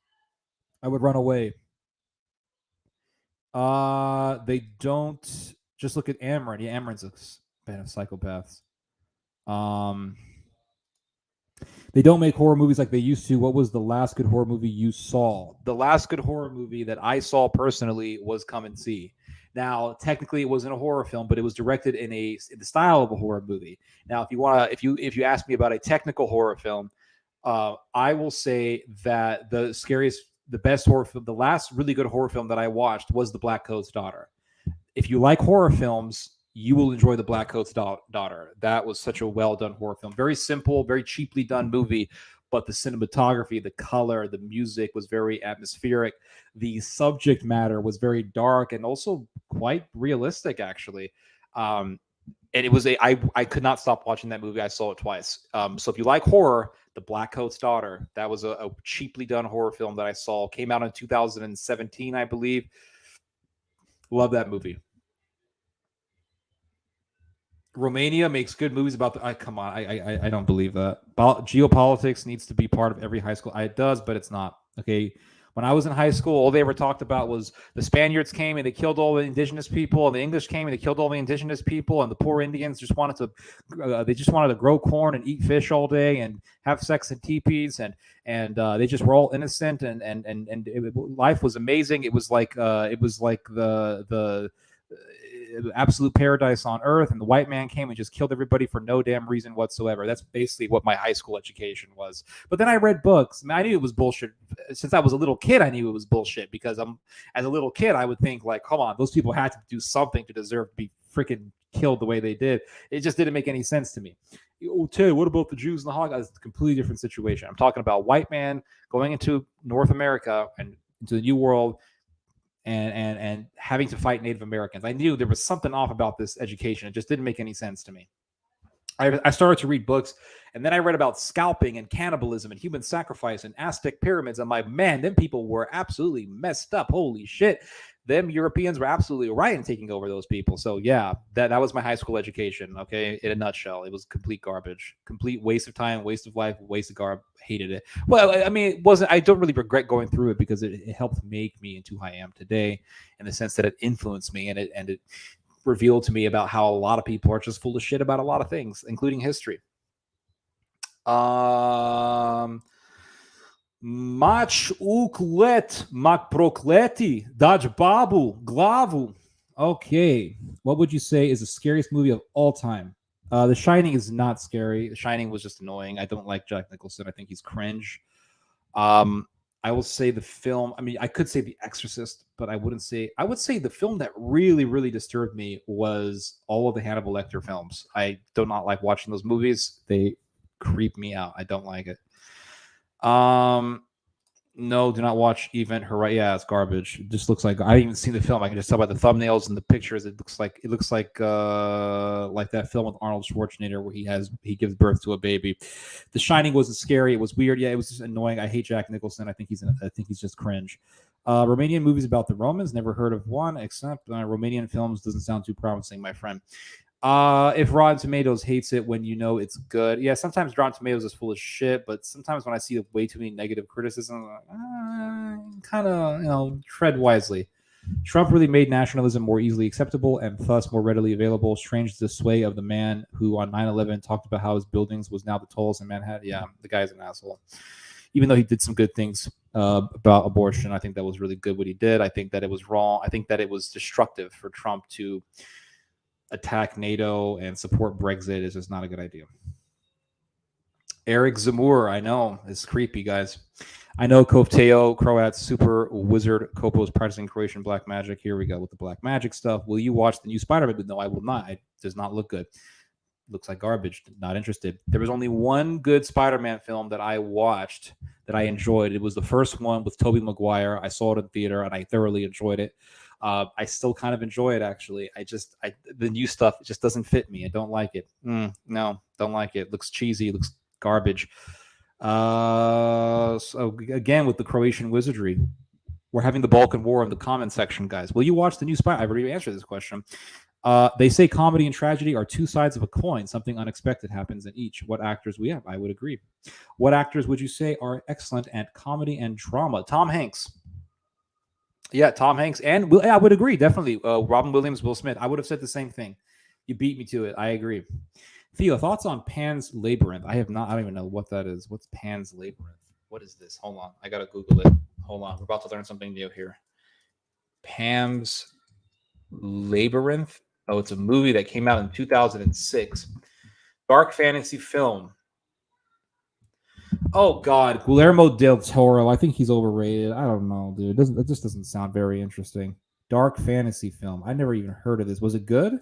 S1: I would run away. They don't just look at Amron. Yeah, Amron's a band of psychopaths. They don't make horror movies like they used to. What was the last good horror movie you saw? The last good horror movie that I saw personally was Come and See. Now, technically, it wasn't a horror film, but it was directed in the style of a horror movie. Now, if you ask me about a technical horror film, I will say that the best horror film, the last really good horror film that I watched was The Black Coat's Daughter. If you like horror films, you will enjoy The Black Coat's Daughter. That was such a well done horror film. Very simple, very cheaply done movie, but the cinematography, the color, the music was very atmospheric. The subject matter was very dark and also quite realistic, actually. And it was I could not stop watching that movie. I saw it twice. So if you like horror, The Black Coat's Daughter, that was a cheaply done horror film that I saw. Came out in 2017, I believe. Love that movie. Romania makes good movies about the. Come on, I don't believe that. Geopolitics needs to be part of every high school. It does, but it's not. Okay, When I was in high school, all they ever talked about was the Spaniards came and they killed all the indigenous people, and the English came and they killed all the indigenous people, and the poor Indians just wanted to grow corn and eat fish all day and have sex in teepees, and they just were all innocent, and life was amazing. It was like the absolute paradise on earth, and the white man came and just killed everybody for no damn reason whatsoever. That's basically what my high school education was. But then I read books. I knew it was bullshit. Since I was a little kid, I knew it was bullshit, because as a little kid, I would think like, come on, those people had to do something to deserve to be freaking killed the way they did. It just didn't make any sense to me. Oh, Tay, what about the Jews and the Holocaust? It's a completely different situation. I'm talking about white man going into North America and into the New World, and having to fight Native Americans. I knew there was something off about this education. It just didn't make any sense to me. I started to read books, and then I read about scalping and cannibalism and human sacrifice and Aztec pyramids. I'm like, man, them people were absolutely messed up. Holy shit. Them Europeans were absolutely right in taking over those people. So yeah, that was my high school education. Okay, in a nutshell, it was complete garbage, complete waste of time, waste of life, waste of garb. Hated it. Well, I mean, it wasn't. I don't really regret going through it, because it helped make me into who I am today, in the sense that it influenced me, and it revealed to me about how a lot of people are just full of shit about a lot of things, including history. Mach uklet, mak prokleti, daj babu, glavu. Okay. What would you say is the scariest movie of all time? The Shining is not scary. The Shining was just annoying. I don't like Jack Nicholson. I think he's cringe. I will say the film. I mean, I could say The Exorcist, but I wouldn't say. I would say the film that really, really disturbed me was all of the Hannibal Lecter films. I do not like watching those movies. They creep me out. I don't like it. No, do not watch Event Horizon. Yeah, it's garbage. It just looks like, I haven't even seen the film. I can just tell by the thumbnails and the pictures. It looks like that film with Arnold Schwarzenegger where he gives birth to a baby. The Shining wasn't scary. It was weird. Yeah, it was just annoying. I hate Jack Nicholson. I think he's just cringe. Romanian movies about the Romans. Never heard of one, except Romanian films doesn't sound too promising, my friend. If Rotten Tomatoes hates it when you know it's good. Yeah, sometimes Rotten Tomatoes is full of shit, but sometimes when I see way too many negative criticism, kind of, tread wisely. Trump really made nationalism more easily acceptable and thus more readily available. Strange the sway of the man who on 9/11 talked about how his buildings was now the tallest in Manhattan. Yeah, the guy's an asshole. Even though he did some good things about abortion, I think that was really good what he did. I think that it was wrong. I think that it was destructive for Trump to attack NATO and support Brexit. Is just not a good idea. Eric Zamur, I know, is creepy, guys. I know Kovteo, Croat super wizard, Kopo is practicing Croatian black magic. Here we go with the black magic stuff. Will you watch the new Spider-Man? No, I will not. It does not look good. Looks like garbage. Not interested. There was only one good Spider-Man film that I watched that I enjoyed. It was the first one with Tobey Maguire. I saw it in theater and I thoroughly enjoyed it. I still kind of enjoy it, actually. The new stuff just doesn't fit me. I don't like it. No, don't like it. It looks cheesy. It looks garbage. So again, with the Croatian wizardry, we're having the Balkan War in the comment section, guys. Will you watch the new Spy? I've already answered this question. They say comedy and tragedy are two sides of a coin. Something unexpected happens in each. What actors we have? I would agree. What actors would you say are excellent at comedy and drama? Tom Hanks. Yeah, Tom Hanks. And I would agree, definitely. Robin Williams, Will Smith. I would have said the same thing. You beat me to it. I agree. Theo, thoughts on Pan's Labyrinth? I don't even know what that is. What's Pan's Labyrinth? What is this? Hold on. I got to Google it. Hold on. We're about to learn something new here. Pan's Labyrinth. Oh, it's a movie that came out in 2006. Dark fantasy film. Oh, God. Guillermo del Toro. I think he's overrated. I don't know, dude. It just doesn't sound very interesting. Dark fantasy film. I never even heard of this. Was it good?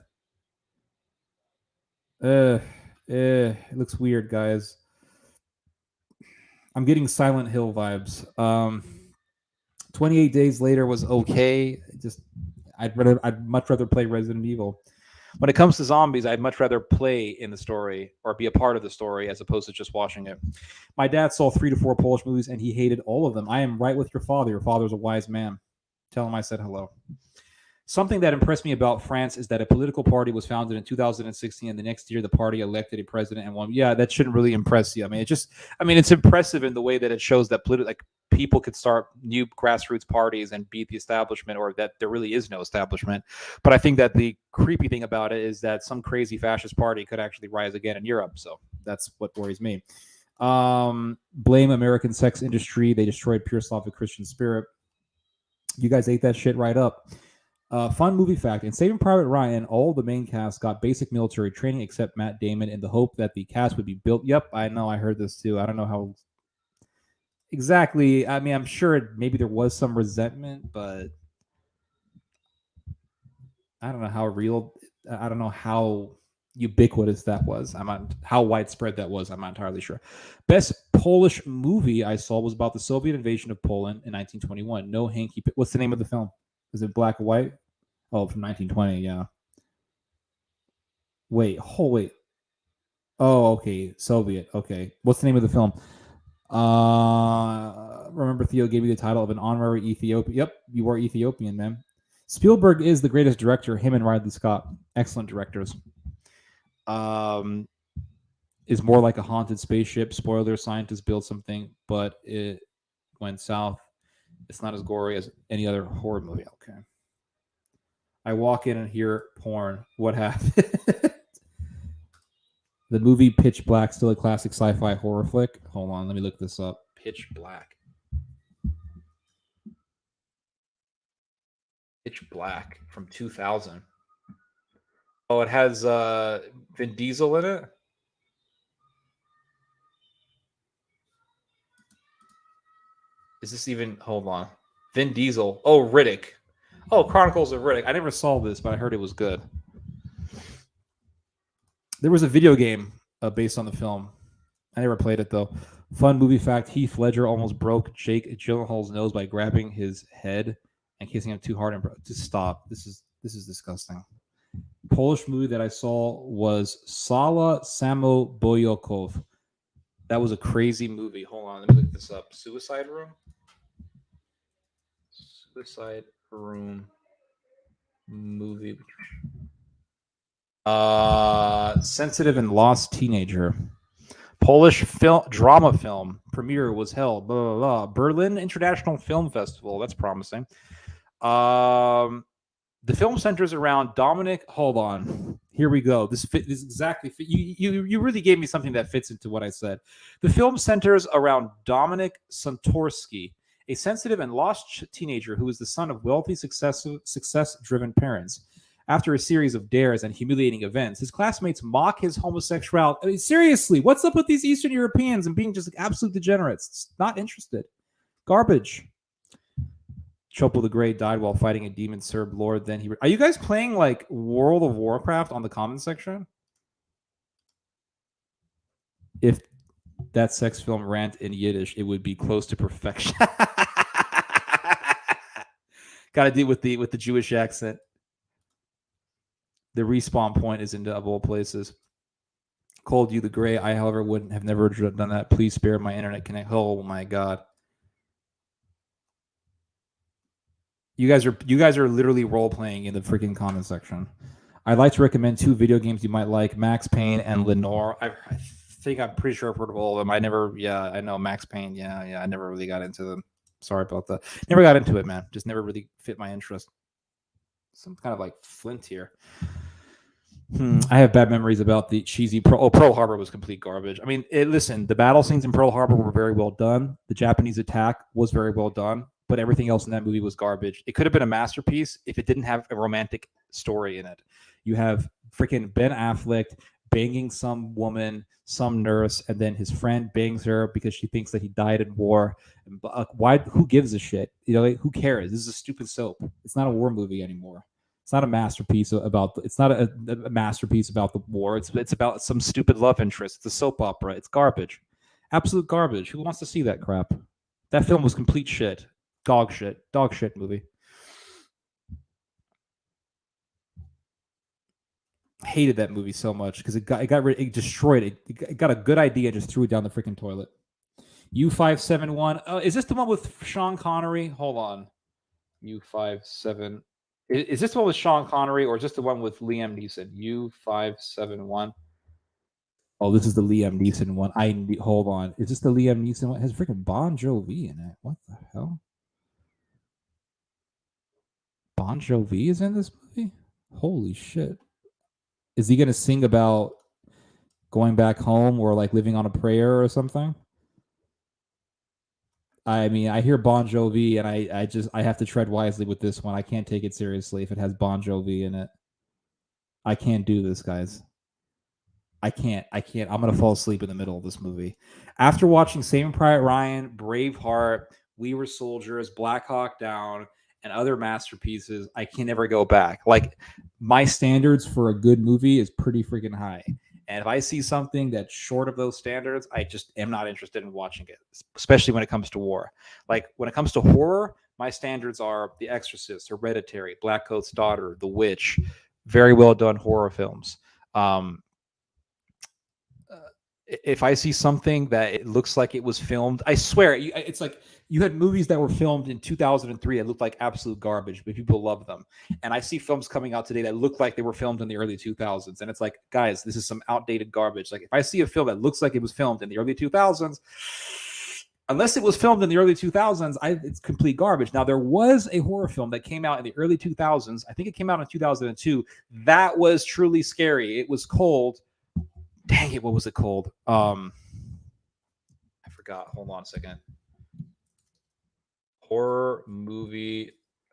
S1: It looks weird, guys. I'm getting Silent Hill vibes. 28 Days Later was okay. I'd much rather play Resident Evil. When it comes to zombies, I'd much rather play in the story or be a part of the story as opposed to just watching it. My dad saw 3 to 4 Polish movies and he hated all of them. I am right with your father. Your father's a wise man. Tell him I said hello. Something that impressed me about France is that a political party was founded in 2016, and the next year the party elected a president and won. Yeah, that shouldn't really impress you. I mean, it's impressive in the way that it shows that people could start new grassroots parties and beat the establishment, or that there really is no establishment. But I think that the creepy thing about it is that some crazy fascist party could actually rise again in Europe. So that's what worries me. Blame American sex industry. They destroyed pure Slavic Christian spirit. You guys ate that shit right up. Fun movie fact: in Saving Private Ryan, all the main cast got basic military training except Matt Damon, in the hope that the cast would be built. Yep, I know. I heard this too. I don't know how exactly. I mean, I'm sure maybe there was some resentment, but I don't know how real. I don't know how ubiquitous that was. I'm not how widespread that was. I'm not entirely sure. Best Polish movie I saw was about the Soviet invasion of Poland in 1921. No hanky. What's the name of the film? Is it black and white? Oh, from 1920. Yeah. Wait. Oh, wait. Oh, okay. Soviet. Okay. What's the name of the film? Remember Theo gave me the title of an honorary Ethiopian. Yep, you are Ethiopian, man. Spielberg is the greatest director. Him and Ridley Scott, excellent directors. Is more like a haunted spaceship. Spoiler: scientists built something, but it went south. It's not as gory as any other horror movie. Okay. I walk in and hear porn. What happened? The movie Pitch Black, still a classic sci-fi horror flick. Hold on, let me look this up. Pitch Black. Pitch Black from 2000. Oh, it has Vin Diesel in it? Is this even... Hold on. Vin Diesel. Oh, Riddick. Oh, Chronicles of Riddick. I never saw this, but I heard it was good. There was a video game based on the film. I never played it, though. Fun movie fact: Heath Ledger almost broke Jake Gyllenhaal's nose by grabbing his head and kissing him too hard. And just stop. This is disgusting. Polish movie that I saw was Sala Samoboyokov. That was a crazy movie. Hold on, let me look this up. Suicide Room? Suicide Room movie. Sensitive and Lost Teenager. Polish drama film premiere was held. Blah, blah, blah. Berlin International Film Festival. That's promising. The film centers around Dominic. Hold on. Here we go. This exactly. You really gave me something that fits into what I said. The film centers around Dominic Santorsky, a sensitive and lost teenager who is the son of wealthy, success-driven parents. After a series of dares and humiliating events, his classmates mock his homosexuality. I mean, seriously, what's up with these Eastern Europeans and being just absolute degenerates? Not interested. Garbage. Chopo the Great died while fighting a demon Serb lord. Then he... Are you guys playing like World of Warcraft on the comment section? If that sex film rant in Yiddish, it would be close to perfection. Got to deal with the Jewish accent. The respawn point is in of all places. Cold you the Gray. I, however, wouldn't have never done that. Please spare my internet connect. Oh my god. You guys are literally role playing in the freaking comment section. I'd like to recommend 2 video games you might like: Max Payne and Lenore. I'm pretty sure I've heard of all of them. I know Max Payne. Yeah, I never really got into them. Sorry about that. Never got into it, man. Just never really fit my interest. Some kind of like Flint here. I have bad memories about the cheesy Pearl Harbor was complete garbage. I mean, listen, the battle scenes in Pearl Harbor were very well done. The Japanese attack was very well done, but everything else in that movie was garbage. It could have been a masterpiece if it didn't have a romantic story in it. You have freaking Ben Affleck banging some woman, some nurse, and then his friend bangs her because she thinks that he died in war. Why? Who gives a shit? Who cares? This is a stupid soap. It's not a war movie anymore. It's not a masterpiece about. It's not a masterpiece about the war. It's about some stupid love interest. It's a soap opera. It's garbage, absolute garbage. Who wants to see that crap? That film was complete shit, dog shit movie. Hated that movie so much because it destroyed it. It got a good idea and just threw it down the freaking toilet. U571. Is this the one with Sean Connery? Hold on. U57. Is this the one with Sean Connery, or is this the one with Liam Neeson? U571. Oh, this is the Liam Neeson one. Hold on. Is this the Liam Neeson one? It has freaking Bon Jovi in it. What the hell? Bon Jovi is in this movie? Holy shit. Is he gonna sing about going back home or like living on a prayer or something? I mean, I hear Bon Jovi and I have to tread wisely with this one. I can't take it seriously if it has Bon Jovi in it. I can't do this, guys. I can't. I'm gonna fall asleep in the middle of this movie. After watching Saving Private Ryan, Braveheart, We Were Soldiers, Black Hawk Down, and other masterpieces, I can never go back. Like, my standards for a good movie is pretty freaking high. And if I see something that's short of those standards, I just am not interested in watching it, especially when it comes to war. Like, when it comes to horror, my standards are The Exorcist, Hereditary, Black Coat's Daughter, The Witch, very well done horror films. If I see something that it looks like it was filmed, I swear, it's like you had movies that were filmed in 2003 that looked like absolute garbage, but people love them. And I see films coming out today that look like they were filmed in the early 2000s. And it's like, guys, this is some outdated garbage. Like, if I see a film that looks like it was filmed in the early 2000s, unless it was filmed in the early 2000s, it's complete garbage. Now, there was a horror film that came out in the early 2000s. I think it came out in 2002. That was truly scary. It was called... Dang it, what was it called? I forgot. Hold on a second. Horror movie.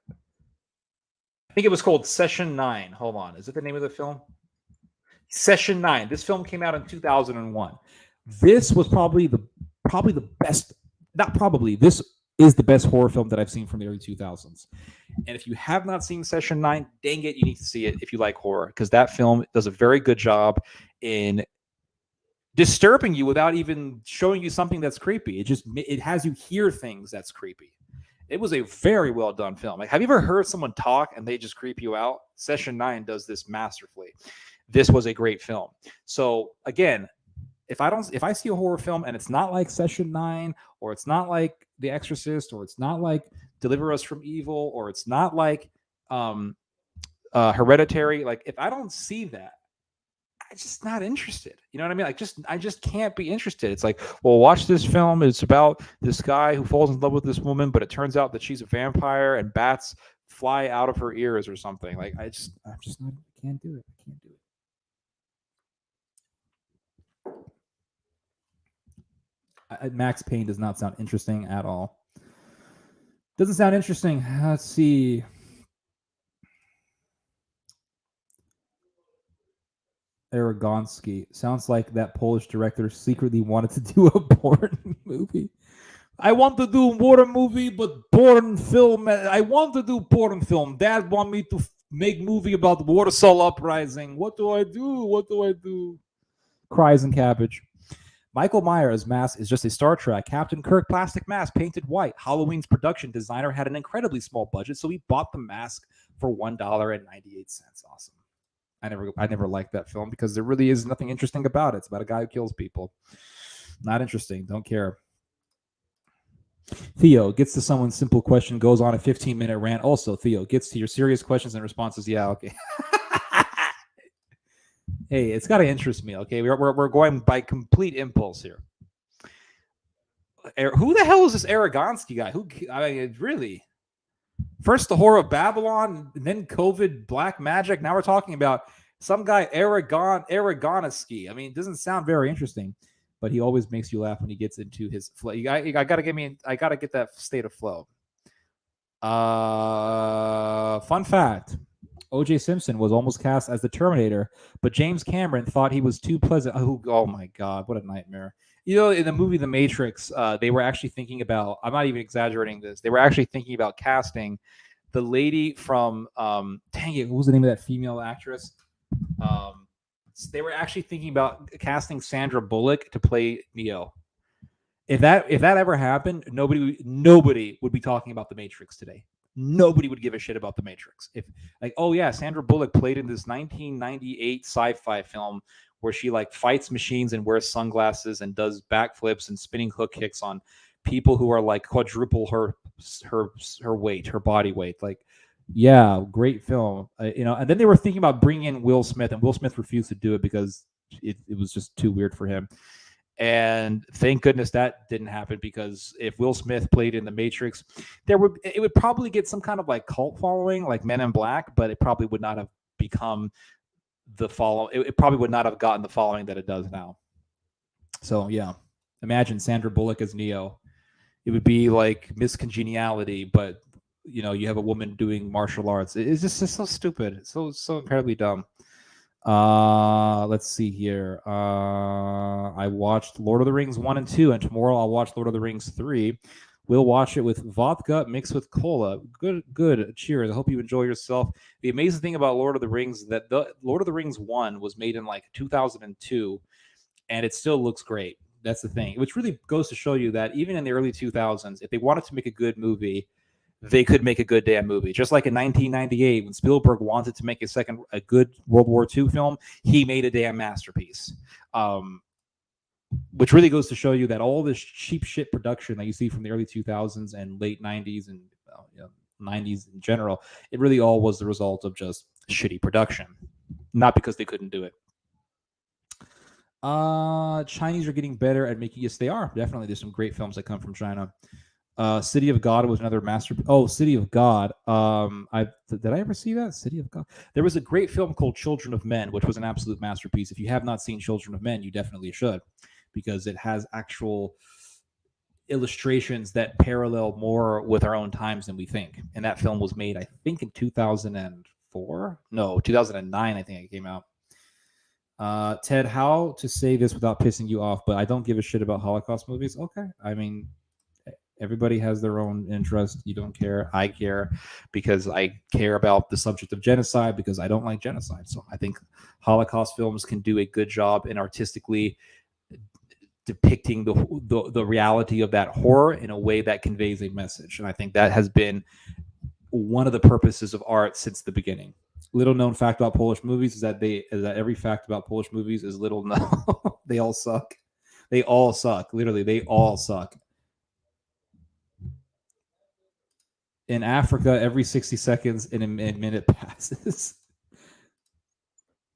S1: I think it was called Session 9. Hold on. Is it the name of the film? Session 9. This film came out in 2001. This was probably the best, not probably, this is the best horror film that I've seen from the early 2000s. And if you have not seen Session 9, dang it, you need to see it if you like horror, because that film does a very good job in disturbing you without even showing you something that's creepy. It has you hear things that's creepy. It was a very well done film. Like, have you ever heard someone talk and they just creep you out? Session 9 does this masterfully. This was a great film. So again, if I see a horror film and it's not like Session 9, or it's not like The Exorcist, or it's not like Deliver Us from Evil, or it's not like Hereditary, like, if I don't see that, I'm just not interested. You know what I mean? Like, I just can't be interested. It's like, well, watch this film. It's about this guy who falls in love with this woman, but it turns out that she's a vampire and bats fly out of her ears or something. Like, I'm just not, I can't do it. I can't do it. Max Payne does not sound interesting at all. Doesn't sound interesting. Let's see. Aragonski. Sounds like that Polish director secretly wanted to do a porn movie. I want to do a porn movie, but porn film. I want to do porn film. Dad want me to make movie about Warsaw Uprising. What do I do? What do I do? Cries and cabbage. Michael Myers' mask is just a Star Trek Captain Kirk plastic mask painted white. Halloween's production designer had an incredibly small budget, so he bought the mask for $1.98. Awesome. I never liked that film because there really is nothing interesting about it. It's about a guy who kills people. Not interesting. Don't care. Theo gets to someone's simple question, goes on a 15-minute rant. Also, Theo gets to your serious questions and responses. Yeah, okay. Hey, it's got to interest me. Okay, we're going by complete impulse here. Who the hell is this Aragonsky guy? I mean, really? First the Horror of Babylon, then COVID, black magic. Now we're talking about some guy, Aragonesky. I mean, it doesn't sound very interesting, but he always makes you laugh when he gets into his flow. I gotta get that state of flow. Fun fact: O.J. Simpson was almost cast as the Terminator, but James Cameron thought he was too pleasant. Oh my God, what a nightmare! You know, in the movie The Matrix, they were actually thinking about, I'm not even exaggerating this, they were actually thinking about casting the lady from, dang it, what was the name of that female actress? They were actually thinking about casting Sandra Bullock to play Neo. If that ever happened, nobody would be talking about The Matrix today. Nobody would give a shit about The Matrix. If, like, oh yeah, Sandra Bullock played in this 1998 sci-fi film where she like fights machines and wears sunglasses and does backflips and spinning hook kicks on people who are like quadruple her weight, her body weight. Like, Yeah, great film. And then they were thinking about bringing in Will Smith, and Will Smith refused to do it because it was just too weird for him. And thank goodness that didn't happen, because if Will Smith played in The Matrix, it would probably get some kind of like cult following, like Men in Black, but it probably would not have become the follow. It probably would not have gotten the following that it does now. So yeah, imagine Sandra Bullock as Neo. It would be like Miss Congeniality, but you have a woman doing martial arts. It's just so stupid. It's so incredibly dumb. Let's see here. I watched Lord of the Rings 1 and 2, and tomorrow I'll watch Lord of the Rings 3. We'll watch it with vodka mixed with cola. Good. Cheers. I hope you enjoy yourself. The amazing thing about Lord of the Rings is that the Lord of the Rings 1 was made in like 2002, and it still looks great. That's the thing, which really goes to show you that even in the early 2000s, if they wanted to make a good movie, they could make a good damn movie. Just like in 1998, when Spielberg wanted to make a good World War II film, he made a damn masterpiece. Which really goes to show you that all this cheap shit production that you see from the early 2000s and late 90s and 90s in general, it really all was the result of just shitty production, not because they couldn't do it. Chinese are getting better at making. Yes, they are. Definitely, there's some great films that come from China. City of God was another masterpiece. Oh, City of God. Did I ever see that? City of God. There was a great film called Children of Men, which was an absolute masterpiece. If you have not seen Children of Men, you definitely should, because it has actual illustrations that parallel more with our own times than we think. And that film was made, I think, in 2004. No, 2009. I think it came out. Ted, how to say this without pissing you off, but I don't give a shit about Holocaust movies. Okay. I mean, everybody has their own interest. You don't care. I care because I care about the subject of genocide, because I don't like genocide. So I think Holocaust films can do a good job in artistically depicting the reality of that horror in a way that conveys a message. And I think that has been one of the purposes of art since the beginning. Little known fact about Polish movies is that every fact about Polish movies is little known. They all suck. They all suck. Literally, they all suck. In Africa, every 60 seconds in a minute passes.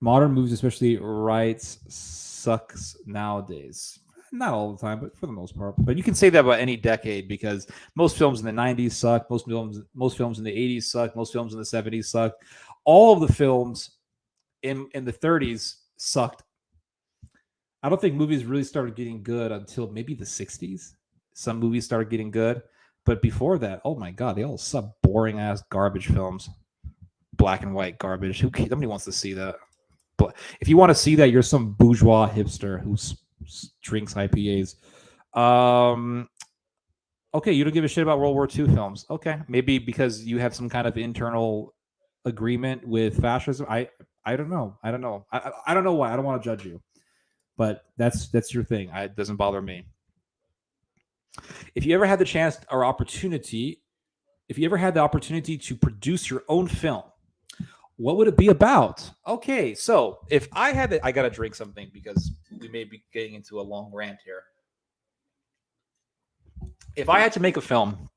S1: Modern movies, especially rights, sucks nowadays. Not all the time, but for the most part. But you can say that about any decade, because most films in the 90s suck. Most films in the 80s suck. Most films in the 70s suck. All of the films in the 30s sucked. I don't think movies really started getting good until maybe the 60s. Some movies started getting good, but before that, oh my god, they all suck. Boring ass garbage films, black and white garbage. Nobody wants to see that. But if you want to see that, you're some bourgeois hipster who drinks IPAs. Okay, you don't give a shit about World War II films. Okay, maybe because you have some kind of internal agreement with fascism. I don't know. I don't know. I don't know why. I don't want to judge you, but that's your thing. It doesn't bother me. If you ever had the chance or opportunity, if you ever had the opportunity to produce your own film, what would it be about? Okay, so if I had I gotta drink something because we may be getting into a long rant here. If I had to make a film,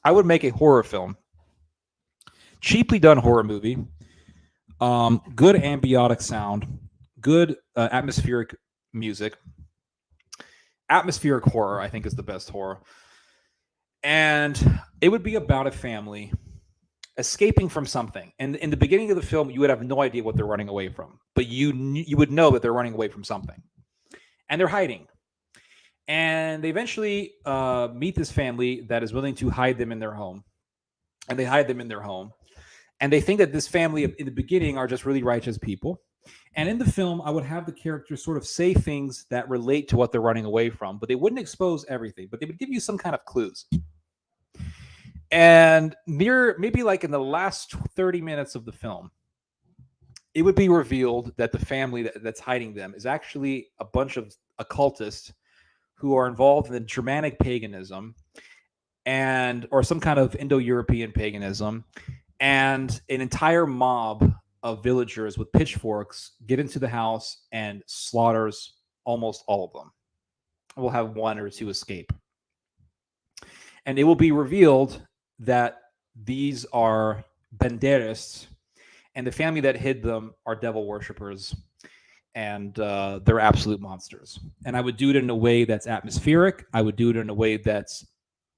S1: I would make a horror film. Cheaply done horror movie. Good ambiotic sound. Good atmospheric music. Atmospheric horror, I think, is the best horror. And it would be about a family escaping from something. And in the beginning of the film, you would have no idea what they're running away from, but you would know that they're running away from something, and they're hiding. And they eventually meet this family that is willing to hide them in their home, and they hide them in their home. And they think that this family in the beginning are just really righteous people. And in the film, I would have the characters sort of say things that relate to what they're running away from, but they wouldn't expose everything, but they would give you some kind of clues. And maybe like in the last 30 minutes of the film, it would be revealed that the family that's hiding them is actually a bunch of occultists who are involved in the Germanic paganism or some kind of Indo-European paganism, and an entire mob of villagers with pitchforks get into the house and slaughters almost all of them. We'll have one or two escape. And it will be revealed that these are Banderas, and the family that hid them are devil worshippers, and they're absolute monsters. And I would do it in a way that's atmospheric. I would do it in a way that's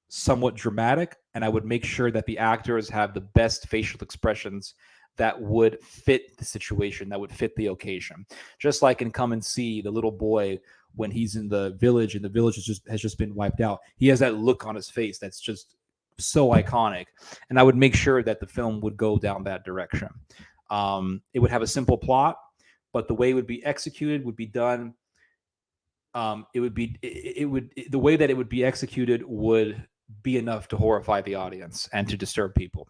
S1: somewhat dramatic, and I would make sure that the actors have the best facial expressions that would fit the situation, that would fit the occasion. Just like in Come and See, the little boy when he's in the village and the village has just been wiped out. He has that look on his face that's just so iconic, and I would make sure that the film would go down that direction. It would have a simple plot, but the way it would be executed would be done. The way that it would be executed would be enough to horrify the audience and to disturb people.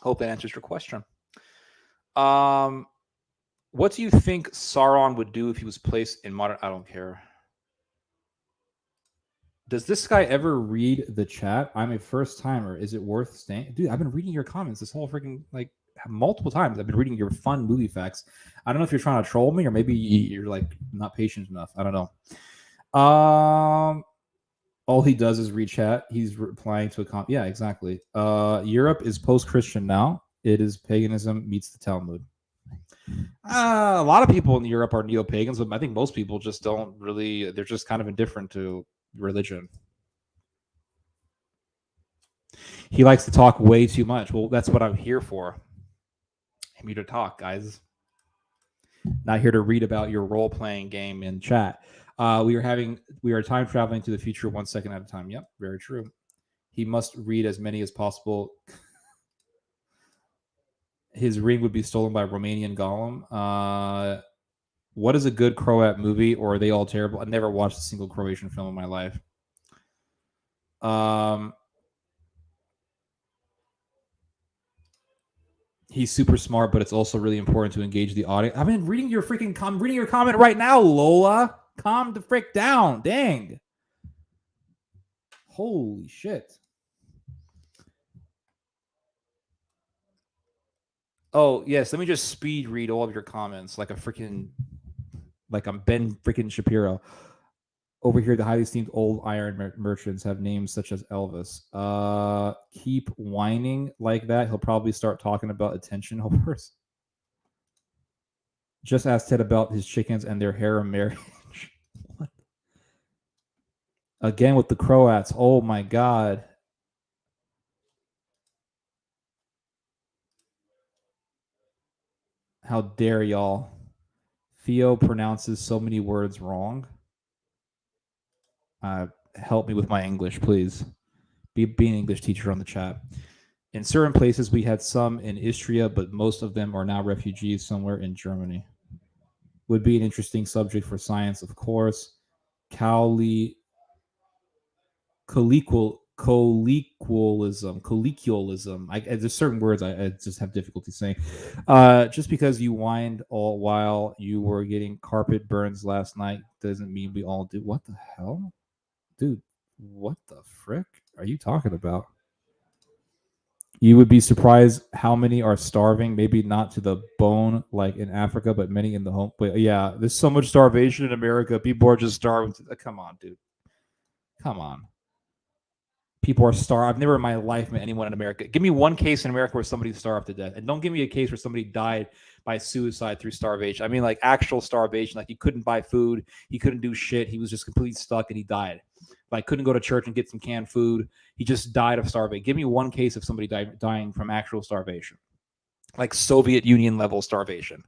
S1: Hope that answers your question. What do you think Sauron would do if he was placed in modern? I don't care. Does this guy ever read the chat? I'm a first timer. Is it worth staying? Dude, I've been reading your comments this whole freaking like multiple times. I've been reading your fun movie facts. I don't know if you're trying to troll me or maybe you're like not patient enough. I don't know. All he does is read chat. He's replying to a comment. Yeah, exactly. Europe is post-Christian now. It is paganism meets the Talmud. A lot of people in Europe are neo-pagans, but I think most people just don't really. They're just kind of indifferent to religion. He likes to talk way too much. Well, that's what I'm here for. I'm here to talk, guys. Not here to read about your role-playing game in chat. We are time traveling to the future 1 second at a time. Yep, very true. He must read as many as possible. His ring would be stolen by Romanian Golem. What is a good Croat movie, or are they all terrible? I've never watched a single Croatian film in my life. He's super smart, but it's also really important to engage the audience. I've been reading your freaking reading your comment right now, Lola. Calm the frick down. Dang. Holy shit. Oh, yes. Let me just speed read all of your comments like I'm Ben freaking Shapiro. Over here, the highly esteemed old iron merchants have names such as Elvis. Keep whining like that. He'll probably start talking about attention whores. Just ask Ted about his chickens and their harem marriage. What? Again with the Croats. Oh my God. How dare y'all? Theo pronounces so many words wrong. Help me with my English, please. Be an English teacher on the chat. In certain places, we had some in Istria, but most of them are now refugees somewhere in Germany. Would be an interesting subject for science, of course. Colloquialism. There's certain words I just have difficulty saying. Just because you whined all while you were getting carpet burns last night doesn't mean we all do. What the hell? Dude, what the frick are you talking about? You would be surprised how many are starving, maybe not to the bone like in Africa, but many in the home. But yeah, there's so much starvation in America. People are just starving. Come on, dude. Come on. People are starved. I've never in my life met anyone in America. Give me one case in America where somebody starved to death. And don't give me a case where somebody died by suicide through starvation. I mean, like actual starvation. Like he couldn't buy food. He couldn't do shit. He was just completely stuck and he died. Like couldn't go to church and get some canned food. He just died of starvation. Give me one case of somebody dying from actual starvation. Like Soviet Union level starvation.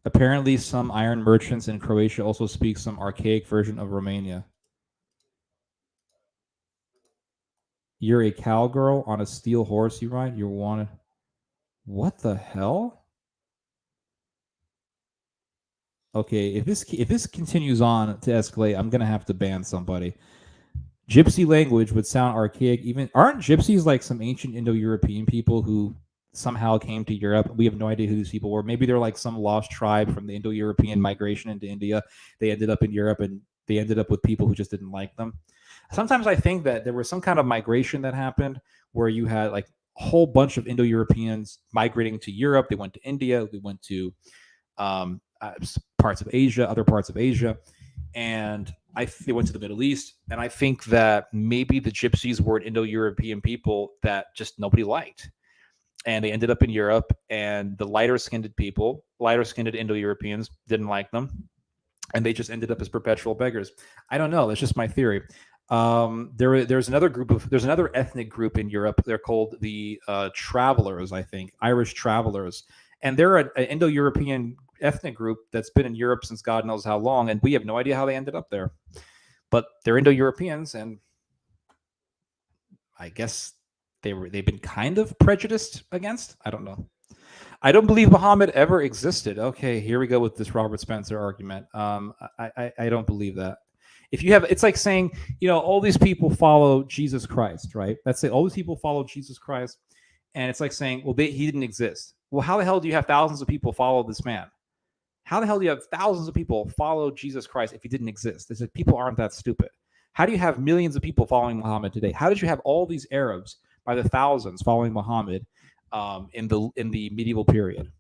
S1: Apparently, some iron merchants in Croatia also speak some archaic version of Romania. You're a cowgirl on a steel horse you ride? You're wanted. What the hell? Okay, if this continues on to escalate, I'm gonna have to ban somebody. Gypsy language would sound archaic. Even aren't gypsies like some ancient Indo-European people who somehow came to Europe? We have no idea who these people were. Maybe they're like some lost tribe from the Indo-European migration into India. They ended up in Europe and they ended up with people who just didn't like them. Sometimes I think that there was some kind of migration that happened where you had like a whole bunch of Indo-Europeans migrating to Europe. They went to India. They went to parts of Asia, other parts of Asia. and they went to the Middle East, and I think that maybe the Gypsies were an Indo-European people that just nobody liked, and they ended up in Europe, and the lighter-skinned people, lighter-skinned Indo-Europeans, didn't like them, and they just ended up as perpetual beggars. I don't know. That's just my theory. There's another ethnic group in Europe. They're called the Travelers, I think, Irish Travelers, and they're an Indo-European ethnic group that's been in Europe since God knows how long, and we have no idea how they ended up there. But they're Indo-Europeans, and I guess they've been kind of prejudiced against. I don't know. I don't believe Muhammad ever existed. Okay, here we go with this Robert Spencer argument. I don't believe that. If you have, it's like saying, all these people follow Jesus Christ, right? Let's say all these people follow Jesus Christ, and it's like saying, well, he didn't exist. Well, how the hell do you have thousands of people follow this man? How the hell do you have thousands of people follow Jesus Christ if he didn't exist? It's like people aren't that stupid. How do you have millions of people following Muhammad today? How did you have all these Arabs by the thousands following Muhammad in the medieval period,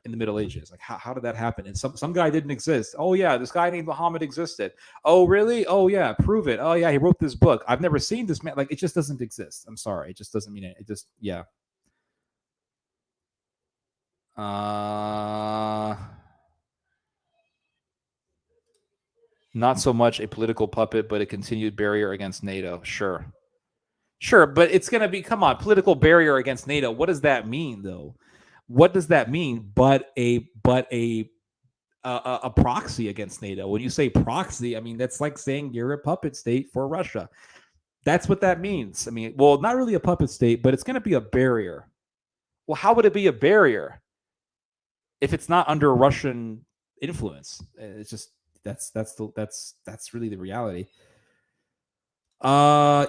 S1: in the Middle Ages? Like, how did that happen? And some guy didn't exist. Oh yeah, this guy named Muhammad existed. Oh really? Oh yeah, prove it. Oh yeah, he wrote this book. I've never seen this man. Like, it just doesn't exist. I'm sorry, it just doesn't mean it. It just, yeah. Not so much a political puppet, but a continued barrier against NATO. Sure. Sure, but it's going to be, come on, political barrier against NATO. What does that mean, though? What does that mean? But a proxy against NATO. When you say proxy, I mean, that's like saying you're a puppet state for Russia. That's what that means. I mean, well, not really a puppet state, but it's going to be a barrier. Well, how would it be a barrier if it's not under Russian influence? It's just that's really the reality.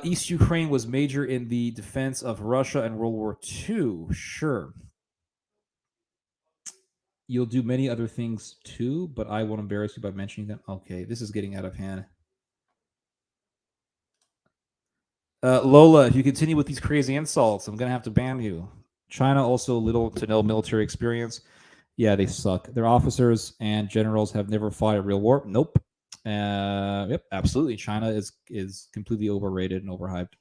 S1: East Ukraine was major in the defense of Russia in World War II. Sure. You'll do many other things too, but I won't embarrass you by mentioning them. Okay, this is getting out of hand. Lola, if you continue with these crazy insults, I'm going to have to ban you. China also little to no military experience. Yeah, they suck. Their officers and generals have never fought a real war. Nope. Yep, absolutely. China is completely overrated and overhyped.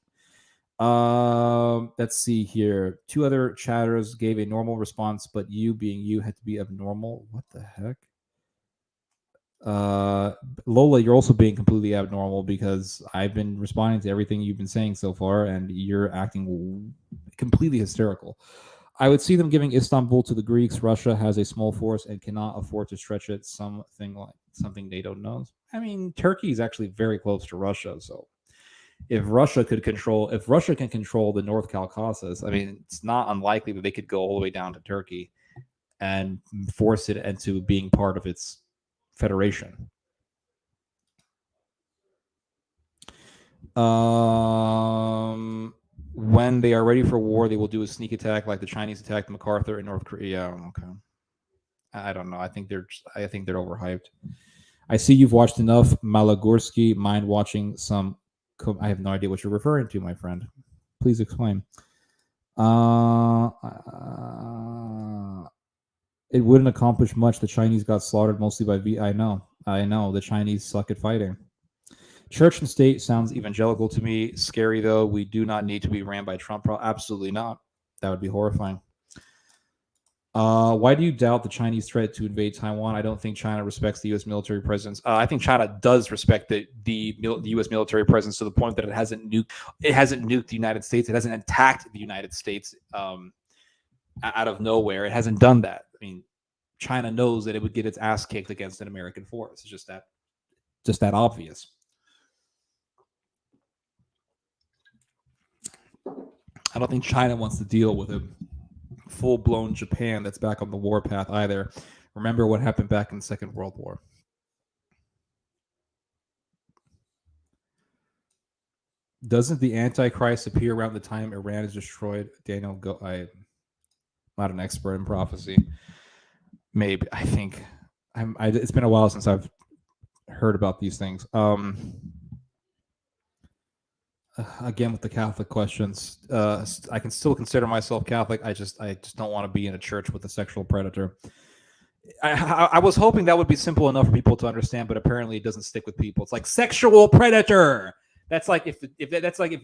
S1: Let's see here. Two other chatters gave a normal response, but you, being you, had to be abnormal. What the heck? Lola, you're also being completely abnormal because I've been responding to everything you've been saying so far, and you're acting completely hysterical. I would see them giving Istanbul to the Greeks. Russia has a small force and cannot afford to stretch it. Something NATO knows. I mean, Turkey is actually very close to Russia, so if Russia can control the North Caucasus, I mean, it's not unlikely that they could go all the way down to Turkey and force it into being part of its federation. When they are ready for war, they will do a sneak attack like the Chinese attacked MacArthur in North Korea. Okay. I don't know. I think they're overhyped. I see you've watched enough Malagorsky. Mind watching some? I have no idea what you're referring to, my friend. Please explain. It wouldn't accomplish much. The Chinese got slaughtered mostly by I know. The Chinese suck at fighting. Church and state sounds evangelical to me. Scary, though. We do not need to be ran by Trump. Absolutely not. That would be horrifying. Why do you doubt the Chinese threat to invade Taiwan? I don't think China respects the U.S. military presence. I think China does respect the U.S. military presence to the point that it hasn't nuked the United States. It hasn't attacked the United States out of nowhere. It hasn't done that. I mean, China knows that it would get its ass kicked against an American force. It's just that obvious. I don't think China wants to deal with a full-blown Japan that's back on the warpath either. Remember what happened back in the Second World War. Doesn't the Antichrist appear around the time Iran is destroyed? Daniel, I'm not an expert in prophecy. Maybe. I think it's been a while since I've heard about these things. Again, with the Catholic questions, I can still consider myself Catholic. I just don't want to be in a church with a sexual predator. I was hoping that would be simple enough for people to understand, but apparently it doesn't stick with people. It's like sexual predator. That's like if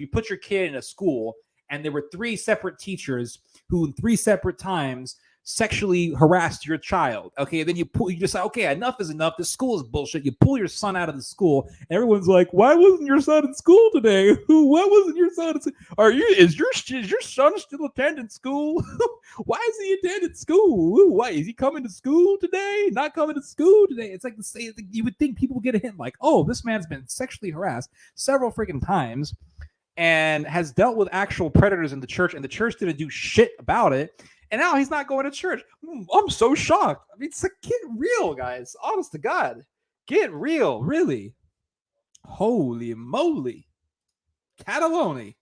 S1: you put your kid in a school and there were three separate teachers who in three separate times sexually harassed your child. Okay, then you just say, okay, enough is enough. This school is bullshit. You pull your son out of the school, and everyone's like, why wasn't your son in school today? Why wasn't your son in school? Is your son still attending school? Why is he attending school? Why is he coming to school today? Not coming to school today? It's like the same. You would think people would get a hint like, oh, this man's been sexually harassed several freaking times and has dealt with actual predators in the church, and the church didn't do shit about it. And now he's not going to church. I'm so shocked. I mean, it's like, get real, guys. Honest to God. Get real, really. Holy moly. Cataloni.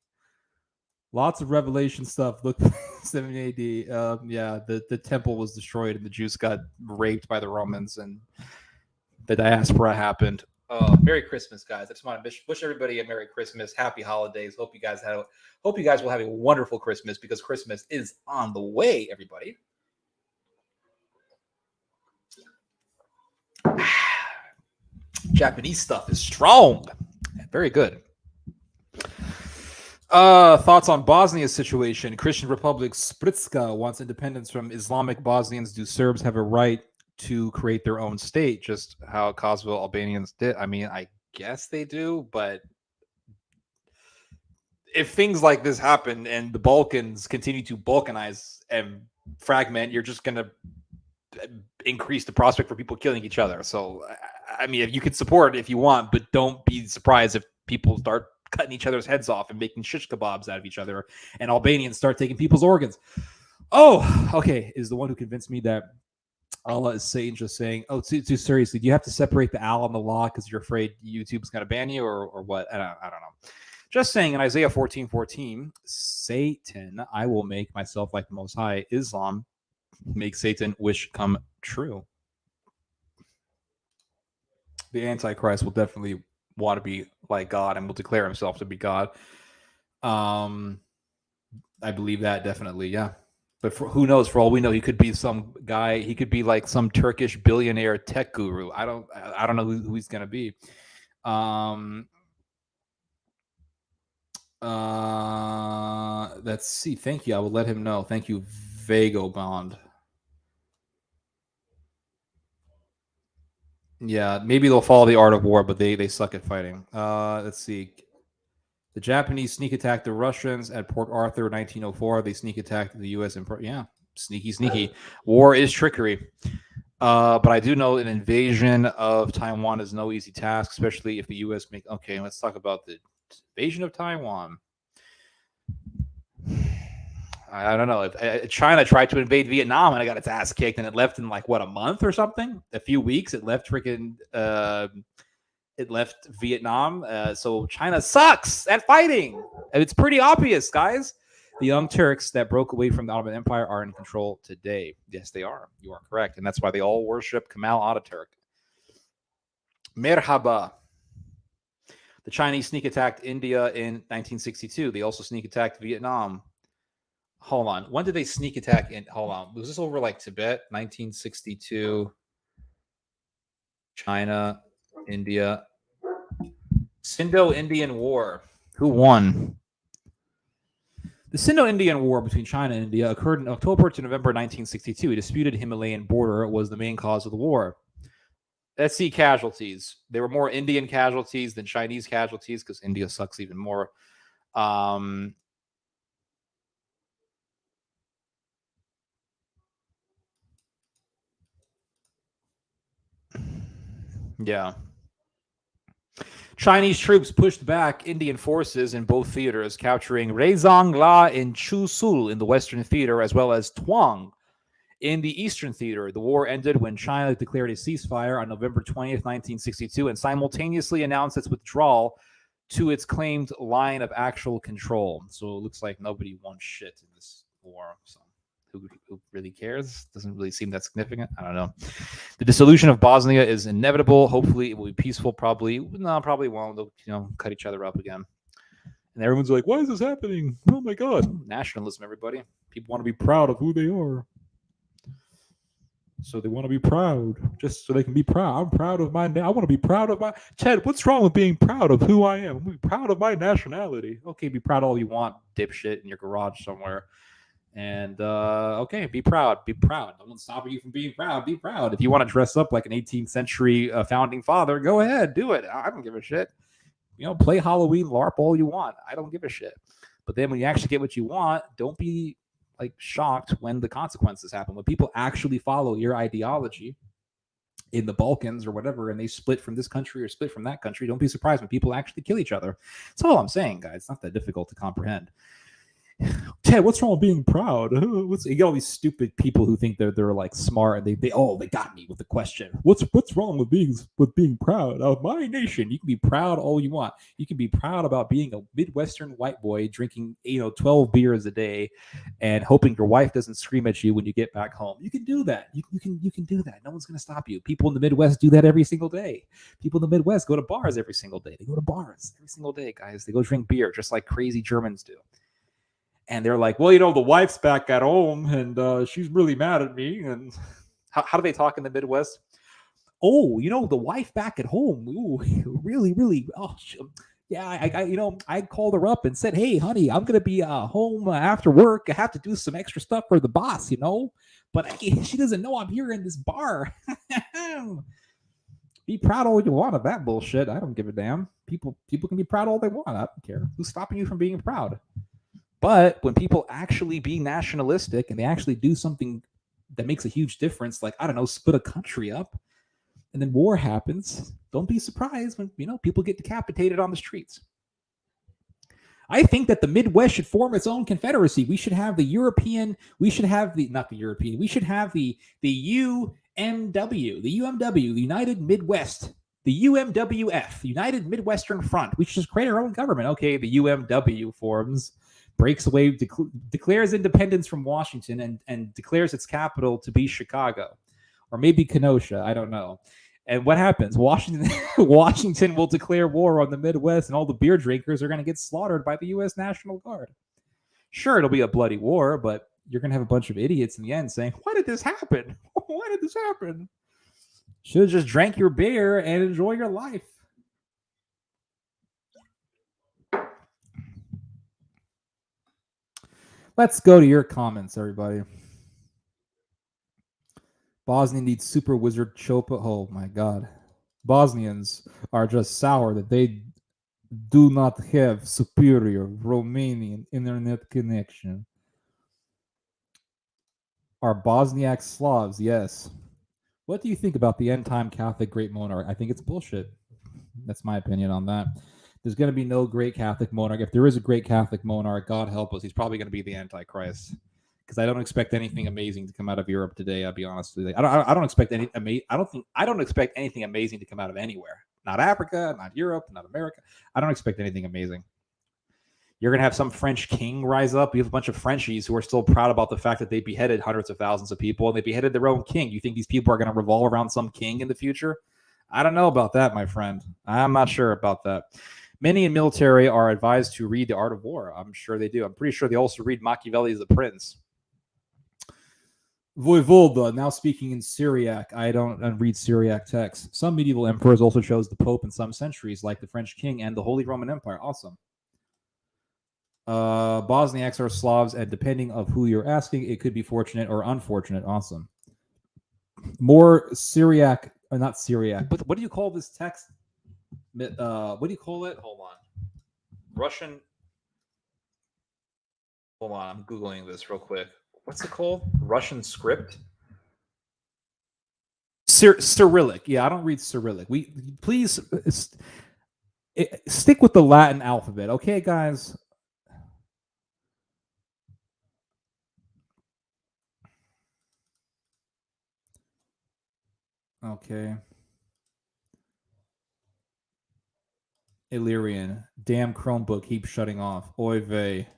S1: Lots of Revelation stuff. Look, 70 AD. Yeah, the temple was destroyed and the Jews got raped by the Romans and the diaspora happened. Merry Christmas, guys! I just want to wish everybody a Merry Christmas, Happy Holidays. Hope you guys will have a wonderful Christmas because Christmas is on the way. Everybody. Japanese stuff is strong. Very good. Thoughts on Bosnia's situation? Christian Republic Spritska wants independence from Islamic Bosnians. Do Serbs have a right to create their own state, just how Kosovo Albanians did? I mean, I guess they do, but if things like this happen and the Balkans continue to balkanize and fragment, you're just going to increase the prospect for people killing each other. So, I mean, if you could support it if you want, but don't be surprised if people start cutting each other's heads off and making shish kebabs out of each other and Albanians start taking people's organs. Oh, okay. Is the one who convinced me that Allah is Satan just saying, oh, too seriously, do you have to separate the Al and the law because you're afraid YouTube's going to ban you or what? I don't know. Just saying in Isaiah 14:14, Satan, I will make myself like the Most High. Islam, make Satan wish come true. The Antichrist will definitely want to be like God and will declare himself to be God. I believe that definitely, yeah. But who knows? For all we know, he could be some guy. He could be like some Turkish billionaire tech guru. I don't know who he's gonna be. Let's see. Thank you. I will let him know. Thank you, Vago Bond. Yeah, maybe they'll follow the art of war, but they suck at fighting. Let's see. The Japanese sneak attacked the Russians at Port Arthur, 1904. They sneak attacked the U.S. Yeah, sneaky. War is trickery. But I do know an invasion of Taiwan is no easy task, especially if the U.S. make. Okay, let's talk about the invasion of Taiwan. I don't know. If China tried to invade Vietnam and it got its ass kicked, and it left in like what, a month or something, a few weeks. It left It left Vietnam. So China sucks at fighting. And it's pretty obvious, guys. The Young Turks that broke away from the Ottoman Empire are in control today. Yes, they are. You are correct. And that's why they all worship Kemal Ataturk. Merhaba. The Chinese sneak attacked India in 1962. They also sneak attacked Vietnam. Hold on. When did they sneak attack? Hold on. Was this over like Tibet? 1962. China, India. Sindo-Indian War. Who won? The Sindo-Indian War between China and India occurred in October to November 1962. A disputed Himalayan border was the main cause of the war. Let's see casualties. There were more Indian casualties than Chinese casualties because India sucks even more. Yeah. Chinese troops pushed back Indian forces in both theaters, capturing Reizang La and Chusul in the Western Theater, as well as Tuang in the Eastern Theater. The war ended when China declared a ceasefire on November 20th, 1962, and simultaneously announced its withdrawal to its claimed line of actual control. So it looks like nobody won shit in this war. So who really cares? Doesn't really seem that significant. I don't know. The dissolution of Bosnia is inevitable. Hopefully it will be peaceful. Probably won't. They'll cut each other up again. And everyone's like, why is this happening? Oh my God. Nationalism, everybody. People want to be proud of who they are. So they want to be proud, just so they can be proud. I'm proud of my. I want to be proud of my. Ted, what's wrong with being proud of who I am? I'm be proud of my nationality. Okay, be proud all you want, dipshit, in your garage somewhere. And okay, be proud. Be proud. No one's stopping you from being proud. Be proud. If you want to dress up like an 18th century founding father, go ahead, do it. I don't give a shit. Play Halloween LARP all you want. I don't give a shit. But then when you actually get what you want, don't be like shocked when the consequences happen. When people actually follow your ideology in the Balkans or whatever, and they split from this country or split from that country, don't be surprised when people actually kill each other. That's all I'm saying, guys. It's not that difficult to comprehend. Ted, what's wrong with being proud? You get all these stupid people who think they're like smart, and they got me with the question. What's wrong with being proud of my nation? You can be proud all you want. You can be proud about being a Midwestern white boy drinking 12 beers a day, and hoping your wife doesn't scream at you when you get back home. You can do that. You can do that. No one's gonna stop you. People in the Midwest do that every single day. People in the Midwest go to bars every single day. They go to bars every single day, guys. They go drink beer just like crazy Germans do. And they're like, well, the wife's back at home, and she's really mad at me. And how do they talk in the Midwest? Oh, the wife back at home. Ooh, really, really. Oh, yeah. I called her up and said, hey, honey, I'm gonna be home after work. I have to do some extra stuff for the boss, But she doesn't know I'm here in this bar. Be proud all you want of that bullshit. I don't give a damn. People can be proud all they want. I don't care. Who's stopping you from being proud? But when people actually be nationalistic and they actually do something that makes a huge difference, like, I don't know, split a country up, and then war happens, don't be surprised when, people get decapitated on the streets. I think that the Midwest should form its own confederacy. We should have the European, we should have the, not the European, we should have the UMW, the United Midwest, the UMWF, the United Midwestern Front. We should just create our own government. Okay, the UMW forms, breaks away, declares independence from Washington, and declares its capital to be Chicago, or maybe Kenosha. I don't know. And what happens? Washington will declare war on the Midwest, and all the beer drinkers are going to get slaughtered by the U.S. National Guard. Sure, it'll be a bloody war, but you're going to have a bunch of idiots in the end saying, why did this happen? Why did this happen? Should have just drank your beer and enjoy your life. Let's go to your comments, everybody. Bosnia needs super wizard Chopa. Oh my god. Bosnians are just sour that they do not have superior Romanian internet connection. Are Bosniak Slavs? Yes. What do you think about the end time Catholic great monarch? I think it's bullshit. That's my opinion on that. There's going to be no great Catholic monarch. If there is a great Catholic monarch, God help us, he's probably going to be the Antichrist. Because I don't expect anything amazing to come out of Europe today. I'll be honest with you. I don't expect any. I don't expect anything amazing to come out of anywhere. Not Africa, not Europe, not America. I don't expect anything amazing. You're going to have some French king rise up. You have a bunch of Frenchies who are still proud about the fact that they beheaded hundreds of thousands of people and they beheaded their own king. You think these people are going to revolve around some king in the future? I don't know about that, my friend. I'm not sure about that. Many in military are advised to read The Art of War. I'm sure they do. I'm pretty sure they also read Machiavelli's The Prince. Voivoda, now speaking in Syriac. I don't read Syriac texts. Some medieval emperors also chose the Pope in some centuries, like the French king and the Holy Roman Empire. Awesome. Bosniaks are Slavs, and depending of who you're asking, it could be fortunate or unfortunate. Awesome. More Syriac, or not Syriac, but what do you call this text? What do you call it? Hold on. Russian. Hold on, I'm Googling this real quick. What's it called? Russian script? Cyrillic. Yeah, I don't read Cyrillic. Please stick with the Latin alphabet, okay, guys? Okay. Illyrian. Damn Chromebook keeps shutting off. Oy vey.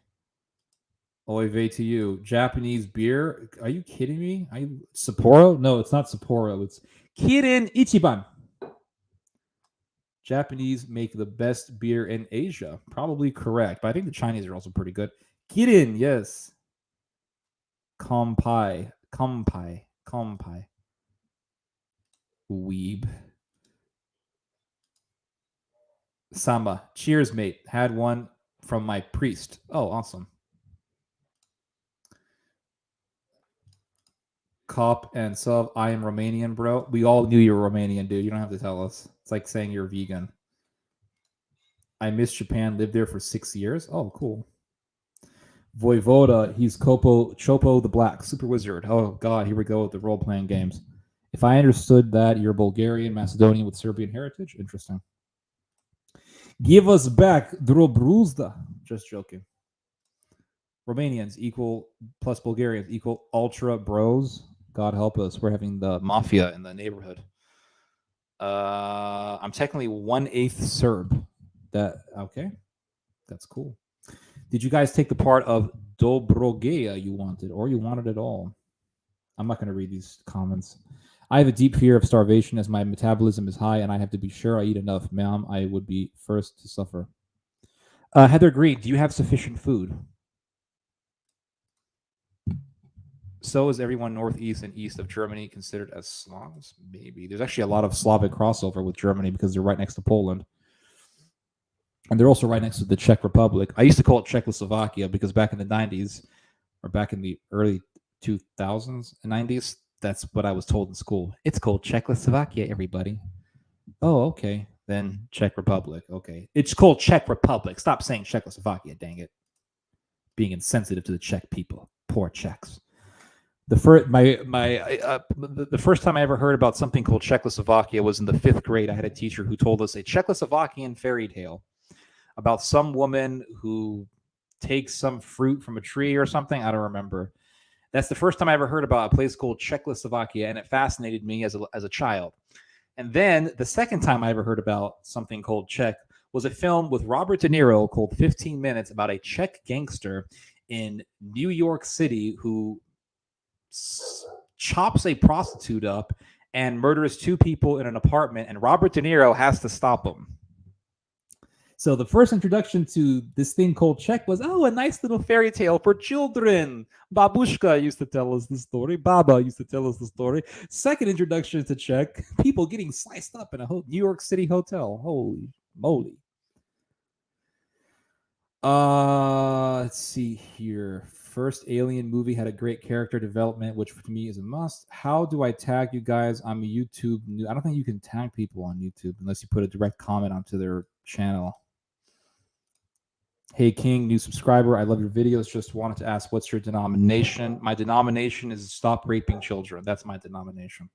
S1: Oy vey to you. Japanese beer? Are you kidding me? Sapporo? No, it's not Sapporo. It's Kirin Ichiban. Japanese make the best beer in Asia. Probably correct. But I think the Chinese are also pretty good. Kirin, yes. Kampai. Weeb. Samba. Cheers, mate. Had one from my priest. Oh, awesome. Cop and sub. I am Romanian, bro. We all knew you were Romanian, dude. You don't have to tell us. It's like saying you're vegan. I miss Japan. Lived there for 6 years. Oh, cool. Voivoda. He's Chopo the Black. Super Wizard. Oh, God. Here we go with the role playing games. If I understood that, you're Bulgarian, Macedonian with Serbian heritage. Interesting. Give us back Drobruzda. Just joking. Romanians equal plus Bulgarians equal ultra bros. God help us. We're having the mafia in the neighborhood. I'm technically 1/8 Serb. Okay? That's cool. Did you guys take the part of Dobrogeya you wanted, or you wanted it all? I'm not going to read these comments. I have a deep fear of starvation as my metabolism is high and I have to be sure I eat enough. Ma'am, I would be first to suffer. Heather Green, do you have sufficient food? So is everyone northeast and east of Germany considered as Slavs? Maybe. There's actually a lot of Slavic crossover with Germany because they're right next to Poland. And they're also right next to the Czech Republic. I used to call it Czechoslovakia because back in the 90s, or back in the early 2000s and 90s, that's what I was told in school. It's called Czechoslovakia, everybody. Oh, okay. Then Czech Republic. Okay. It's called Czech Republic. Stop saying Czechoslovakia, dang it. Being insensitive to the Czech people. Poor Czechs. The first time I ever heard about something called Czechoslovakia was in the 5th grade. I had a teacher who told us a Czechoslovakian fairy tale about some woman who takes some fruit from a tree or something. I don't remember. That's the first time I ever heard about a place called Czechoslovakia, and it fascinated me as a child. And then the second time I ever heard about something called Czech was a film with Robert De Niro called 15 Minutes about a Czech gangster in New York City who chops a prostitute up and murders 2 people in an apartment, and Robert De Niro has to stop him. So the first introduction to this thing called Czech was, a nice little fairy tale for children. Babushka used to tell us the story. Baba used to tell us the story. Second introduction to Czech, people getting sliced up in a New York City hotel. Holy moly. Let's see here. First Alien movie had a great character development, which for me is a must. How do I tag you guys? I'm a YouTube I don't think you can tag people on YouTube unless you put a direct comment onto their channel. Hey King, new subscriber. I love your videos. Just wanted to ask, what's your denomination? My denomination is Stop Raping Children. That's my denomination.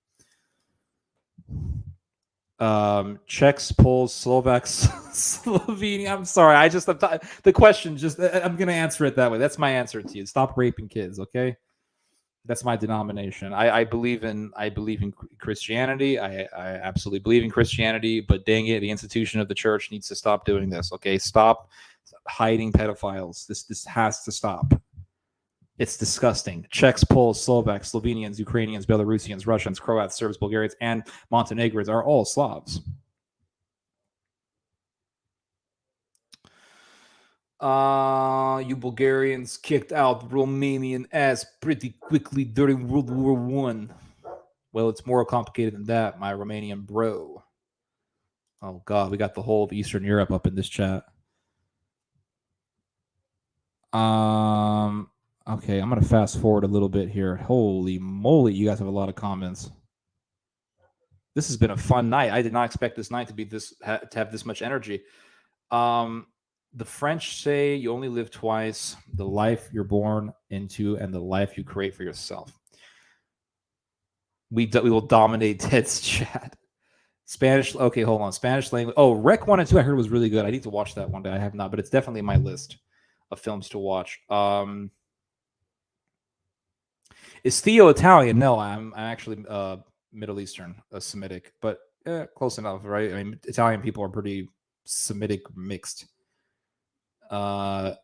S1: Czechs, Poles, Slovaks, Slovenia. I'm sorry. The question. I'm gonna answer it that way. That's my answer to you. Stop raping kids. Okay. That's my denomination. I believe in Christianity. I absolutely believe in Christianity. But dang it, the institution of the church needs to stop doing this. Okay, stop hiding pedophiles. This has to stop. It's disgusting. Czechs, Poles, Slovaks, Slovenians, Ukrainians, Belarusians, Russians, Croats, Serbs, Bulgarians, and Montenegrins are all Slavs. You Bulgarians kicked out Romanian ass pretty quickly during World War I. Well, it's more complicated than that, my Romanian bro. Oh, God, we got the whole of Eastern Europe up in this chat. Okay, I'm going to fast forward a little bit here. Holy moly, you guys have a lot of comments. This has been a fun night. I did not expect this night to be to have this much energy. The French say you only live twice, the life you're born into and the life you create for yourself. We will dominate Ted's chat. Spanish. Okay, hold on. Spanish language. Oh, Rec 1 and 2 I heard was really good. I need to watch that one day. I have not, but it's definitely in my list of films to watch. Is Theo Italian? No, I'm actually Middle Eastern, Semitic, but close enough, right? I mean, Italian people are pretty Semitic mixed. Don't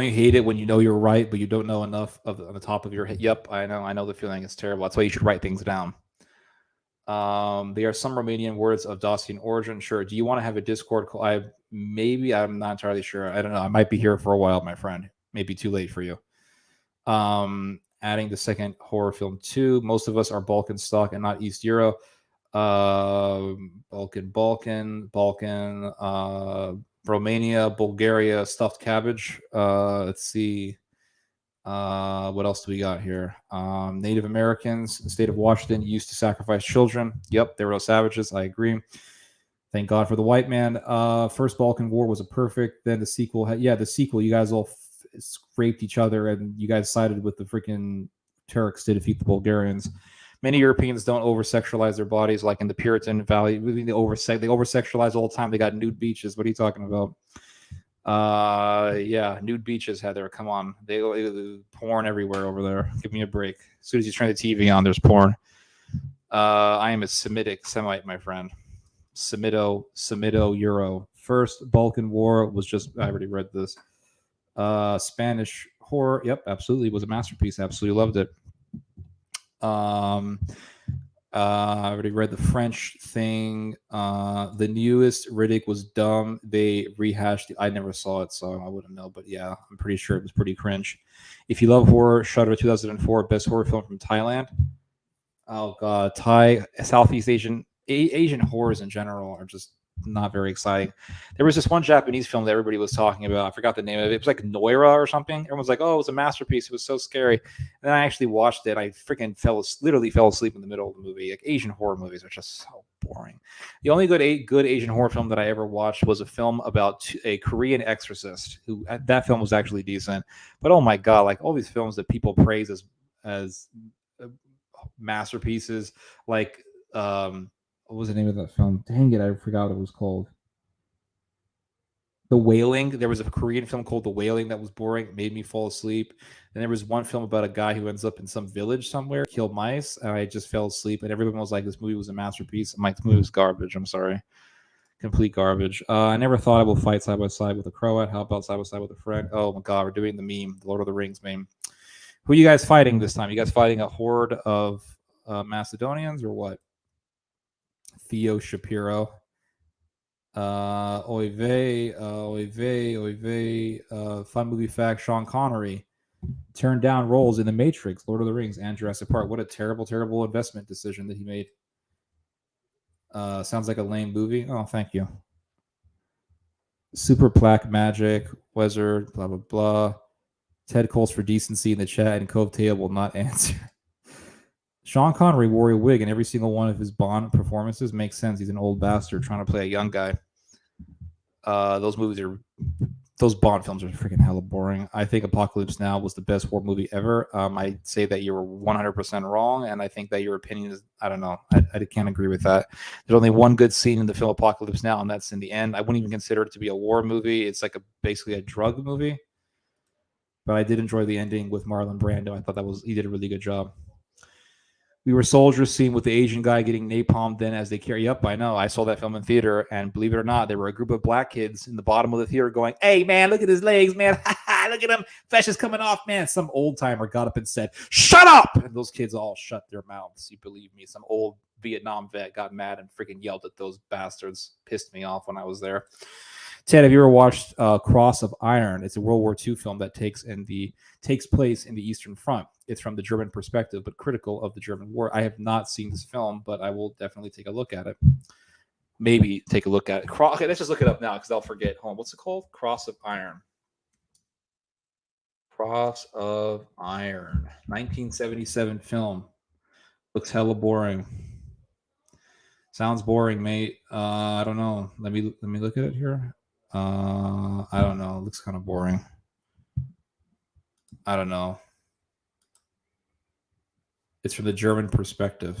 S1: you hate it when you know you're right, but you don't know enough on the top of your head? Yep, I know the feeling. It's terrible. That's why you should write things down. There are some Romanian words of Dacian origin. Sure. Do you want to have a Discord call? I'm not entirely sure. I don't know. I might be here for a while, my friend. Maybe too late for you. adding the second horror film too. Most of us are Balkan stock and not East Euro. Balkan, Romania, Bulgaria, stuffed cabbage. Let's see. What else do we got here? Native Americans, the state of Washington, used to sacrifice children. Yep, they were no savages. I agree. Thank God for the white man. First Balkan War was a perfect. Then the sequel, the sequel. You guys all scraped each other, and you guys sided with the freaking Turks to defeat the Bulgarians. Many Europeans don't over-sexualize their bodies like in the Puritan Valley. They over-sexualize all the time. They got nude beaches. What are you talking about? Nude beaches, Heather. Come on. They porn everywhere over there. Give me a break. As soon as you turn the TV on, there's porn. I am a Semite, my friend. Semito Euro. First Balkan War was just, I already read this. Spanish horror. Yep, absolutely. It was a masterpiece. Absolutely loved it. I already read the French thing. The newest Riddick was dumb. They rehashed it. I never saw it, so I wouldn't know. But yeah, I'm pretty sure it was pretty cringe. If you love horror, Shudder 2004, best horror film from Thailand. Oh god, Southeast Asian horrors in general are just not very exciting. There was this one Japanese film that everybody was talking about. I forgot the name of it. It was like Noira or something. Everyone's like, "Oh, it was a masterpiece. It was so scary." And then I actually watched it. I freaking literally fell asleep in the middle of the movie. Like Asian horror movies are just so boring. The only good Asian horror film that I ever watched was a film about a Korean exorcist. That film was actually decent. But oh my god, like all these films that people praise as masterpieces, like what was the name of that film? Dang it, I forgot what it was called. The Wailing. There was a Korean film called The Wailing that was boring. It made me fall asleep. And there was one film about a guy who ends up in some village somewhere, killed mice, and I just fell asleep. And everyone was like, this movie was a masterpiece. I'm like, this movie was garbage. I'm sorry. Complete garbage. I never thought I would fight side by side with a Croat. How about side by side with a friend? Oh my god, we're doing the meme, the Lord of the Rings meme. Who are you guys fighting this time? You guys fighting a horde of Macedonians or what? Theo Shapiro. Oy vey. Fun movie fact, Sean Connery turned down roles in The Matrix, Lord of the Rings, and Jurassic Park. What a terrible investment decision that he made. Sounds like a lame movie. Oh, thank you. Super Plaque Magic, Wizard, blah, blah, blah. Ted calls for decency in the chat, and Cove Tail will not answer. Sean Connery wore a wig in every single one of his Bond performances. Makes sense. He's an old bastard trying to play a young guy. Those Bond films are freaking hella boring. I think Apocalypse Now was the best horror movie ever. I'd say that you were 100% wrong, and I think that your opinion is, I don't know. I can't agree with that. There's only one good scene in the film Apocalypse Now, and that's in the end. I wouldn't even consider it to be a war movie. It's like basically a drug movie. But I did enjoy the ending with Marlon Brando. I thought he did a really good job. We were soldiers, scene with the Asian guy getting napalmed then as they carry up. I know. I saw that film in theater, and believe it or not, there were a group of black kids in the bottom of the theater going, "Hey, man, look at his legs, man. Look at him. Flesh is coming off, man." Some old timer got up and said, "Shut up!" And those kids all shut their mouths. You believe me. Some old Vietnam vet got mad and freaking yelled at those bastards. Pissed me off when I was there. Ted, have you ever watched Cross of Iron? It's a World War II film that takes place in the Eastern Front. It's from the German perspective, but critical of the German war. I have not seen this film, but I will definitely take a look at it. Maybe take a look at it. Okay, let's just look it up now because I'll forget. Hold on, what's it called? Cross of Iron. Cross of Iron. 1977 film. Looks hella boring. Sounds boring, mate. I don't know. Let me look at it here. I don't know. It looks kind of boring. I don't know. It's from the German perspective.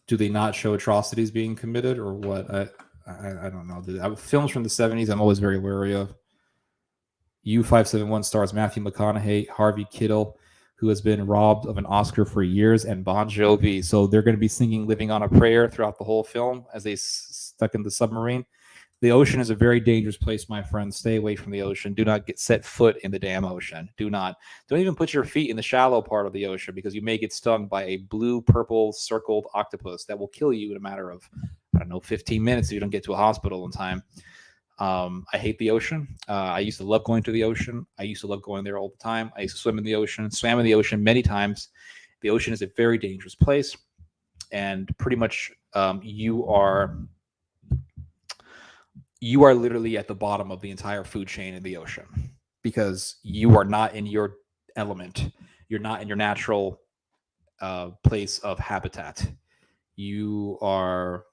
S1: Do they not show atrocities being committed or what? I don't know. Films from the 70s I'm always very wary of. U571 stars Matthew McConaughey, Harvey Keitel, who has been robbed of an Oscar for years, and Bon Jovi. So they're going to be singing Living on a Prayer throughout the whole film as they stuck in the submarine. The ocean is a very dangerous place, my friends. Stay away from the ocean. Do not set foot in the damn ocean. Do not. Don't even put your feet in the shallow part of the ocean because you may get stung by a blue-purple circled octopus that will kill you in a matter of, 15 minutes if you don't get to a hospital in time. I hate the ocean. I used to love going to the ocean. I used to love going there all the time. I used to swim in the ocean, swam in the ocean many times. The ocean is a very dangerous place, and pretty much you are literally at the bottom of the entire food chain in the ocean because you are not in your element. You're not in your natural place of habitat. You are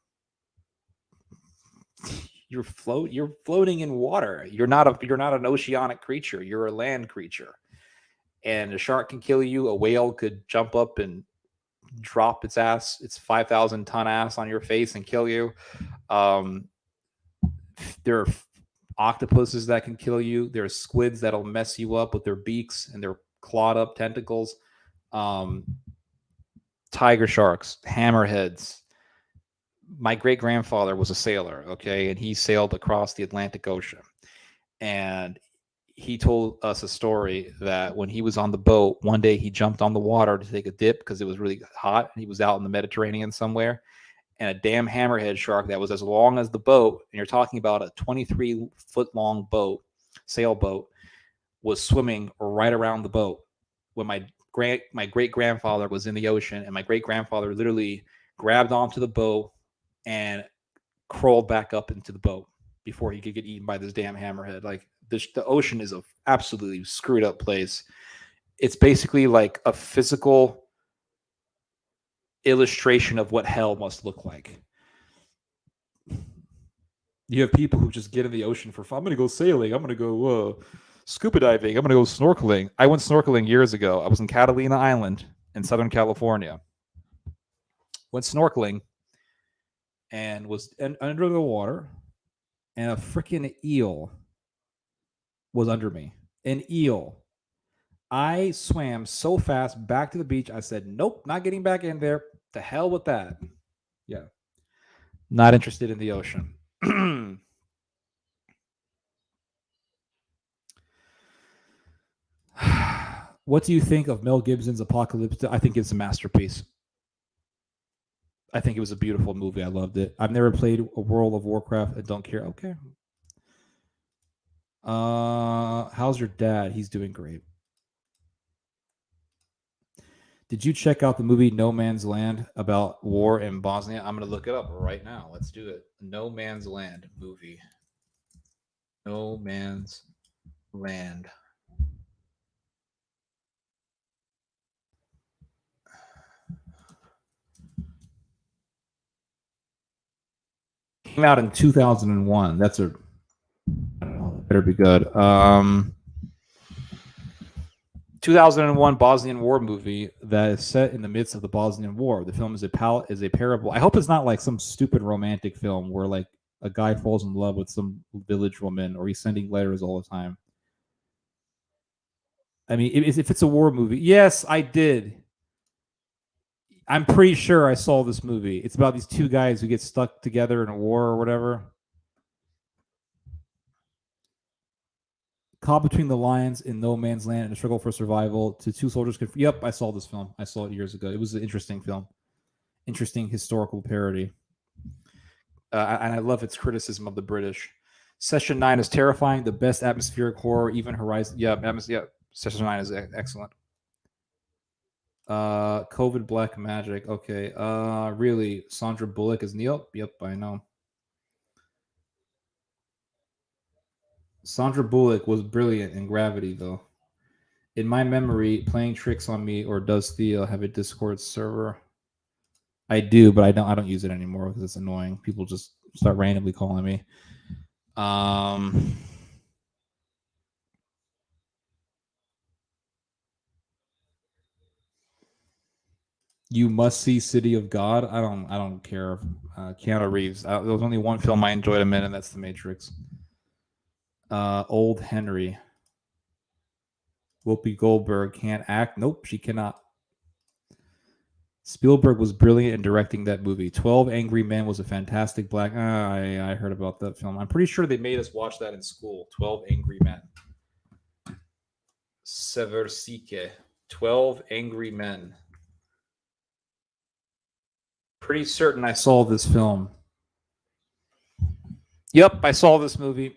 S1: you're floating in water. You're not an oceanic creature. You're a land creature. And a shark can kill you. A whale could jump up and drop its 5,000-ton ass on your face and kill you. There are octopuses that can kill you. There are squids that'll mess you up with their beaks and their clawed up tentacles. Tiger sharks, hammerheads. My great grandfather was a sailor, okay, and he sailed across the Atlantic Ocean. And he told us a story that when he was on the boat, one day he jumped on the water to take a dip because it was really hot. And he was out in the Mediterranean somewhere, and a damn hammerhead shark that was as long as the boat, and you're talking about a 23-foot-long boat, sailboat, was swimming right around the boat when my great grandfather was in the ocean, and my great grandfather literally grabbed onto the boat and crawled back up into the boat before he could get eaten by this damn hammerhead. Like the ocean is a absolutely screwed up place. It's basically like a physical illustration of what hell must look like. You have people who just get in the ocean for fun. I'm going to go sailing. I'm going to go scuba diving. I'm going to go snorkeling. I went snorkeling years ago. I was in Catalina Island in Southern California. Went snorkeling and was under the water, and a freaking eel was under me. An eel. I swam so fast back to the beach. I said, nope, not getting back in there. To hell with that. Yeah. Not interested in the ocean. What do you think of Mel Gibson's Apocalypse? I think it's a masterpiece. I think it was a beautiful movie. I loved it. I've never played a World of Warcraft. I don't care. Okay. How's your dad? He's doing great. Did you check out the movie No Man's Land about war in Bosnia? I'm going to look it up right now. Let's do it. No Man's Land movie. No Man's Land. Came out in 2001. That's a, I don't know, better be good. 2001 Bosnian War movie that is set in the midst of the Bosnian War. The film is a parable. I hope it's not like some stupid romantic film where like a guy falls in love with some village woman or he's sending letters all the time. I mean, if it's a war movie, yes, I did. I'm pretty sure I saw this movie. It's about these two guys who get stuck together in a war or whatever. Caught between the lines in no man's land and a struggle for survival to two soldiers. Yep, I saw this film. I saw it years ago. It was an interesting film. Interesting historical parody. And I love its criticism of the British. Session 9 is terrifying. The best atmospheric horror, even Horizon. Yeah, Session 9 is excellent. COVID Black Magic. Okay. Really? Sandra Bullock is Neil? Yep, I know. Sandra Bullock was brilliant in Gravity, though. In my memory, Playing Tricks on Me or Does Theo have a Discord server? I do, but I don't use it anymore because it's annoying. People just start randomly calling me. You must see City of God. I don't care. Keanu Reeves. There was only one film I enjoyed a minute, and that's The Matrix. Old Henry. Whoopi Goldberg can't act. Nope, she cannot. Spielberg was brilliant in directing that movie. 12 Angry Men was a fantastic black. I heard about that film. I'm pretty sure they made us watch that in school. 12 Angry Men. Seversike. 12 Angry Men. Pretty certain I saw this film. Yep, I saw this movie.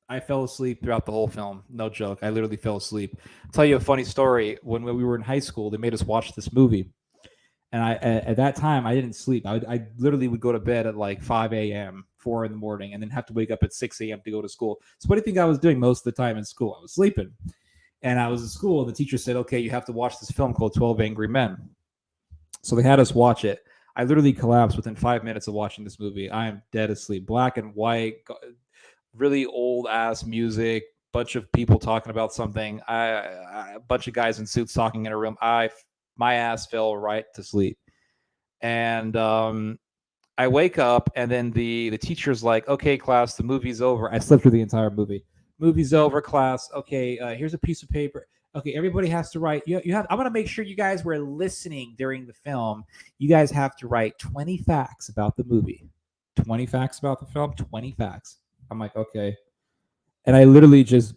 S1: I fell asleep throughout the whole film. No joke. I literally fell asleep. I'll tell you a funny story. When we were in high school, they made us watch this movie. And at that time, I didn't sleep. I literally would go to bed at like 5 a.m., 4 in the morning, and then have to wake up at 6 a.m. to go to school. So what do you think I was doing most of the time in school? I was sleeping. And I was in school, and the teacher said, okay, you have to watch this film called 12 Angry Men. So they had us watch it. I literally collapsed within 5 minutes of watching this movie. I am dead asleep. Black and white, really old ass music, bunch of people talking about something. A bunch of guys in suits talking in a room. My ass fell right to sleep, and I wake up, and then the teacher's like, "Okay, class, the movie's over." I slept through the entire movie. Movie's over, class. Okay, here's a piece of paper. Okay, everybody has to write. You have. I want to make sure you guys were listening during the film. You guys have to write 20 facts about the movie. 20 facts about the film. 20 facts. I'm like, okay, and I literally just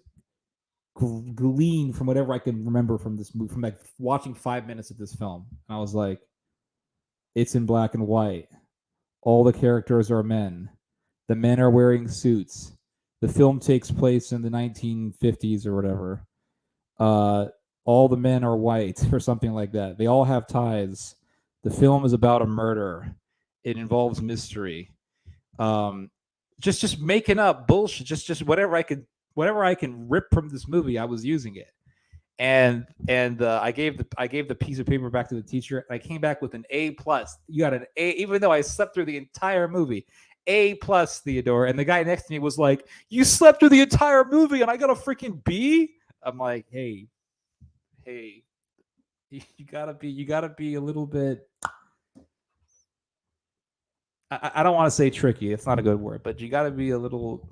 S1: glean from whatever I can remember from this movie, from like watching 5 minutes of this film. And I was like, it's in black and white. All the characters are men. The men are wearing suits. The film takes place in the 1950s or whatever. Uh, all the men are white or something like that. They all have ties. The film is about a murder. It involves mystery. Um, just making up bullshit. Just whatever I can rip from this movie. I was using it, and I gave the piece of paper back to the teacher. And I came back with an A plus. You got an A, even though I slept through the entire movie. A plus, Theodore. And the guy next to me was like, "You slept through the entire movie, and I got a freaking B." I'm like, hey, you gotta be a little bit. I don't want to say tricky. It's not a good word, but you got to be a little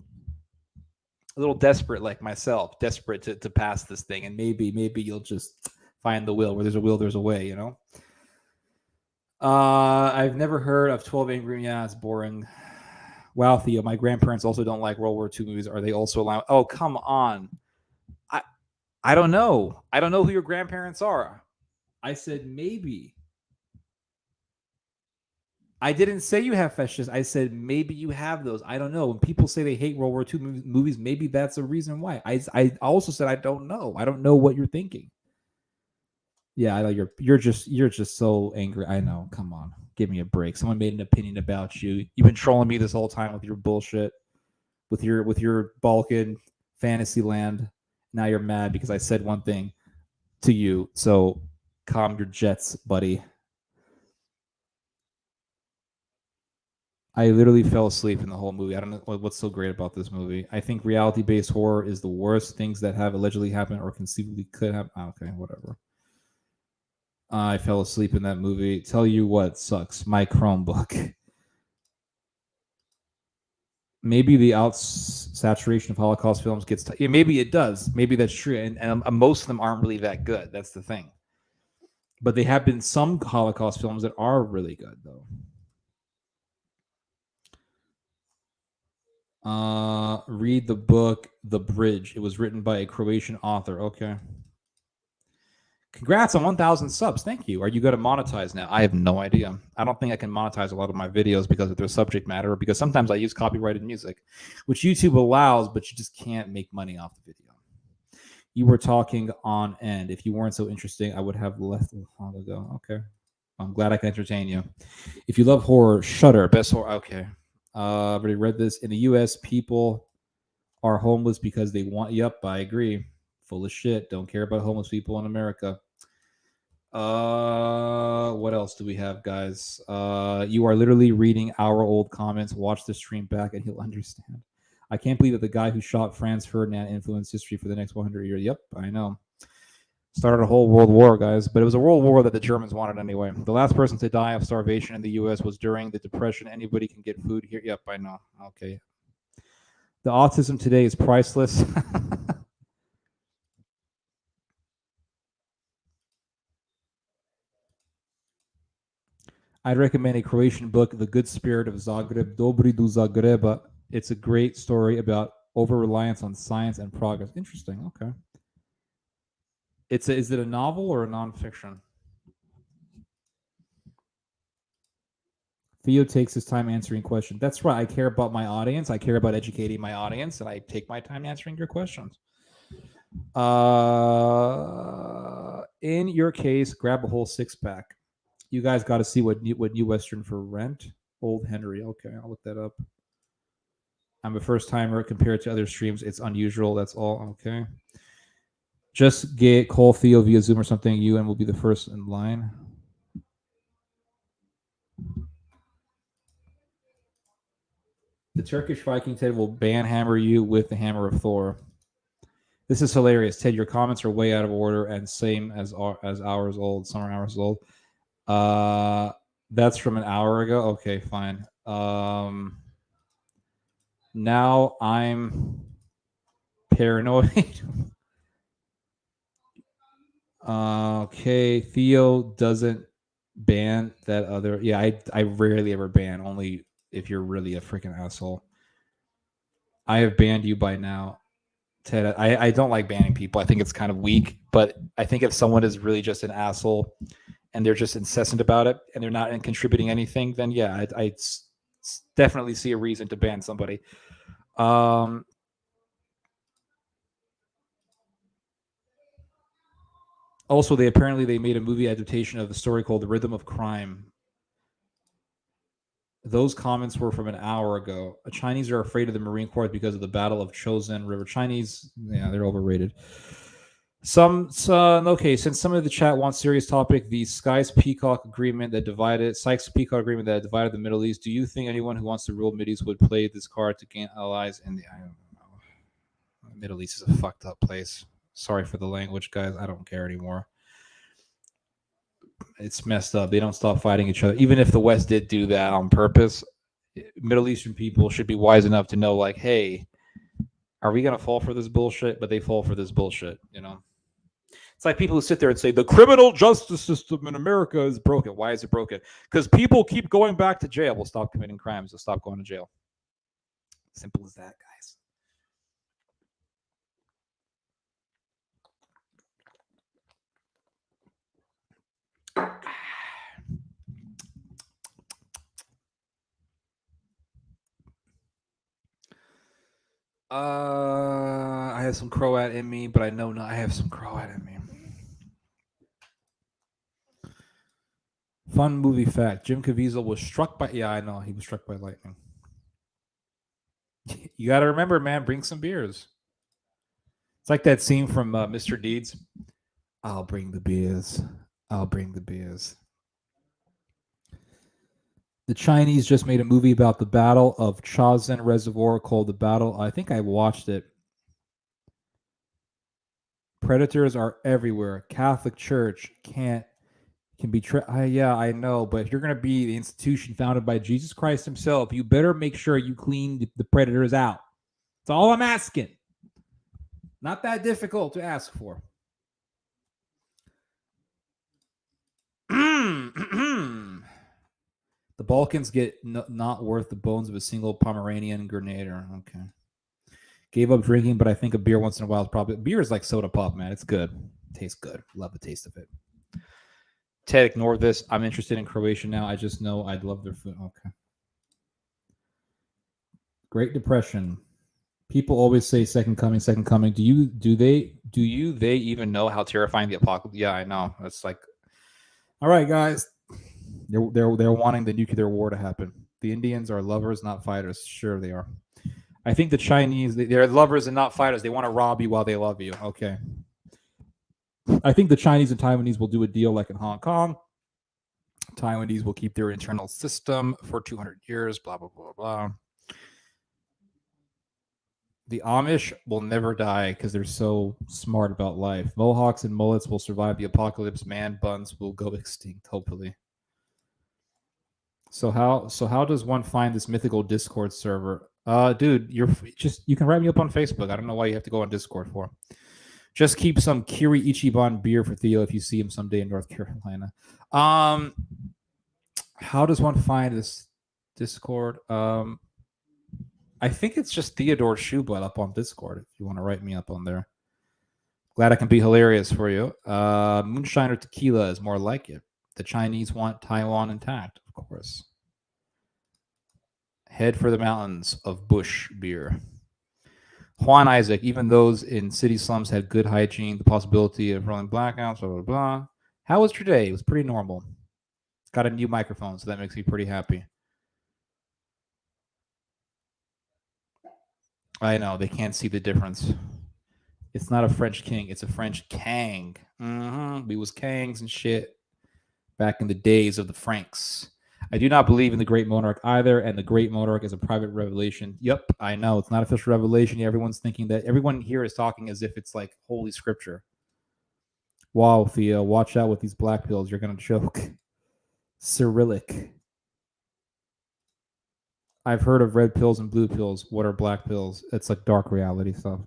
S1: desperate like myself, desperate to pass this thing, and maybe you'll just find the will. Where there's a will, there's a way. You know. I've never heard of 12 Angry. Yeah, it's boring. Wow, Theo, my grandparents also don't like World War II movies. Are they also allowed? Oh, come on. I I don't know. I don't know who your grandparents are. I said maybe. I didn't say you have fetishes. I said maybe you have those. I don't know. When people say they hate World War II movies, maybe that's a reason why. I also said I don't know. I don't know what you're thinking. Yeah, I know you're just so angry. I know. Come on, give me a break. Someone made an opinion about you. You've been trolling me this whole time with your bullshit, with your Balkan fantasy land. Now you're mad because I said one thing to you. So calm your jets, buddy. I literally fell asleep in the whole movie. I don't know what's so great about this movie. I think reality-based horror is the worst things that have allegedly happened or conceivably could happen. Okay, whatever. I fell asleep in that movie. Tell you what sucks. My Chromebook. Maybe the out saturation of Holocaust films gets. Yeah, maybe it does. Maybe that's true. And most of them aren't really that good. That's the thing. But they have been some Holocaust films that are really good, though. Read the book The Bridge. It was written by a Croatian author. Okay. Congrats on 1,000 subs. Thank you. Are you going to monetize now? I have no idea. I don't think I can monetize a lot of my videos because of their subject matter, or because sometimes I use copyrighted music, which YouTube allows, but you just can't make money off the video. You were talking on end. If you weren't so interesting, I would have left a while ago. Okay. I'm glad I can entertain you. If you love horror, Shudder, best horror. Okay. I've already read this. In the US, people are homeless because they want. Yep, I agree. Full of shit. Don't care about homeless people in America. What else do we have, guys? You are literally reading our old comments. Watch the stream back and you'll understand. I can't believe that the guy who shot Franz Ferdinand influenced history for the next 100 years. Yep, I know. Started a whole world war, guys, but it was a world war that the Germans wanted anyway. The last person to die of starvation in the U.S. was during the Depression. Anybody can get food here. Yep, I know. Okay. The autism today is priceless. I'd recommend a Croatian book, The Good Spirit of Zagreb, Dobri do Zagreba. It's a great story about over reliance on science and progress. Interesting. Okay. Is it a novel or a nonfiction? Theo takes his time answering questions. That's right. I care about my audience. I care about educating my audience, and I take my time answering your questions. In your case, grab a whole 6-pack. You guys got to see what new Western for rent. Old Henry. Okay, I'll look that up. I'm a first timer compared to other streams. It's unusual. That's all. Okay. Just call Theo via Zoom or something. You and will be the first in line. The Turkish Viking Ted will banhammer you with the hammer of Thor. This is hilarious, Ted. Your comments are way out of order and same as hours old. Some are hours old. That's from an hour ago. Okay, fine. Now I'm paranoid. Okay, Theo doesn't ban that other. Yeah, I rarely ever ban. Only if you're really a freaking asshole. I have banned you by now, Ted. I don't like banning people. I think it's kind of weak. But I think if someone is really just an asshole and they're just incessant about it and they're not contributing anything, then yeah, I definitely see a reason to ban somebody. Also, they made a movie adaptation of the story called The Rhythm of Crime. Those comments were from an hour ago. Chinese are afraid of the Marine Corps because of the Battle of Chosin River. Chinese, yeah, they're overrated. Okay, since some of the chat wants serious topic, the Sykes Peacock agreement that divided the Middle East. Do you think anyone who wants to rule Mideast would play this card to gain allies in the? I don't know. The Middle East is a fucked up place. Sorry for the language, guys. I don't care anymore. It's messed up. They don't stop fighting each other. Even if the West did do that on purpose, Middle Eastern people should be wise enough to know, like, hey, are we going to fall for this bullshit? But they fall for this bullshit, you know? It's like people who sit there and say, the criminal justice system in America is broken. Why is it broken? Because people keep going back to jail. We'll stop committing crimes. We'll stop going to jail. Simple as that, guys. I have some Croat in me, but I know not. I have some Croat in me. Fun movie fact: Jim Caviezel was struck by. Yeah, I know he was struck by lightning. You got to remember, man. Bring some beers. It's like that scene from Mr. Deeds. I'll bring the beers. I'll bring the beers. The Chinese just made a movie about the Battle of Chosin Reservoir called The Battle. I think I watched it. Predators are everywhere. Catholic Church can be. Yeah, I know. But if you're going to be the institution founded by Jesus Christ himself, you better make sure you clean the predators out. That's all I'm asking. Not that difficult to ask for. The Balkans get not worth the bones of a single Pomeranian grenadier. Okay. Gave up drinking, but I think a beer once in a while is probably. Beer is like soda pop, man. It's good. Tastes good. Love the taste of it. Ted, ignore this. I'm interested in Croatia now. I just know I'd love their food. Okay. Great Depression. People always say second coming, second coming. Do they even know how terrifying the apocalypse? Yeah, I know. It's like, all right, guys. They're wanting the nuclear war to happen. The Indians are lovers, not fighters. Sure, they are. I think the Chinese, they're lovers and not fighters. They want to rob you while they love you. Okay. I think the Chinese and Taiwanese will do a deal like in Hong Kong. Taiwanese will keep their internal system for 200 years, blah, blah, blah, blah. The Amish will never die because they're so smart about life. Mohawks and mullets will survive the apocalypse. Man buns will go extinct, hopefully. So how does one find this mythical Discord server? Dude, you can write me up on Facebook. I don't know why you have to go on Discord for. Just keep some Kiri Ichiban beer for Theo if you see him someday in North Carolina. How does one find this Discord? I think it's just Theodore Schubert up on Discord if you want to write me up on there. Glad I can be hilarious for you. Moonshine or tequila is more like it. The Chinese want Taiwan intact, of course. Head for the mountains of bush beer. Juan Isaac, even those in city slums had good hygiene, the possibility of rolling blackouts, blah, blah, blah. How was your day? It was pretty normal. Got a new microphone, so that makes me pretty happy. I know, they can't see the difference. It's not a French king, it's a French kang. We was kangs and shit back in the days of the Franks. I do not believe in the Great Monarch either, and the Great Monarch is a private revelation. Yep, I know. It's not official revelation. Everyone's thinking that everyone here is talking as if it's like holy scripture. Wow, Theo, watch out with these black pills. You're going to choke. Cyrillic. I've heard of red pills and blue pills. What are black pills? It's like dark reality stuff.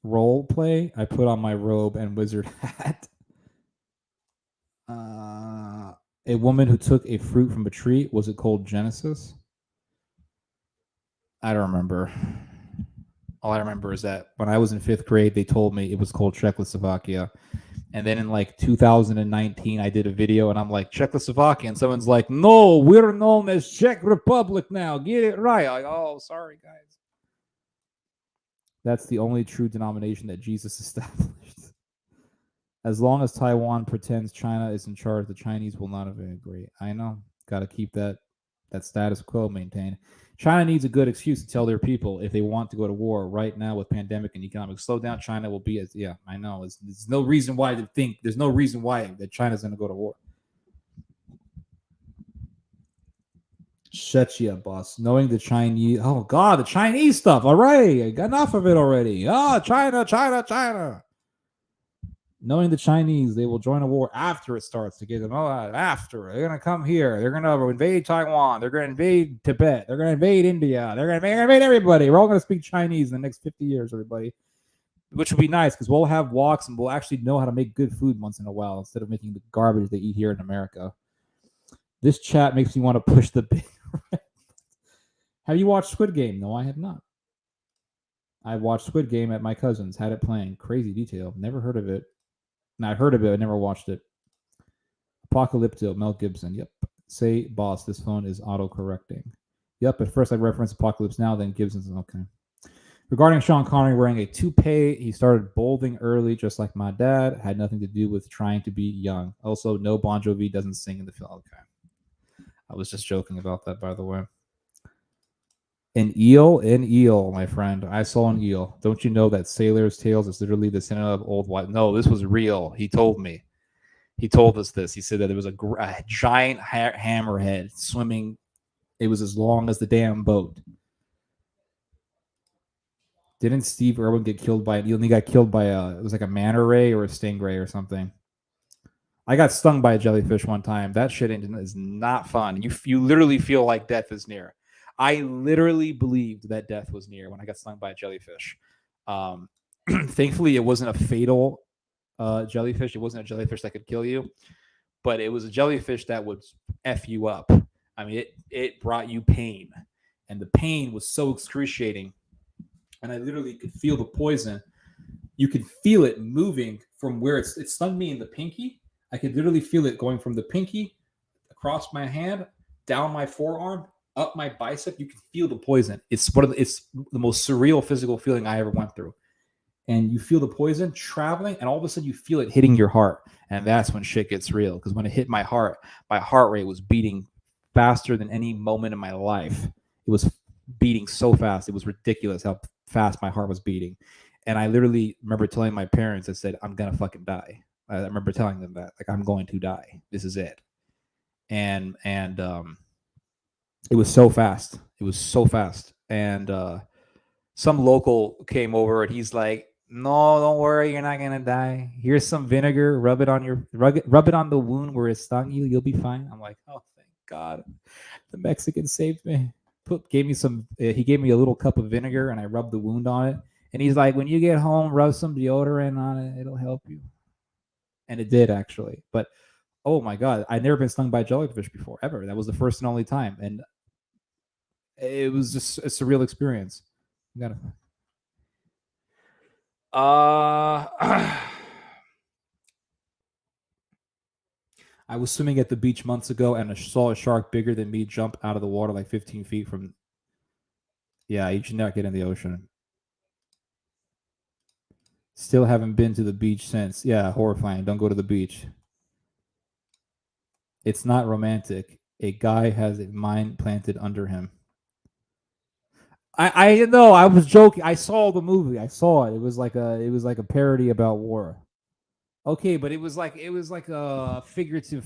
S1: Role play. I put on my robe and wizard hat. A woman who took a fruit from a tree. Was it called Genesis? I don't remember. All I remember is that when I was in 5th grade, they told me it was called Czechoslovakia. And then in like 2019, I did a video and I'm like, Czechoslovakia. And someone's like, no, we're known as Czech Republic now. Get it right. I'm like, oh, sorry, guys. That's the only true denomination that Jesus established. As long as Taiwan pretends China is in charge, the Chinese will not agree. I know. Got to keep that status quo maintained. China needs a good excuse to tell their people if they want to go to war right now with pandemic and economic slowdown. China will be as I know. There's no reason why to think. There's no reason why that China's going to go to war. Shechia, boss. Knowing the Chinese. Oh God, the Chinese stuff. All right, I got enough of it already. China. Knowing the Chinese, they will join a war after it starts to get them. After they're gonna come here, they're gonna invade Taiwan, they're gonna invade Tibet, they're gonna invade India, they're gonna invade everybody. We're all gonna speak Chinese in the next 50 years, everybody. Which would be nice because we'll have walks and we'll actually know how to make good food once in a while instead of making the garbage they eat here in America. This chat makes me want to push the big. Have you watched Squid Game? No, I have not. I watched Squid Game at my cousin's, had it playing. Crazy detail. Never heard of it. And I heard of it, I never watched it. Apocalypto, Mel Gibson. Yep. Say, boss, this phone is auto-correcting. Yep, at first I referenced Apocalypse Now, then Gibson's. Okay. Regarding Sean Connery wearing a toupee, he started balding early, just like my dad. Had nothing to do with trying to be young. Also, no Bon Jovi doesn't sing in the film. Okay. I was just joking about that, by the way. An eel, my friend. I saw an eel. Don't you know that Sailor's Tales is literally the synonym of old white? No, this was real. He told me. He told us this. He said that there was a giant hammerhead swimming. It was as long as the damn boat. Didn't Steve Irwin get killed by an eel? He got killed by it was like a manta ray or a stingray or something. I got stung by a jellyfish one time. That shit is not fun. You literally feel like death is near. I literally believed that death was near when I got stung by a jellyfish. Thankfully, it wasn't a fatal jellyfish. It wasn't a jellyfish that could kill you, but it was a jellyfish that would F you up. I mean, it brought you pain, and the pain was so excruciating. And I literally could feel the poison. You could feel it moving from where it stung me in the pinky. I could literally feel it going from the pinky across my hand, down my forearm, up my bicep. You can feel the poison. It's the most surreal physical feeling I ever went through. And you feel the poison traveling, and all of a sudden you feel it hitting your heart. And that's when shit gets real. Because when it hit my heart rate was beating faster than any moment in my life. It was beating so fast. It was ridiculous how fast my heart was beating. And I literally remember telling my parents, I said, I'm going to fucking die. I remember telling them that, like, I'm going to die. This is it. And it was so fast. It was so fast. And some local came over and he's like, no, don't worry, you're not gonna die. Here's some vinegar. Rub it on the wound where it stung you. You'll be fine. I'm like, oh, thank God, the Mexican saved me. Gave me some. He gave me a little cup of vinegar, and I rubbed the wound on it. And he's like, when you get home, rub some deodorant on it. It'll help you. And it did actually. But oh my God, I'd never been stung by a jellyfish before ever. That was the first and only time, and it was just a surreal experience. You gotta. I I was swimming at the beach months ago and I saw a shark bigger than me jump out of the water like 15 feet from. Yeah, you should not get in the ocean. Still haven't been to the beach since. Yeah, horrifying. Don't go to the beach. It's not romantic. A guy has a mind planted under him. I know. I was joking. I saw the movie. I saw it. It was like a parody about war. Okay, but it was like a figurative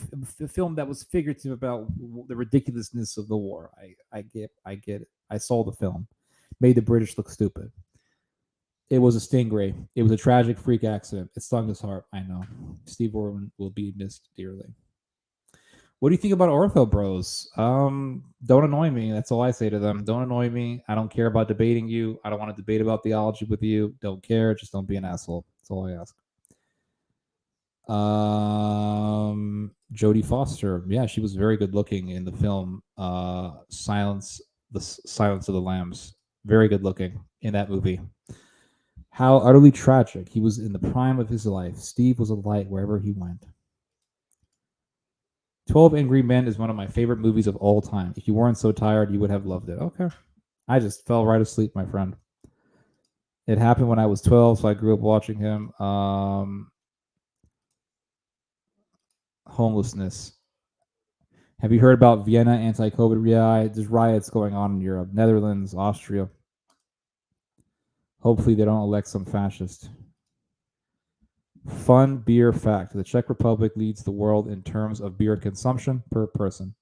S1: film that was figurative about the ridiculousness of the war. I get it. I saw the film. Made the British look stupid. It was a stingray. It was a tragic freak accident. It stung his heart. I know. Steve Irwin will be missed dearly. What do you think about Ortho Bros? Don't annoy me. That's all I say to them. Don't annoy me. I don't care about debating you. I don't want to debate about theology with you. Don't care. Just don't be an asshole. That's all I ask. Jodie Foster. Yeah, she was very good looking in the film Silence of the Lambs. Very good looking in that movie. How utterly tragic. He was in the prime of his life. Steve was a light wherever he went. 12 Angry Men is one of my favorite movies of all time. If you weren't so tired, you would have loved it. Okay. I just fell right asleep, my friend. It happened when I was 12, so I grew up watching him. Homelessness. Have you heard about Vienna anti-COVID riots? There's riots going on in Europe, Netherlands, Austria. Hopefully, they don't elect some fascist. Fun beer fact: the Czech Republic leads the world in terms of beer consumption per person.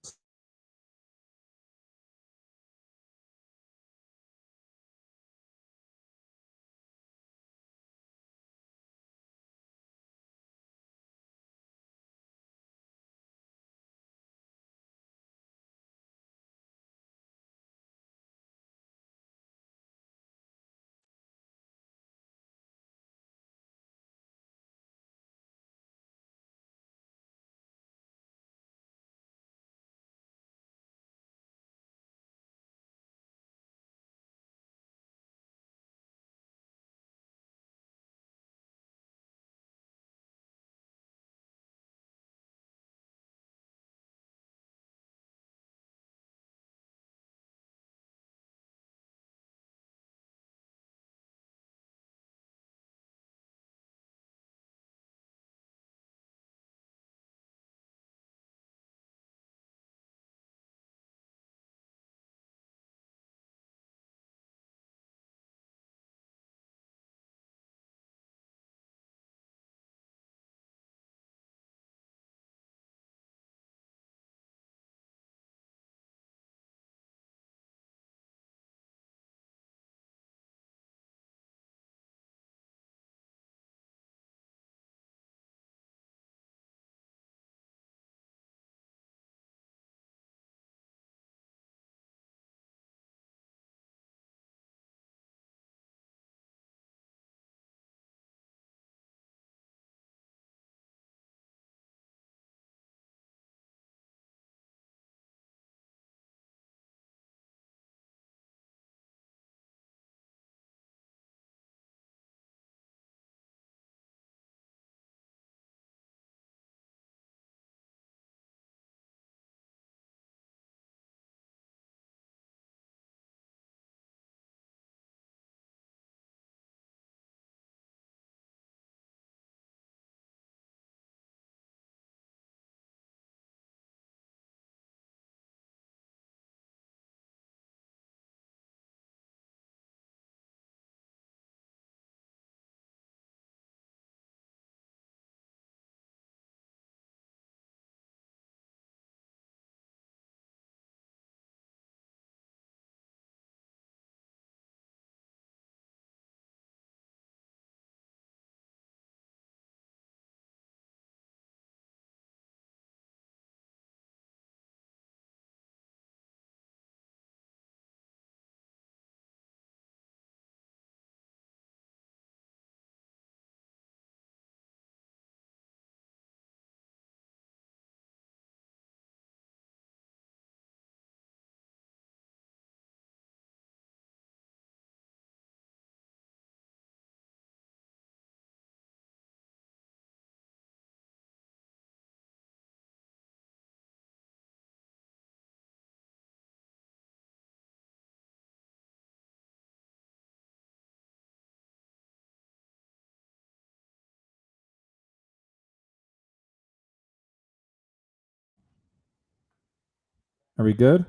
S1: Are we good?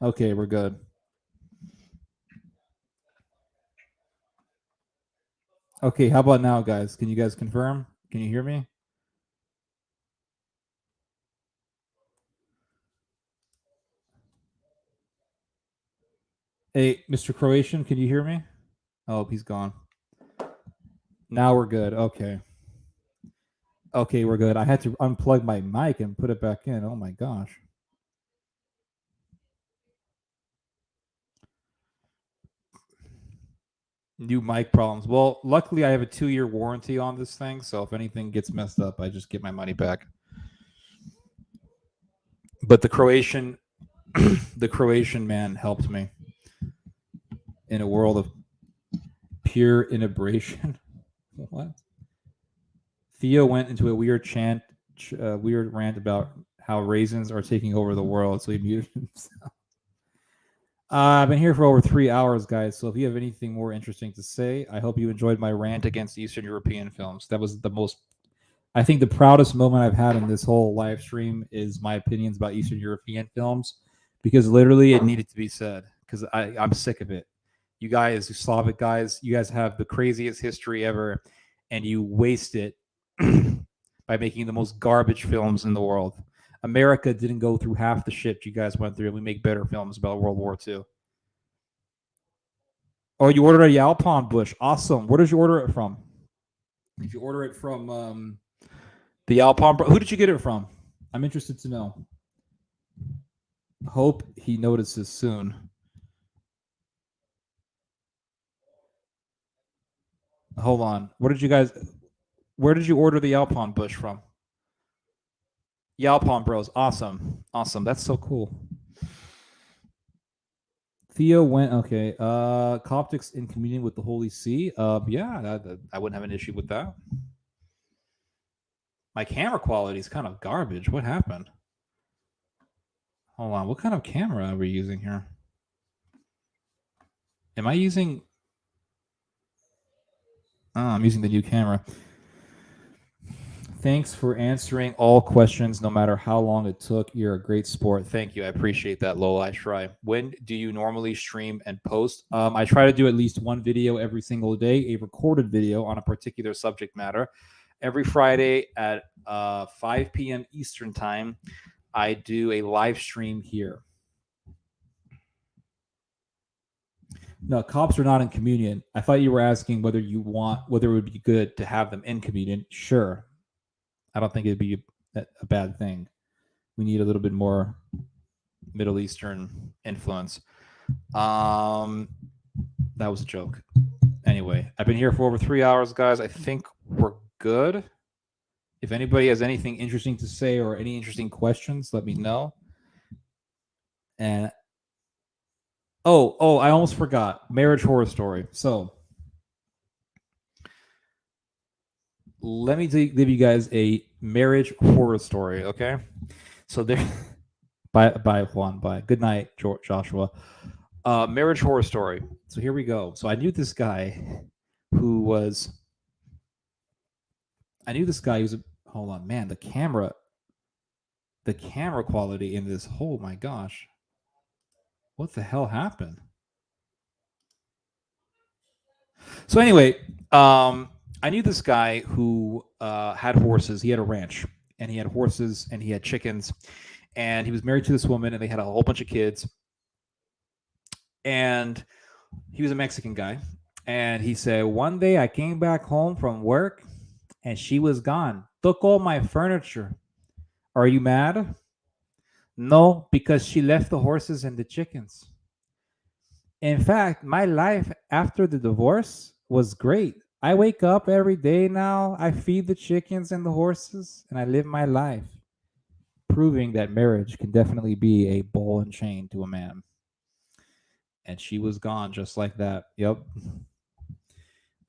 S1: Okay, we're good. Okay, how about now, guys? Can you guys confirm? Can you hear me? Hey, Mr. Croatian, can you hear me? Oh, he's gone. Now we're good. Okay. Okay, we're good. I had to unplug my mic and put it back in. Oh my gosh. New mic problems. Well, luckily I have a 2-year warranty on this thing, so if anything gets messed up, I just get my money back. But the Croatian the Croatian man helped me in a world of pure inebriation. What? Theo went into a weird weird rant about how raisins are taking over the world, so he muted himself. I've been here for over 3 hours, guys. So if you have anything more interesting to say, I hope you enjoyed my rant against Eastern European films. That was I think the proudest moment I've had in this whole live stream is my opinions about Eastern European films, because literally it needed to be said, because I'm sick of it. You guys, you Slavic guys, you guys have the craziest history ever, and you waste it by making the most garbage films in the world. America didn't go through half the shit you guys went through, and we make better films about World War II. Oh, you ordered a Yalpon bush. Awesome. Where did you order it from? Did you order it from the Yalpon? Who did you get it from? I'm interested to know. Hope he notices soon. Hold on. Where did you order the Yalpon bush from? Yalpon Bros. Awesome. Awesome. That's so cool. Theo went, okay. Coptics in communion with the Holy See. Yeah, I wouldn't have an issue with that. My camera quality is kind of garbage. What happened? Hold on. What kind of camera are we using here? Am I using... Oh, I'm using the new camera. Thanks for answering all questions, no matter how long it took. You're a great sport. Thank you. I appreciate that, Lola. I try. When do you normally stream and post? I try to do at least one video every single day, a recorded video on a particular subject matter. Every Friday at 5 p.m. Eastern time, I do a live stream here. No, cops are not in communion. I thought you were asking whether it would be good to have them in communion. Sure. I don't think it'd be a bad thing. We need a little bit more Middle Eastern influence. That was a joke. Anyway, I've been here for over 3 hours, guys. I think we're good. If anybody has anything interesting to say or any interesting questions, let me know. And I almost forgot. Marriage Horror Story. So let me give you guys a marriage horror story, okay? So there, bye Juan, bye. Good night, Joshua. Marriage horror story. So here we go. So I knew this guy who was. Hold on, man. The camera quality in this. Oh my gosh. What the hell happened? So anyway, I knew this guy who had horses. He had a ranch, and he had horses, and he had chickens, and he was married to this woman, and they had a whole bunch of kids. And he was a Mexican guy, and he said, one day I came back home from work, and she was gone. Took all my furniture. Are you mad? No, because she left the horses and the chickens. In fact, my life after the divorce was great. I wake up every day now, I feed the chickens and the horses, and I live my life, proving that marriage can definitely be a ball and chain to a man. And she was gone just like that. Yep.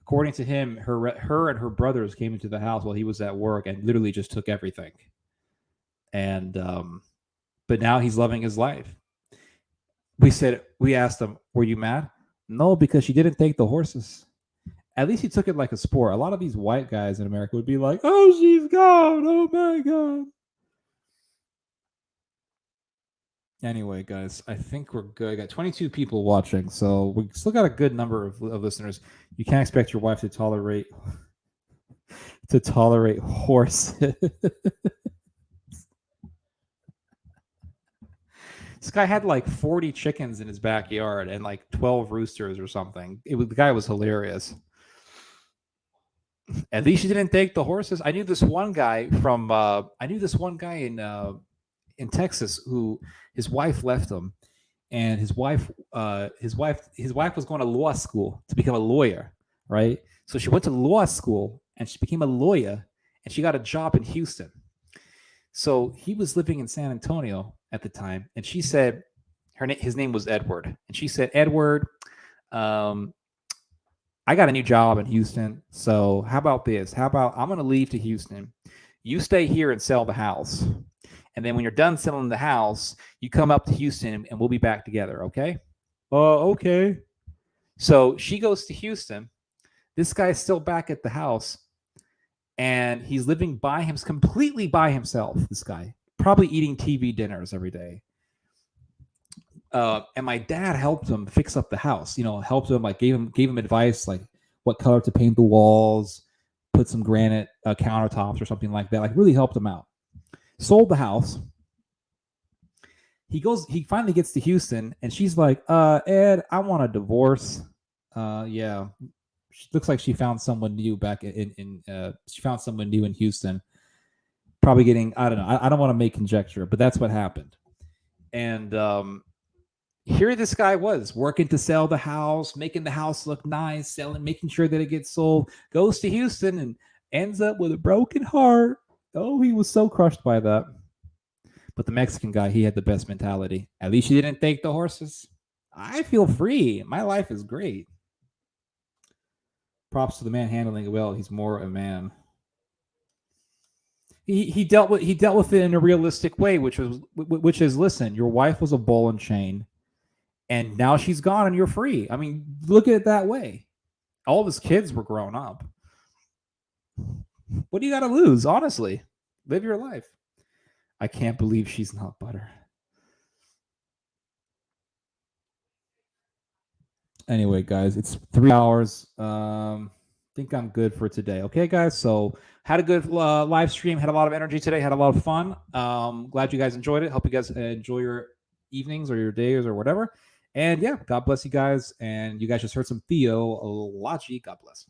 S1: According to him, her and her brothers came into the house while he was at work and literally just took everything. And but now he's loving his life. We asked him, were you mad? No, because she didn't take the horses. At least he took it like a sport. A lot of these white guys in America would be like, "Oh, she's gone. Oh my god." Anyway, guys, I think we're good. I got 22 people watching, so we still got a good number of listeners. You can't expect your wife to tolerate horses. This guy had like 40 chickens in his backyard and like 12 roosters or something. The guy was hilarious. At least he didn't take the horses. I knew this one guy in Texas who his wife left him, and his wife was going to law school to become a lawyer, right? So she went to law school and she became a lawyer, and she got a job in Houston. So he was living in San Antonio at the time, and she said his name was Edward, and she said, "Edward, I got a new job in Houston. So how about this? How about I'm going to leave to Houston. You stay here and sell the house. And then when you're done selling the house, you come up to Houston and we'll be back together. Okay?" Okay. So she goes to Houston. This guy's still back at the house. And he's living completely by himself, this guy. Probably eating TV dinners every day. And my dad helped him fix up the house. Helped him, like gave him advice, like what color to paint the walls, put some granite countertops or something like that. Like really helped him out. Sold the house. He finally gets to Houston, and she's like, "Ed, I want a divorce." Yeah, looks like she found someone new she found someone new in Houston. Probably getting, I don't know. I don't want to make conjecture, but that's what happened. And here this guy was working to sell the house, making the house look nice, making sure that it gets sold, goes to Houston and ends up with a broken heart. Oh, he was so crushed by that. But the Mexican guy, he had the best mentality. At least he didn't take the horses. I feel free. My life is great. Props to the man handling it well. He's more a man. He dealt with it in a realistic way, which is listen, your wife was a ball and chain, and now she's gone and you're free. I mean, look at it that way. All of his kids were grown up. What do you got to lose? Honestly, live your life. I can't believe she's not butter. Anyway, guys, it's 3 hours. Think I'm good for today. Okay, guys. So had a good live stream. Had a lot of energy today. Had a lot of fun. Glad you guys enjoyed it. Hope you guys enjoy your evenings or your days or whatever. And yeah, God bless you guys. And you guys just heard some theology. God bless.